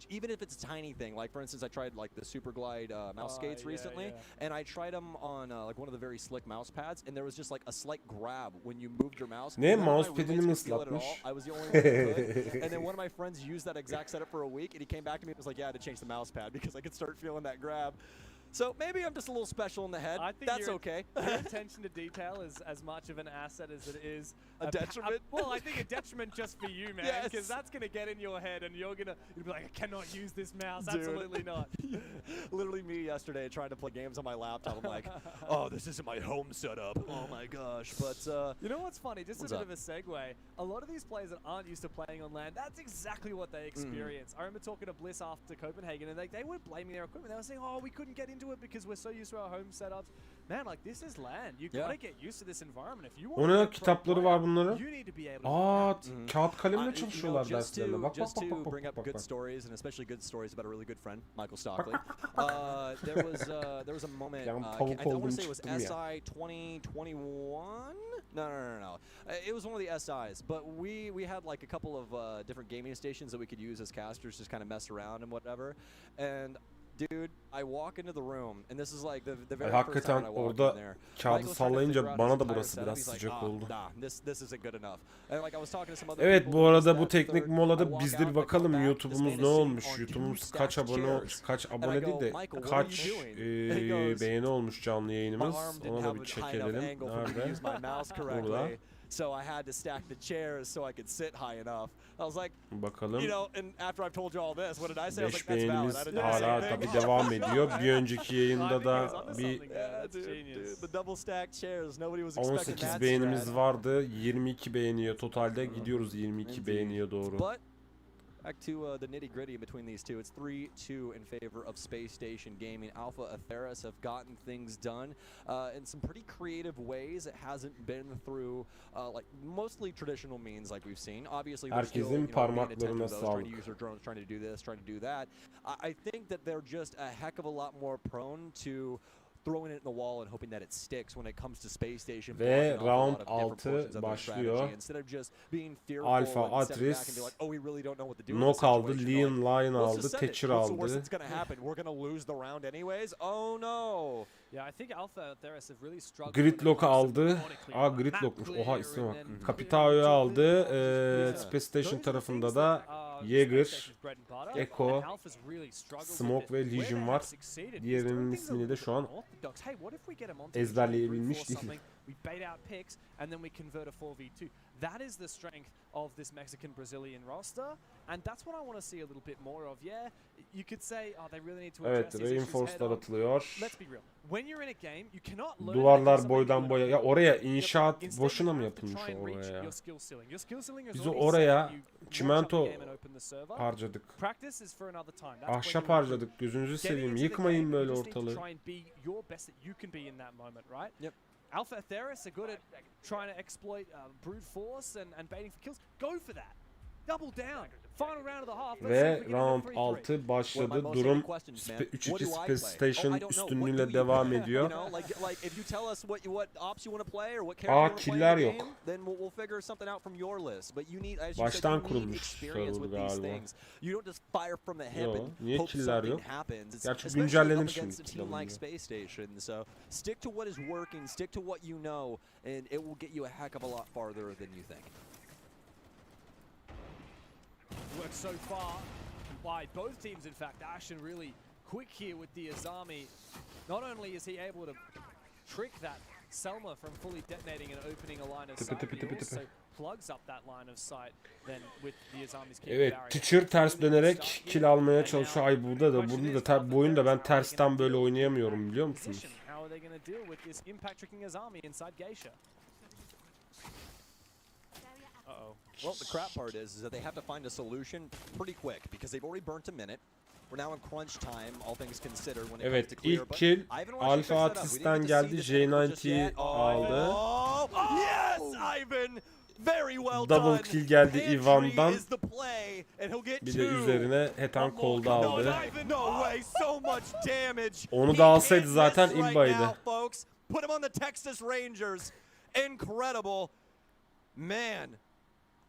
even if it's a tiny thing. Like for instance, I tried like the Super Glide mouse skates recently, and I tried them on like one of the very slick mouse pads, and there was just like a slight grab when you moved your mouse. Ne mouse padini mi ıslatmış? I was the only one who could. And then one of my friends used that exact setup for a week, and he came back to me and was like, "Yeah, I had to change the mouse pad because I could start feeling that grab." So maybe I'm just a little special in the head. I think that's okay. Your attention to detail is as much of an asset as it is a detriment. Well, I think a detriment just for you, man, because that's gonna get in your head, and you'll be like, I cannot use this mouse. Dude. Absolutely not. Literally me yesterday trying to play games on my laptop. I'm like, oh, this isn't my home setup. Oh my gosh. But you know what's funny? Just a bit of a segue. A lot of these players that aren't used to playing on LAN, that's exactly what they experience. I remember talking to Bliss after Copenhagen, and they were blaming their equipment. They were saying, oh, we couldn't get into it because we're so used to our home setups. Man, like this is LAN. You gotta get used to this environment. If you want Ona kitapları var bunların. you need to be able to kağıt kalemle çalışıyorlar derslerinde. Bak just to bring up good stories, and especially good stories about a really good friend, Michael Stockley. There was a moment. I want to say it was SI 2021. No. It was one of the SIs, but we had like a couple of different gaming stations that we could use as casters, just kind of mess around and whatever. And dude, I walk into the room, and this is like the very first time I walk in there. Kağıdı sallayınca bana da burası biraz sıcak oldu. This isn't good enough. And like I was talking to some other Evet, bu arada bu teknik molada biz de bir bakalım YouTube'umuz ne olmuş? YouTube'umuz kaç abone değil de kaç beğeni olmuş canlı yayınımız. Ona da bir çekelim. Nerede? Burada. So I had to stack the chairs so I could sit high enough. I was like, bakalım. And after I've told you all this, what did I say? I was 5 like, beğenimiz that's valid. hala tabii devam ediyor. Bir önceki yayında da bir the double stacked chairs. Nobody was expecting that. 18 beğenimiz vardı. 22 beğeniye totalde gidiyoruz 22 beğeniye doğru. Back to the nitty-gritty in between these two. It's 3-2 in favor of Space Station Gaming. Alpha Atheris have gotten things done in some pretty creative ways. It hasn't been through like mostly traditional means like we've seen. Obviously, they're still being attentive to those, trying to use their drones, trying to do this, trying to do that. I think that they're just a heck of a lot more prone to throwing it in the wall and hoping that it sticks when it comes to Space Station. Ve round 6 başlıyor. Alpha Atris knock aldı, Leon Lion aldı, Thatcher aldı. Gridlock aldı. Gridlockmuş. Oha isme bak. Capitao'yu aldı. Space Station tarafında da Jaeger, Echo, Smoke ve Legion var. Diğerinin ismini de şu an ezberleyebilmiş değilim. We bait out picks and then we convert a 4v2. That is the strength of this Mexican-Brazilian roster, and that's what I want to see a little bit more of. Yeah, you could say, oh, they really need to address these issues head on. atılıyor. Let's be real. When you're in a game, you cannot learn. Duvarlar boydan boya. Ya oraya inşaat boşuna mı yapılmış oraya ya? Biz oraya çimento harcadık. Ahşap harcadık. Gözünüzü seveyim. Yıkmayın böyle ortalığı. Alpha Atheris are good at trying to exploit brute force and baiting for kills. Go for that. Double down. Final round of the half. Ve round 6 başladı. Durum 3-2 Space Station üstünlüğüyle devam ediyor. Killer yok. Baştan kurulmuş server galiba. Yo, niye killer yok? Gerçi güncellenir şimdi. Stick to what is working, stick to what you know, and it will get you a heck of a lot farther than you think. Worked so far by both teams, in fact. Ashen really quick here with the Azami. Not only is he able to trick that Selma from fully detonating and opening a line of sight, he also plugs up that line of sight then with the Azami's kill. Evet, Teacher ters dönerek kill almaya çalışıyor. Ay burada da bu oyunda ben tersten böyle oynayamıyorum, biliyor musunuz? How are they going to deal with this impact tricking Azami inside Geisha? Well, the crap part is that they have to find a solution pretty quick because they've already burnt a minute. We're now in crunch time, all things considered. When it comes to clear, ilk kill Alpha Artist'ten geldi. J90'yi aldı. Yes, Ivan! Very well Double kill geldi Ivan'dan. Bir de üzerine Hetan Cold'u aldı. Onu da alsaydı zaten imbaydı. Put him on the Texas Rangers. Incredible. Man.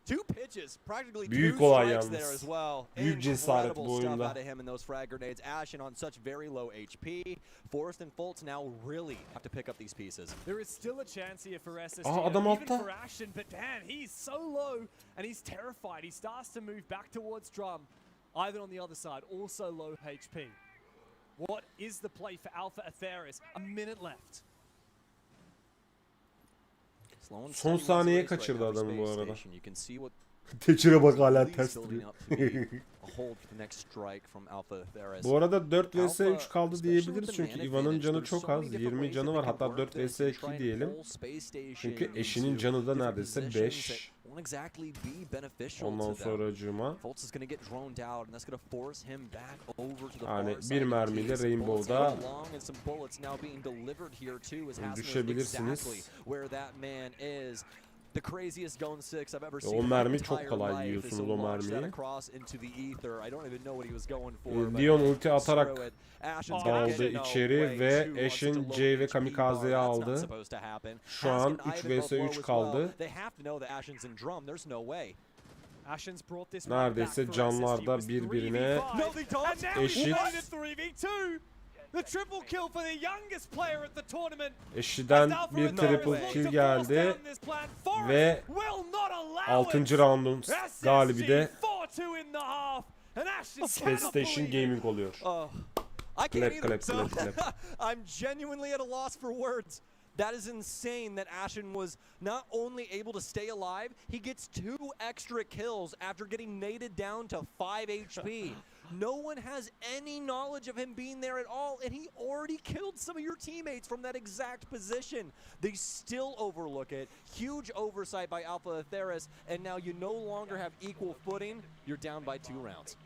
Two pitches, practically büyük two olay strikes there yalnız. as well. Büyük cesaret bu Incredible stuff oyunda. out of him in those frag grenades. Ashen on such very low HP. Forrest and Fultz now really have to pick up these pieces. There is still a chance here for SSG, adam even altta. for Ashen, but man, he's so low and he's terrified. He starts to move back towards Drum. Ivan on the other side, also low HP. What is the play for Alpha Atheris? A minute left. Son saniyeye kaçırdı adamı bu arada. Teacher'e bak hala ters duruyor. Bu arada 4 vs 3 kaldı diyebiliriz çünkü Ivan'ın canı çok az. 20 canı var, hatta 4 vs 2 diyelim. Çünkü eşinin canı da neredeyse 5. Ondan sonracığıma yani bir mermiyle Rainbow'da düşebilirsiniz. O mermi çok kolay yiyorsunuz, o mermiyi. Leon ulti atarak daldı içeri ve Ashen, J ve Kamikaze'yi aldı. Şu an 3 vs 3 kaldı. Neredeyse canlarda birbirine eşit. Eşiden bir triple kill geldi ve 6. roundun galibi de Space Station Gaming oluyor. Clap, clap, clap, clap. I'm genuinely at a loss for words. That is insane that Ashen was not only able to stay alive, he gets 2 extra kills after getting naded down to 5 HP. No one has any knowledge of him being there at all, and he already killed some of your teammates from that exact position. They still overlook it. Huge oversight by Alpha Atheris, and now you no longer have equal footing. You're down by 2 rounds.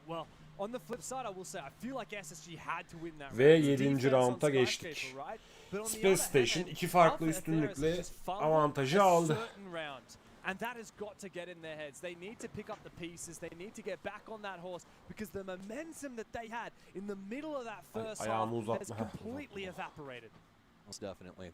Well, on the flip side, I will say I feel like SSG had to win that. Ve 7. rounda geçtik. Space Station 2 farklı üstünlükle avantajı aldı. And that has got to get in their heads. They need to pick up the pieces. They need to get back on that horse because the momentum that they had in the middle of that first half has completely evaporated. Most definitely.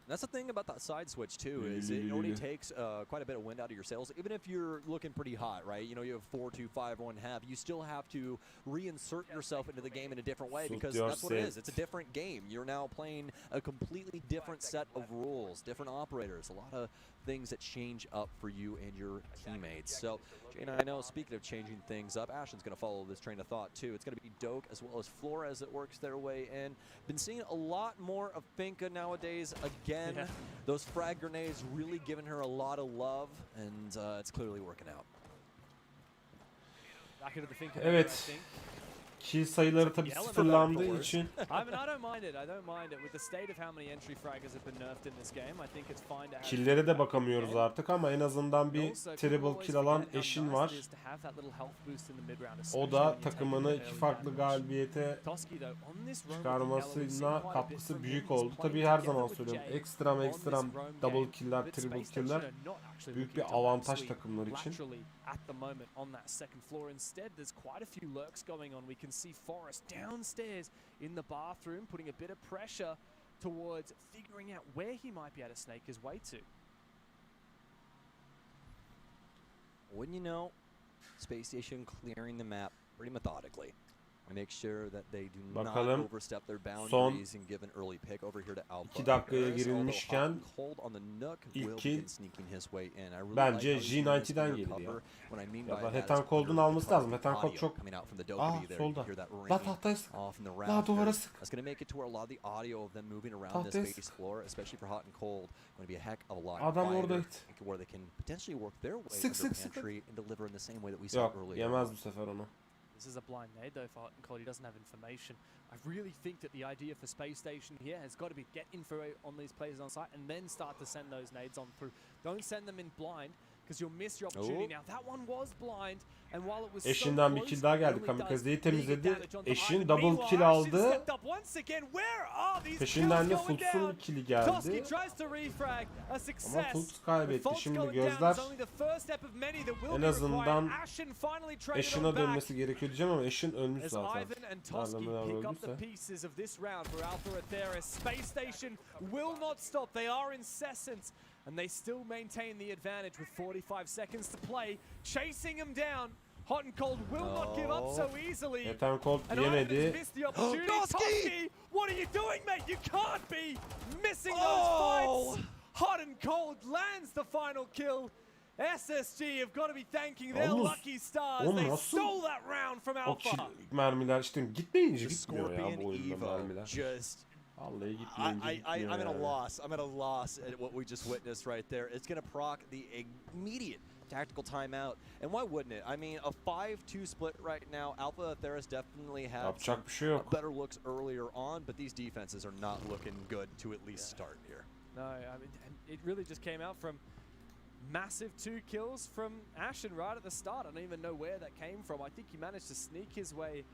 That's the thing about that side switch too, is it only takes quite a bit of wind out of your sails. Even if you're looking pretty hot, right? You know, you have 4-2-5-1 half. You still have to reinsert yourself into the game in a different way because that's what it is. It's a different game. You're now playing a completely different set of rules, different operators, a lot of things that change up for you and your teammates. So And I know, speaking of changing things up, Ashen's going to follow this train of thought too. It's going to be Doke as well as Flores that works their way in. Been seeing a lot more of Finka nowadays. Again, those frag grenades really giving her a lot of love, and it's clearly working out. Back into the Finka, Evet. Kill sayıları tabii sıfırlandığı için. I don't mind it. I don't mind it. With the state of how many entry fraggers have been nerfed in this game, I think it's fine to have. Kill'lere de bakamıyoruz artık ama en azından bir triple kill alan eşin var. O da takımını iki farklı galibiyete çıkarmasına katkısı büyük oldu. Tabii her zaman söylüyorum. Ekstrem double kill'ler, triple kill'ler büyük bir avantaj takımlar için. At the moment on that second floor. Instead, there's quite a few lurks going on. We can see Forrest downstairs in the bathroom, putting a bit of pressure towards figuring out where he might be able to snake his way to. Wouldn't you know, Space Station clearing the map pretty methodically. Make sure that they do not overstep their boundaries and give an early pick over here to Alpha. 2 dakikaya girilmişken ilki bence G90'den geldi ya. Ya da Hetan Cold'un alması lazım. Hetan Cold çok... solda. La tahtaya sık. La duvara sık. Adam orada it. Sık sık sık. Yok, yemez bu sefer onu. This is a blind nade though for Hot and Cold. He doesn't have information. I really think that the idea for Space Station here has got to be get info on these players on site and then start to send those nades on through. Don't send them in blind because you'll miss your opportunity. Now that one was blind and while it was Eşinden bir kill daha geldi. Kamikaze'yi temizledi. Eşin double kill aldı. Peşinden de Futs'un kill'i geldi. Ama Futs kaybetti. Şimdi gözler en azından Eşin'e dönmesi gerekiyor diyeceğim ama Eşin ölmüş zaten. Nereden öldüyse. And they still maintain the advantage with 45 seconds to play, chasing him down. Hot and Cold will not give up so easily. Hetan Cold yemedi. Toski, what are you doing, mate? You can't be missing those fights. Hot and Cold lands the final kill. SSG have got to be thanking their lucky stars. They stole that round from Alpha. O kill mermiler işte gitmeyince gitmiyor ya bu oyunda mermiler. I'm at a loss. I'm at a loss at what we just witnessed right there. It's going to proc the immediate tactical timeout. And why wouldn't it? I mean, a 5-2 split right now. Alpha Theris definitely had better looks earlier on, but these defenses are not looking good to at least start here. No, I mean, it really just came out from massive 2 kills from Ashen right at the start. I don't even know where that came from. I think he managed to sneak his way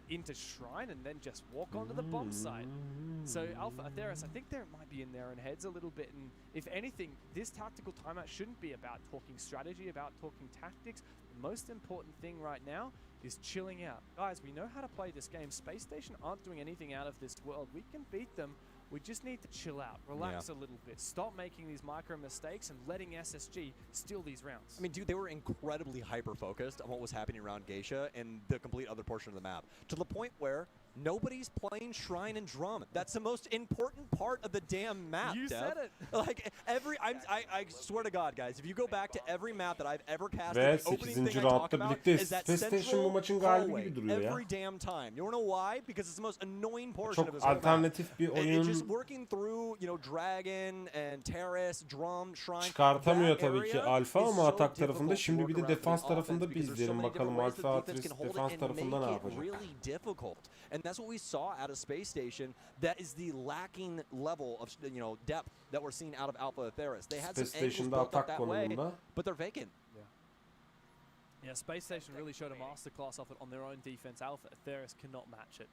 into Shrine and then just walk onto the bomb site. So Alpha Theris, I think there might be in their own heads a little bit, and if anything, this tactical timeout shouldn't be about talking strategy, about talking tactics. The most important thing right now is chilling out. Guys, we know how to play this game. Space Station aren't doing anything out of this world. We can beat them. We just need to chill out, relax a little bit, stop making these micro mistakes and letting SSG steal these rounds. I mean, dude, they were incredibly hyper-focused on what was happening around Geisha and the complete other portion of the map, to the point where nobody's playing Shrine and Drum. That's the most important part of the damn map. You said it. Like I swear to God, guys, if you go back to every map that I've ever casted, the opening thing I talk about is that central hallway every damn time. You wanna know why? Because it's the most annoying portion of this whole map. It's just working through, you know, Dragon and Terrace, Drum, Shrine. Çıkartamıyor tabii ki Alfa ama atak tarafında. Şimdi bir de defans tarafında bir izleyelim bakalım Alfa Atris defans tarafında ne yapacak. And that's what we saw out of Space Station. That is the lacking level of, you know, depth that we're seeing out of Alpha Theris. They had some angles built up that way, but they're vacant. Yeah, Space Station really showed a masterclass of it on their own defense. Alpha Theris cannot match it.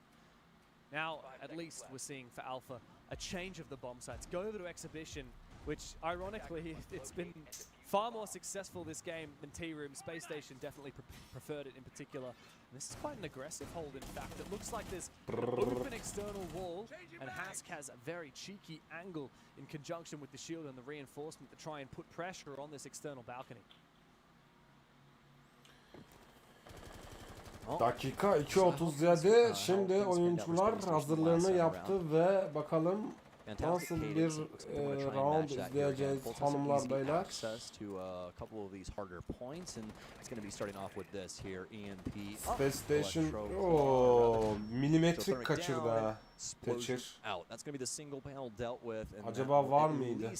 Now, at least we're seeing for Alpha a change of the bomb sites. Go over to Exhibition, which ironically it's been far more successful this game than T-Room. Space Station definitely preferred it in particular. And this is quite an aggressive hold, in fact. It looks like there's an open external wall, and Hask has a very cheeky angle in conjunction with the shield and the reinforcement to try and put pressure on this external balcony. Dakika 2.37. Şimdi oyuncular hazırlığını yaptı ve bakalım nasıl bir round izleyeceğiz hanımlar beyler? Space Station milimetrik kaçırdı ha. Teşekkür. Acaba var mıydı?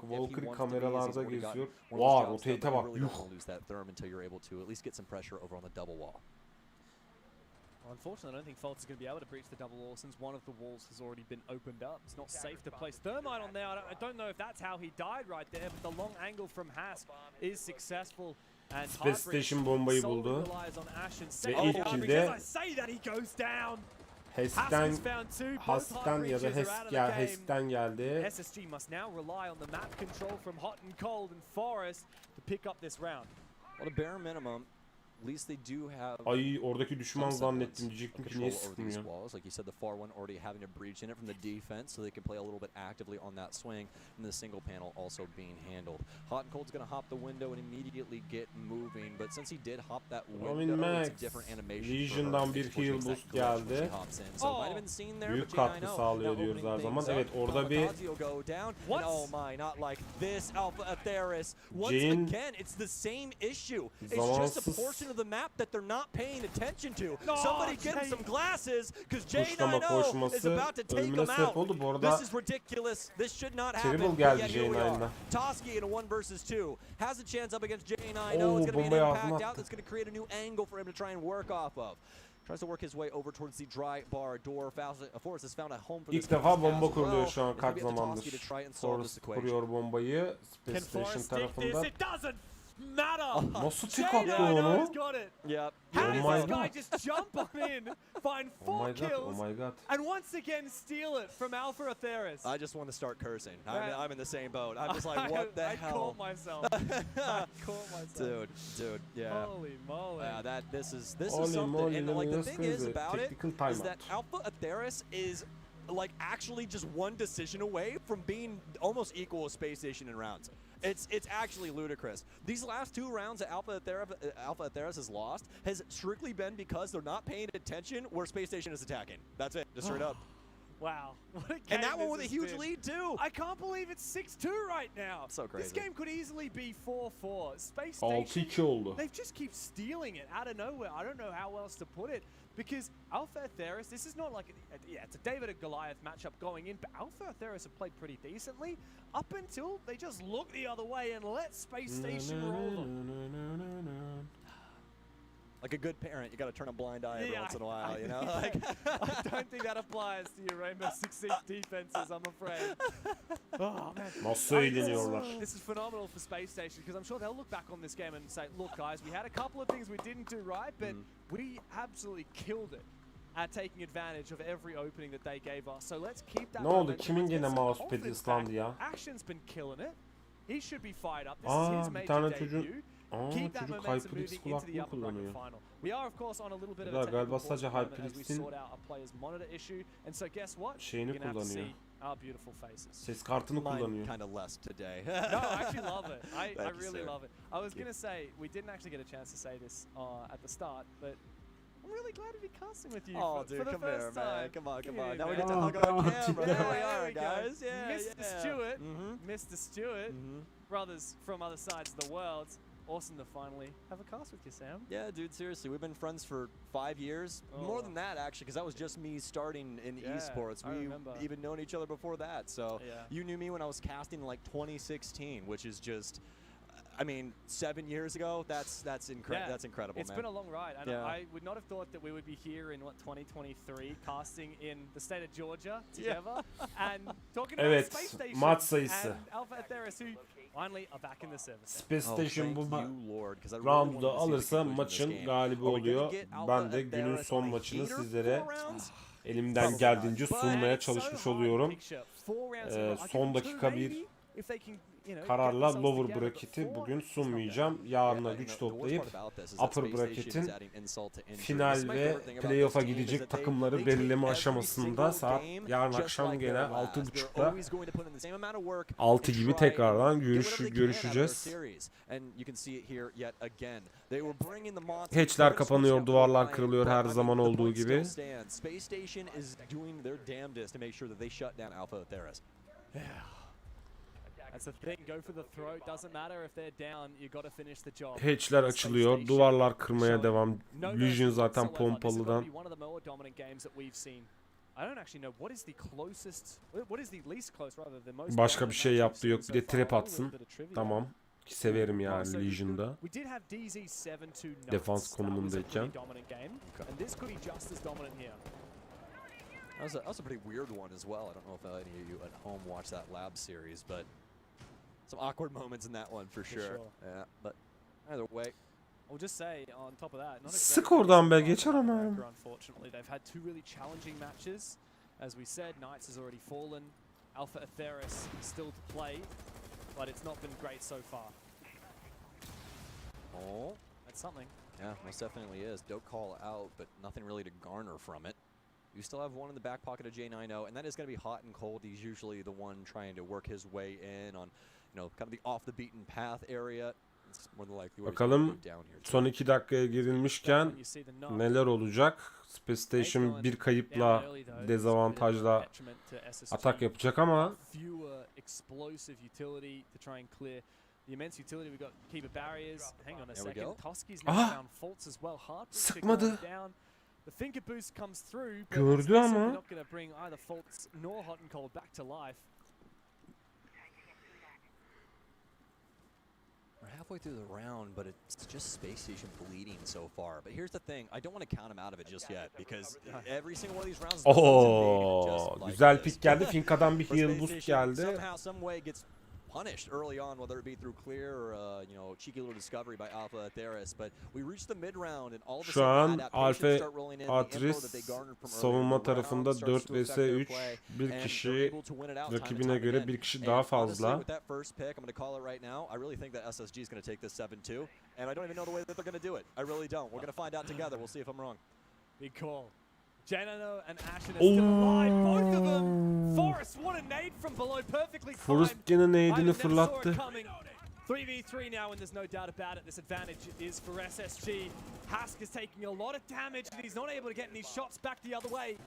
Valkyrie kameralarda geziyor. Var, rotate'e bak. Yuh. Unfortunately, I don't think Fultz is going to be able to breach the double wall since one of the walls has already been opened up. It's not safe to place Thermite on there. I don't know if that's how he died right there, but the long angle from Haas is successful. Space Station bombayı buldu. Ve ilk kilde Has'ten ya da Hes'ten geldi. SSG must now rely on the map control from Hot and Cold and Forest to pick up this round. On a bare minimum, at least they do have. Ay oradaki düşman zannettim diyecektim ki niye sıkmıyor? Like you said, the far one already having a breach in it from the defense, so they can play a little bit actively on that swing, and the single panel also being handled. Hot and Cold's gonna hop the window and immediately get moving, but since he did hop that window, it's a different animation. Legion'dan bir heal boost geldi. Büyük katkı sağlıyor diyoruz her zaman. Evet orada bir of the map that they're not paying attention to. Somebody get him some glasses because J9O is about to take him out. This is ridiculous. This should not happen. Yet here we are. Toski in a 1 versus 2 has a chance up against J9O. It's going to be an impact out that's going to create a new angle for him to try and work off of. Tries to work his way over towards the dry bar door. Forrest has found a home for this. İlk defa bomba kuruluyor şu an kaç zamandır. Forrest kuruyor bombayı Space Station tarafında. Nasıl tek attı onu? Yeah. How does this guy just jump on in, find 4 kills, and once again steal it from Alpha Atheris? I just want to start cursing. I'm in the same boat. I'm just like, what the hell? I caught myself. I caught myself. Dude, yeah. Holy moly. This is something. And like the thing is about it is that Alpha Atheris is like actually just one decision away from being almost equal with Space Station in rounds. It's actually ludicrous. These last 2 rounds that Alpha Atheris has lost has strictly been because they're not paying attention where Space Station is attacking. That's it, just straight up. Wow. What a game. And that one with a huge lead too. I can't believe it's 6-2 right now. So crazy. This game could easily be 4-4. Space Station, they just keep stealing it out of nowhere. I don't know how else to put it. Because Alpha Atheris, this is not like, it's a David and Goliath matchup going in, but Alpha Atheris have played pretty decently up until they just look the other way and let Space Station roll them. Like a good parent, you got to turn a blind eye every once in a while, you know? Like, I don't think that applies to your Rainbow Six Siege defenses, I'm afraid. Oh, man. This is phenomenal for Space Station because I'm sure they'll look back on this game and say, look, guys, we had a couple of things we didn't do right, but we absolutely killed it at taking advantage of every opening that they gave us. So let's keep that. Ne oldu? Kimin gene mousepad'i ıslandı ya? Action's been killing it. He should be fired up. This is his major debut. Keep that momentum moving into the upper bracket final. We are of course on a little bit of a technical pause as we sort out our player's monitor issue. And so guess what? Şeyini You're gonna have to kullanıyor. see our beautiful faces. Ses kartını kullanıyor. Kind of less today. No, I actually love it. I really love it. I was gonna say we didn't actually get a chance to say this at the start, but I'm really glad to be casting with you for the first time. Come on. Now we get to hug on camera. There we are, guys. Yeah, Mr. Stewart, brothers from other sides of the world. Awesome to finally have a cast with you, Sam. Yeah, dude, seriously. We've been friends for 5 years. More than that, actually, because that was just me starting in esports. We've even known each other before that. So you knew me when I was casting in like 2016, which is just, I mean, 7 years ago. That's incredible. It's been a long ride, and I would not have thought that we would be here in 2023 casting in the state of Georgia together and talking about Space Station maç sayısı. and Alpha Atheris, who finally are back in the service. Space Station bu round'da alırsa maçın galibi oluyor. Ben de günün son maçını sizlere elimden geldiğince sunmaya çalışmış oluyorum. Son dakika bir kararla lower bracket'i bugün sunmayacağım. Yarına güç toplayıp upper bracket'in final ve playoff'a gidecek takımları belirleme aşamasında yarın akşam gene 6.30'da 6 gibi tekrardan görüşeceğiz. Hatch'ler kapanıyor, duvarlar kırılıyor her zaman olduğu gibi. Hatch'ler açılıyor, duvarlar kırmaya devam. Legion zaten pompalıdan. Başka bir şey yaptı yok, bir de trap atsın. Tamam. Ki severim yani Legion'da. Defans konumundayken. That was a pretty weird one as well. I don't know if any of you at home watched that lab series, but some awkward moments in that one for sure. Yeah, but either way. I'll just say on top of that, sık oradan be, geçer ama. Unfortunately, they've had two really challenging matches. As we said, Knights has already fallen. Alpha Atheris still to play, but it's not been great so far. Oh, that's something. Yeah, most definitely is. Don't call out, but nothing really to garner from it. You still have one in the back pocket of J90, and that is going to be hot and cold. He's usually the one trying to work his way in on, kind of the off the beaten path area. Bakalım son 2 dakikaya girilmişken neler olacak? Space Station bir kayıpla dezavantajla atak yapacak ama sıkmadı. Gördü ama. We're halfway through the round, but it's just Space Station bleeding so far. But here's the thing, I don't want to count him out of it just yet because every single one of these rounds is just like güzel pick geldi. Finka'dan bir heal boost geldi. Somehow, some way gets punished early on, whether it be through clear or cheeky little discovery by Alpha Atheris. But we reached the mid round and all of a sudden Alpha Atheris savunma tarafında 4 vs 3 bir kişi rakibine göre bir kişi daha fazla. Big call. Janano and Ashen are still alive, both of them. Forrest, what a nade from below, perfectly timed. Forrest gene nade'ini fırlattı. 3v3 now, and there's no doubt about it. This advantage is for SSG. Hask is taking a lot of damage, and he's not able to get any shots back the other way.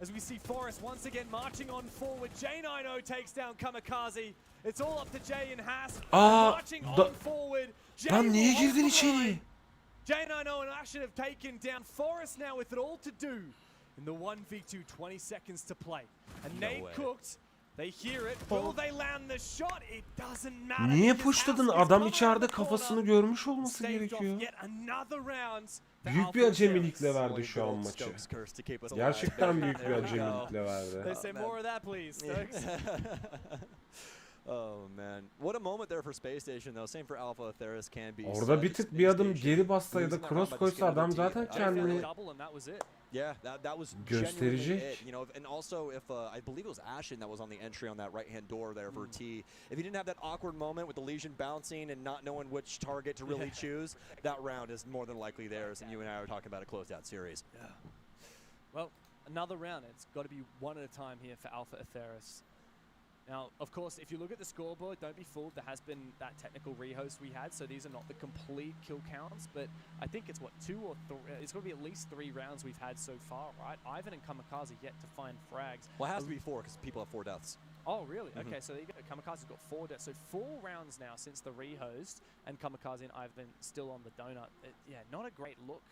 As we see Forrest once again marching on forward. J90 takes down Kamikaze. It's all up to Jay and Hask. Marching on forward. Lan niye girdin içeri? J90 and Ashen have taken down Forrest now with it all to do. In the 1v2, 20 seconds to play. And nade cooked. They hear it. Will they land the shot? It doesn't matter. Niye pushladın? Adam içeride kafasını görmüş olması gerekiyor. Büyük bir acemilikle verdi şu an maçı. Gerçekten büyük bir acemilikle verdi. Oh man, what a moment there for Space Station though. Same for Alpha Atheris can be. Orada bir tık bir adım geri bassa ya da cross koysa adam zaten kendini gösterecek. And also if I believe it was Ashen that was on the entry on that right-hand door there for T. If he didn't have that awkward moment with the Legion bouncing and not knowing which target to really choose, that round is more than likely theirs. And you and I are talking about a closed-out series. Yeah. Well, another round. It's got to be one at a time here for Alpha Atheris. Now, of course, if you look at the scoreboard, don't be fooled. There has been that technical rehost we had, so these are not the complete kill counts. But I think it's, 2 or 3... It's going to be at least 3 rounds we've had so far, right? Ivan and Kamikaze yet to find frags. Well, it has to be 4 because people have 4 deaths. Oh, really? Okay, so there you go. Kamikaze's got 4 deaths. So 4 rounds now since the rehost, and Kamikaze and Ivan still on the donut. Yeah, not a great look.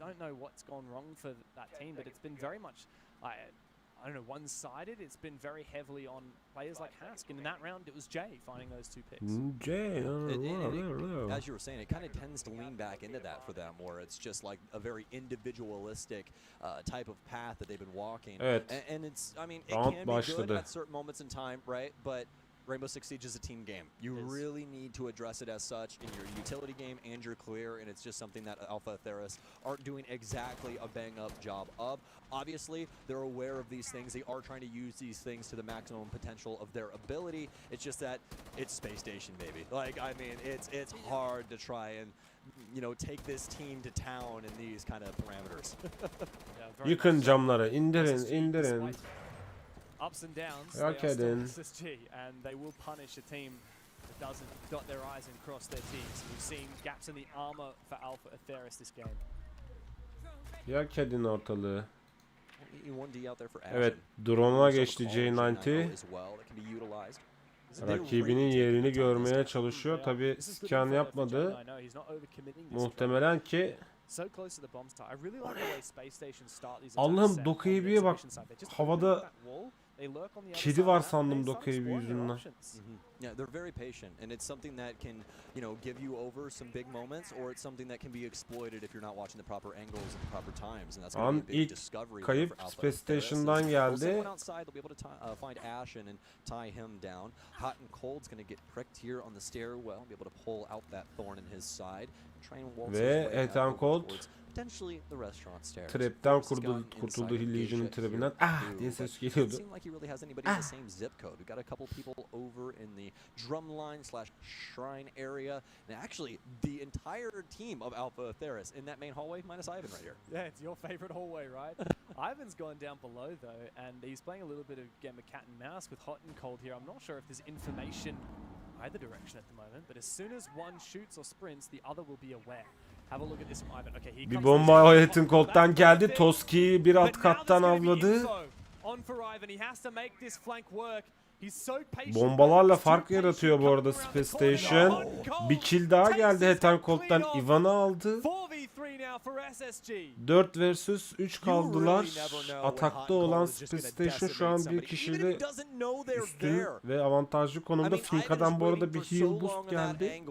I don't know what's gone wrong for that team, but it's been very much... I don't know, one-sided. It's been very heavily on players like Hask, and in that round it was Jay finding those 2 picks. Jay, as you were saying, it kind of tends to lean back into that for them, where it's just like a very individualistic type of path that they've been walking. Evet. And it's, I mean, it can be good at certain moments in time, right? But Rainbow Six Siege is a team game. You really need to address it as such in your utility game and your clear, and it's just something that Alpha Theris aren't doing exactly a bang-up job of. Obviously, they're aware of these things. They are trying to use these things to the maximum potential of their ability. It's just that it's Space Station, baby. Like, I mean, it's hard to try and, you know, take this team to town in these kind of parameters. Yıkın camları, indirin. Ups and downs, Hak edin. SSG, and they will punish a team that doesn't dot their I's and cross their T's. We've seen gaps in the armor for Alpha Theris this game. Hak edin ortalığı. Evet, Evet, drone'a geçti J90. Rakibinin yerini görmeye çalışıyor. Tabi scan yapmadı. Muhtemelen ki Allah'ım Dokai'ye bak. Havada kedi var sandım Dokai'yi yüzünden. Yeah, they're very patient, and it's something that can, you know, give you over some big moments, or it's something that can be exploited if you're not watching the proper angles at the proper times, and that's going to be a big discovery. Kayıp Space Station'dan geldi. Outside, they'll be able to find Ashen and tie him down. Hot and Cold's going to get pricked here on the stairwell, be able to pull out that thorn in his side. Ve Hot and Cold trap'ten kurtuldu Legion'un trap'inden. Ah diye ses geliyordu. Shrine area, and actually the entire team of Alpha Theris in that main hallway, minus Ivan right here. Yeah, it's your favorite hallway, right? Ivan's gone down below though, and he's playing a little bit of game of cat and mouse with Hot and Cold here. I'm not sure if there's information either direction at the moment, but as soon as one shoots or sprints, the other will be aware. Have a look at this from Ivan. Okay, he bir bomba Hot and Cold'dan geldi. Toski'yi bir alt kattan avladı. On for Ivan, he has to make this flank work. Bombalarla fark yaratıyor bu arada Space Station. Bir kill daha geldi Hot and Cold'dan. Ivan'ı aldı. 4 vs 3 kaldılar. Atakta olan Space Station şu an bir kişiyle üstün ve avantajlı konumda. Finka'dan bu arada bir heal boost geldi.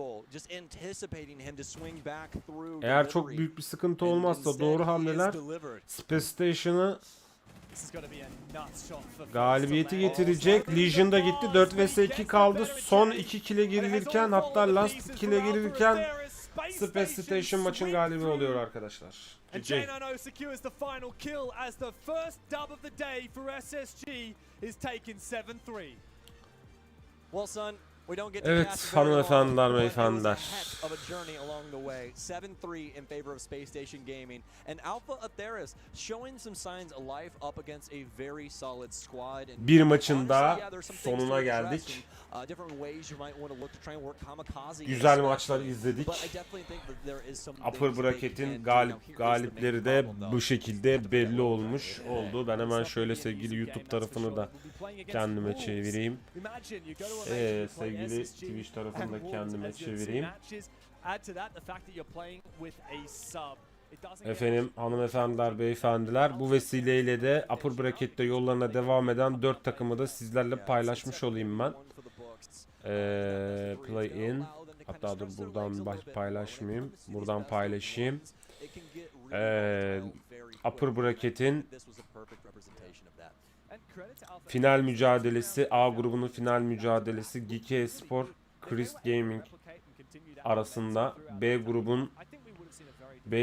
Eğer çok büyük bir sıkıntı olmazsa doğru hamleler Space Station'ı galibiyeti getirecek. Legion da gitti. 4 vs 2 kaldı. Son 2 kile girilirken, hatta last kile girilirken Space Station maçın galibi oluyor arkadaşlar. GG. Evet hanımefendiler, beyefendiler. 7-3 in favor of Space Station Gaming, and Alpha Theris showing some signs of life up against a very solid squad. Bir maçın daha sonuna geldik. Güzel maçlar izledik. Upper Bracket'in galipleri de bu şekilde belli olmuş oldu. Ben hemen şöyle sevgili YouTube tarafını da kendime çevireyim. Sevgili Twitch tarafını da kendime çevireyim. Efendim hanımefendiler, beyefendiler, bu vesileyle de Upper Bracket'te yollarına devam eden 4 takımı da sizlerle paylaşmış olayım ben. Play in. Hatta dur buradan paylaşmayayım. Buradan paylaşayım. Upper Bracket'in final mücadelesi, A grubunun final mücadelesi GK Espor, Chris Gaming arasında. B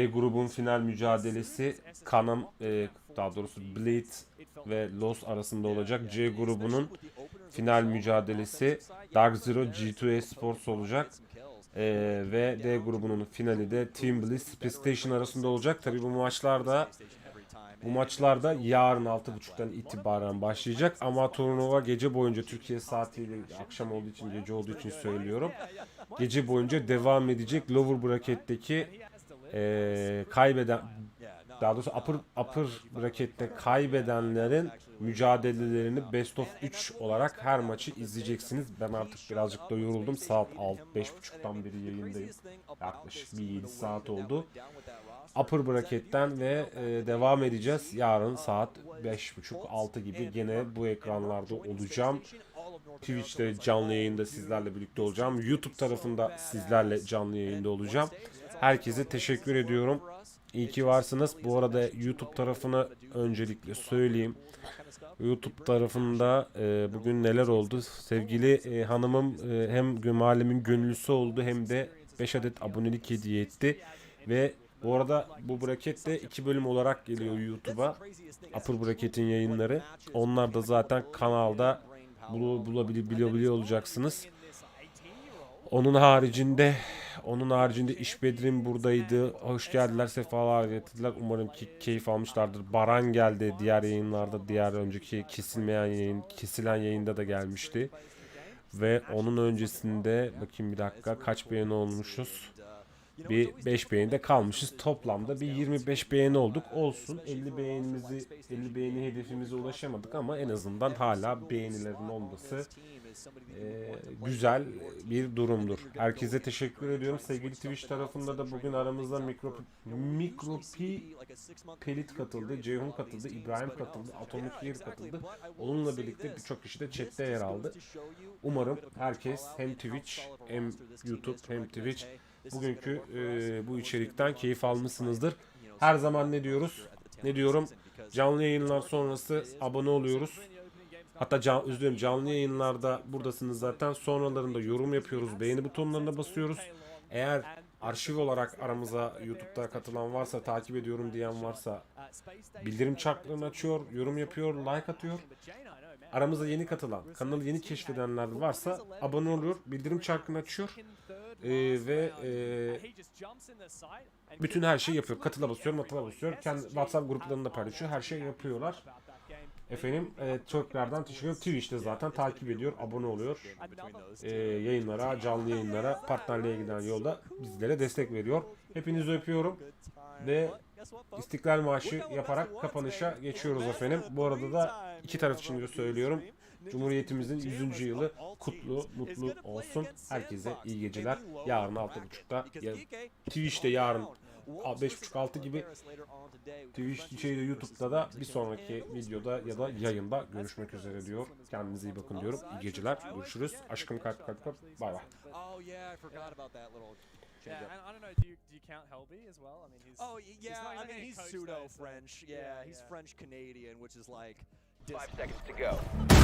grubun final mücadelesi daha doğrusu Bleed ve Lost arasında olacak. C grubunun final mücadelesi Dark Zero G2 Esports olacak. Ve D grubunun finali de Team Bliss Space Station arasında olacak. Tabii bu maçlarda yarın 6.30'dan itibaren başlayacak ama turnuva gece boyunca, Türkiye saatiyle akşam olduğu için, gece olduğu için söylüyorum, gece boyunca devam edecek. Lower Bracket'teki daha doğrusu upper Bracket'te kaybedenlerin mücadelelerini Best of 3 olarak her maçı izleyeceksiniz. Ben artık birazcık da yoruldum. Saat 5.30'dan beri yayındayım. Yaklaşık bir 7 saat oldu. Upper Bracket'ten ve devam edeceğiz. Yarın saat 5.30-6 gibi gene bu ekranlarda olacağım. Twitch'te canlı yayında sizlerle birlikte olacağım. YouTube tarafında sizlerle canlı yayında olacağım. Herkese teşekkür ediyorum. İyi ki varsınız. Bu arada YouTube tarafına öncelikle söyleyeyim. YouTube tarafında bugün neler oldu? Sevgili hanımım hem mahallemin gönüllüsü oldu hem de 5 adet abonelik hediye etti. Ve bu arada bu bracket de 2 bölüm olarak geliyor YouTube'a. Upper Bracket'in yayınları. Onlar da zaten kanalda bulabiliyor olacaksınız. Onun haricinde İşbedrim buradaydı. Hoş geldiler, sefalar getirdiler. Umarım ki keyif almışlardır. Baran geldi diğer yayınlarda. Diğer önceki kesilen yayında da gelmişti. Ve onun öncesinde bakayım bir dakika kaç beğeni olmuşuz. Bir 5 beğenide kalmışız. Toplamda bir 25 beğeni olduk. Olsun. 50 beğeni hedefimize ulaşamadık ama en azından hala beğenilerin olması güzel bir durumdur. Herkese teşekkür ediyorum. Sevgili Twitch tarafında da bugün aramızda Mikropi Pelit katıldı, Ceyhun katıldı, İbrahim katıldı, Atomic Yer katıldı. Onunla birlikte birçok kişi de chatte yer aldı. Umarım herkes hem Twitch hem YouTube hem Twitch bugünkü bu içerikten keyif almışsınızdır. Her zaman ne diyorum? Canlı yayınlar sonrası abone oluyoruz. Hatta canlı yayınlarda buradasınız zaten. Sonralarında yorum yapıyoruz. Beğeni butonlarına basıyoruz. Eğer arşiv olarak aramıza YouTube'da katılan varsa, takip ediyorum diyen varsa bildirim çarklarını açıyor, yorum yapıyor, like atıyor. Aramıza yeni katılan, kanalı yeni keşfedenler varsa abone oluyor, bildirim çarkını açıyor. Ve bütün her şeyi yapıyor. Katıla basıyor. Kendi WhatsApp gruplarında paylaşıyor. Her şey yapıyorlar. Efendim tekrardan teşekkür ederim. Twitch'te zaten takip ediyor, abone oluyor. Yayınlara, canlı yayınlara, partnerliğe giden yolda bizlere destek veriyor. Hepinizi öpüyorum ve İstiklal Marşı yaparak kapanışa geçiyoruz efendim. Bu arada da iki taraf için de söylüyorum. Cumhuriyetimizin 100. yılı mutlu olsun. Herkese iyi geceler. Yarın 6.30'da Twitch'te yarın 5.30-6 gibi YouTube'da da bir sonraki videoda ya da yayında görüşmek üzere diyor. Kendinize iyi bakın diyorum. İyi geceler. Görüşürüz. Aşkım kalp. Bay bay. Yeah, I don't know. Do you count Helby as well? I mean, he's pseudo French. Yeah, he's French Canadian, which is like 5 seconds to go.